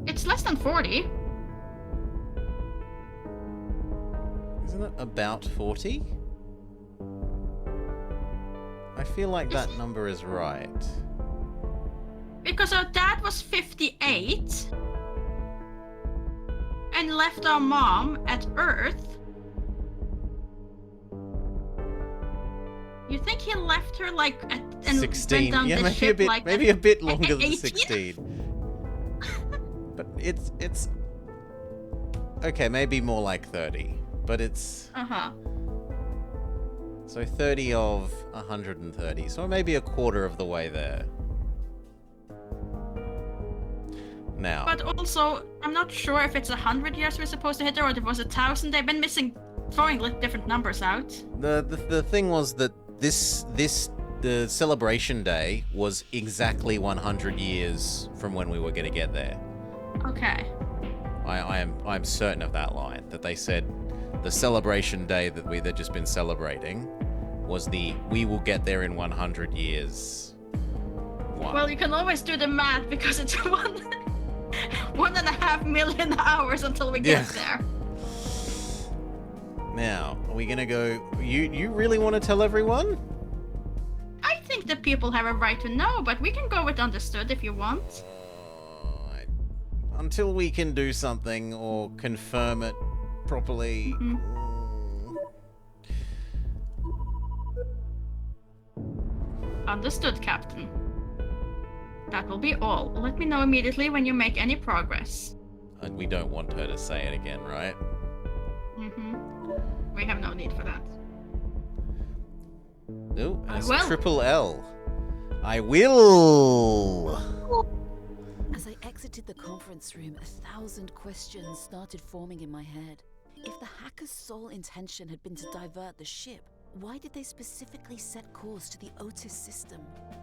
It's less than 40. Isn't it about 40? I feel like that number is right. Because our dad was 58 and left our mom at Earth. You think he left her like at and 16. went down Yeah, the maybe ship a bit, like maybe at a bit longer than 18? 16. But it's okay, maybe more like 30. But it's so 30 of 130. So maybe a quarter of the way there. Now. But also, I'm not sure if it's 100 years we're supposed to hit there or if it was 1,000. They've been throwing different numbers out. The thing was that the celebration day was exactly 100 years from when we were going to get there. Okay. I'm certain of that line, that they said the celebration day that they'd just been celebrating was the we will get there in 100 years one. Well, you can always do the math because it's 1.5 million hours until we get there. Now, are we gonna go... You really want to tell everyone? I think that people have a right to know, but we can go with understood if you want. Until we can do something or confirm it properly. Understood, Captain. That will be all. Let me know immediately when you make any progress. And we don't want her to say it again, right? We have no need for that. No, I it's will. triple L. I will! As I exited the conference room, 1,000 questions started forming in my head. If the hackers' sole intention had been to divert the ship, why did they specifically set course to the Otis system?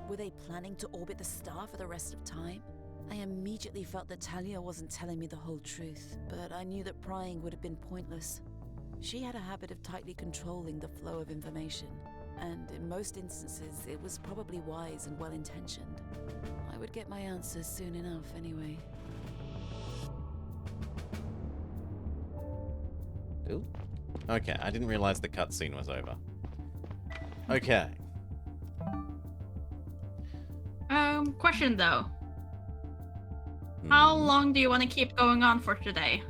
Were they planning to orbit the star for the rest of time? I immediately felt that Talia wasn't telling me the whole truth, but I knew that prying would have been pointless. She had a habit of tightly controlling the flow of information, and in most instances, it was probably wise and well-intentioned. I would get my answers soon enough anyway. Ooh. Okay, I didn't realize the cutscene was over. Okay. Question though. How long do you want to keep going on for today?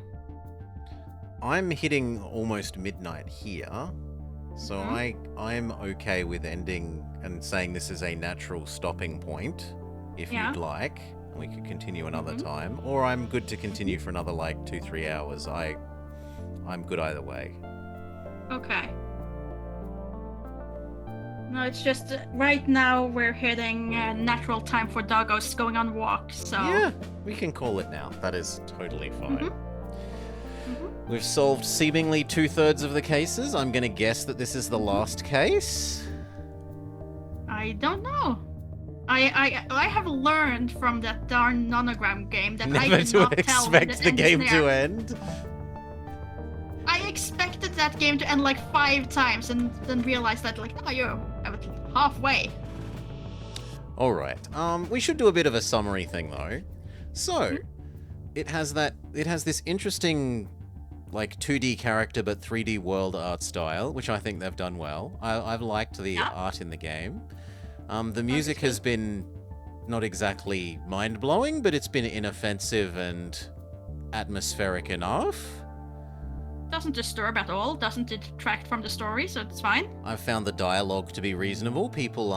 I'm hitting almost midnight here, so I'm okay with ending and saying this is a natural stopping point, if you'd like. We could continue another time, or I'm good to continue for another like 2-3 hours. I'm good either way. Okay. No, it's just right now we're hitting natural time for doggos going on walks, so... Yeah, we can call it now. That is totally fine. Mhm. We've solved seemingly 2/3 of the cases. I'm going to guess that this is the last case. I don't know. I have learned from that darn nonogram game that I Never did not to tell when expect the end is game there. to end. I expected that game to end like 5 times and then realized that like, no, you're halfway. All right. We should do a bit of a summary thing though. So, it has this interesting like 2D character but 3D world art style, which I think they've done well. I've liked the art in the game. The music has been not exactly mind-blowing, but it's been inoffensive and atmospheric enough. Doesn't disturb at all, doesn't detract from the story, so it's fine. I've found the dialogue to be reasonable. People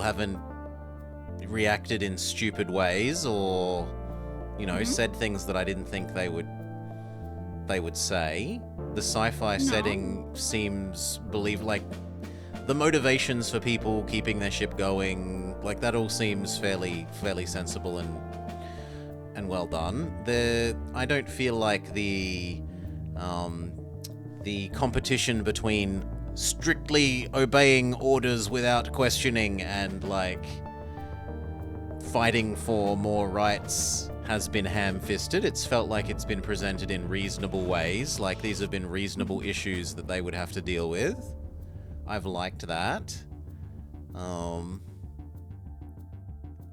haven't reacted in stupid ways or, said things that I didn't think they would say. The sci-fi setting seems the motivations for people keeping their ship going, like that all seems fairly sensible and well done. I don't feel like the competition between strictly obeying orders without questioning and like fighting for more rights has been ham-fisted. It's felt like it's been presented in reasonable ways, like these have been reasonable issues that they would have to deal with. I've liked that.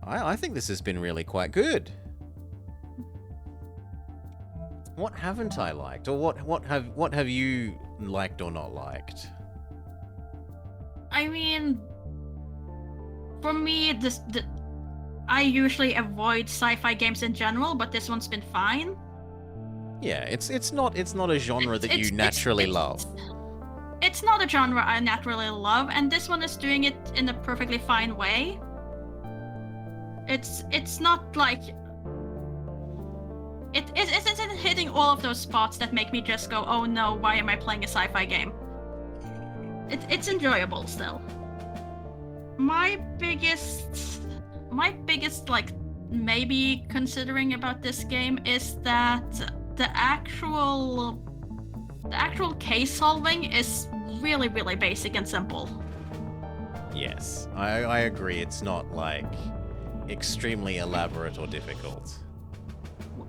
I think this has been really quite good. What haven't I liked, or what have you liked or not liked? I mean, for me, I usually avoid sci-fi games in general, but this one's been fine. Yeah, it's not a genre that you naturally love. It's not a genre I naturally love, and this one is doing it in a perfectly fine way. It's not like it isn't hitting all of those spots that make me just go, oh no, why am I playing a sci-fi game? It's enjoyable still. My biggest like maybe considering about this game is that the actual case solving is really, really basic and simple. Yes, I agree. It's not like extremely elaborate or difficult.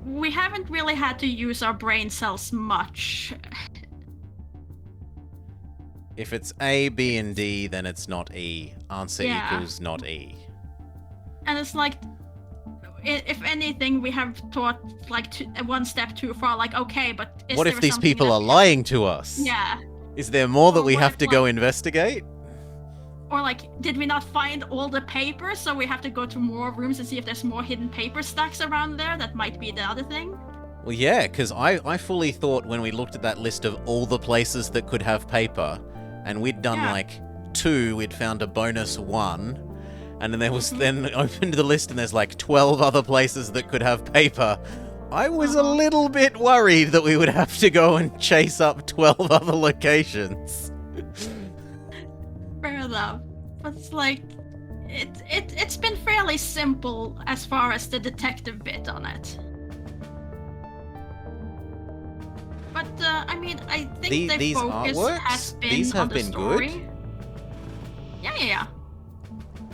We haven't really had to use our brain cells much. If it's A, B, and D, then it's not E. Answer equals not E. And it's like, if anything, we have thought like one step too far. Like, okay, but what if these people are lying to us? Yeah. Is there more that we have to go investigate? Or like, did we not find all the papers, so we have to go to more rooms and see if there's more hidden paper stacks around there? That might be the other thing. Well, yeah, because I fully thought when we looked at that list of all the places that could have paper, and we'd done like 2, we'd found a bonus 1, and then there was then opened the list and there's like 12 other places that could have paper. I was a little bit worried that we would have to go and chase up 12 other locations. Fair enough. But it's like, it's been fairly simple as far as the detective bit on it. But I mean, I think the these focus artworks, has been these have on the been story. good. Yeah.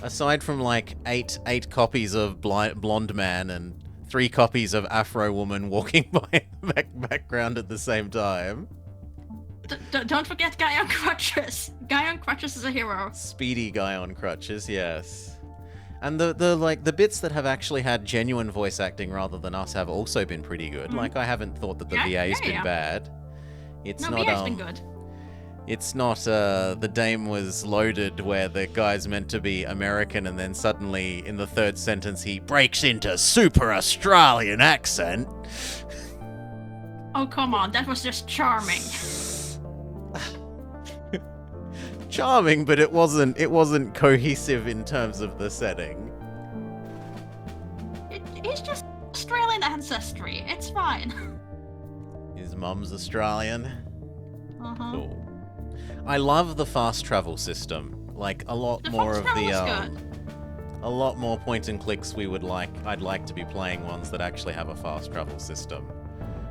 Aside from like eight copies of Blonde Man and 3 copies of Afro Woman walking by in the background at the same time. Don't forget Guy on Crutches. Guy on Crutches is a hero. Speedy Guy on Crutches, yes. And the bits that have actually had genuine voice acting rather than us have also been pretty good. Like, I haven't thought that the VA's been bad. It's not VA's been good. It's not the Dame was loaded where the guy's meant to be American and then suddenly in the 3rd sentence he breaks into super Australian accent. Oh, come on, that was just charming. Charming, but it wasn't cohesive in terms of the setting. He's just Australian ancestry. It's fine. His Mum's Australian. Uh-huh. Cool. I love the fast travel system. Like a lot The more fast of travel the is good. a lot more point and clicks I'd like to be playing ones that actually have a fast travel system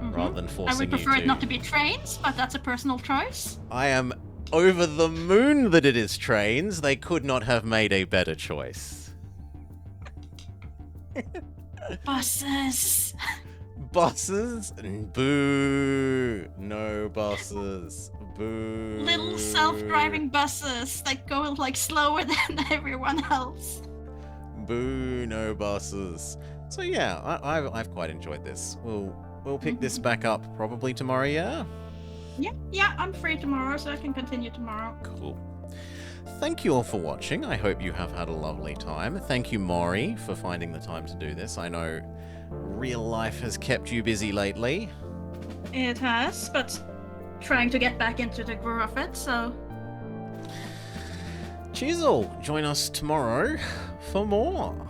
rather than I forcing would you prefer to. it not to be trains, but that's a personal choice. I am over the moon that it is trains. They could not have made a better choice. Buses. Buses? Boo. No buses. Boo. Little self-driving buses that go like slower than everyone else. Boo. No buses. So yeah, I've quite enjoyed this. We'll pick this back up probably tomorrow, yeah? Yeah, I'm free tomorrow, so I can continue tomorrow. Cool. Thank you all for watching. I hope you have had a lovely time. Thank you, Maury, for finding the time to do this. I know real life has kept you busy lately. It has, but trying to get back into the groove of it, so... Cheers all. Join us tomorrow for more.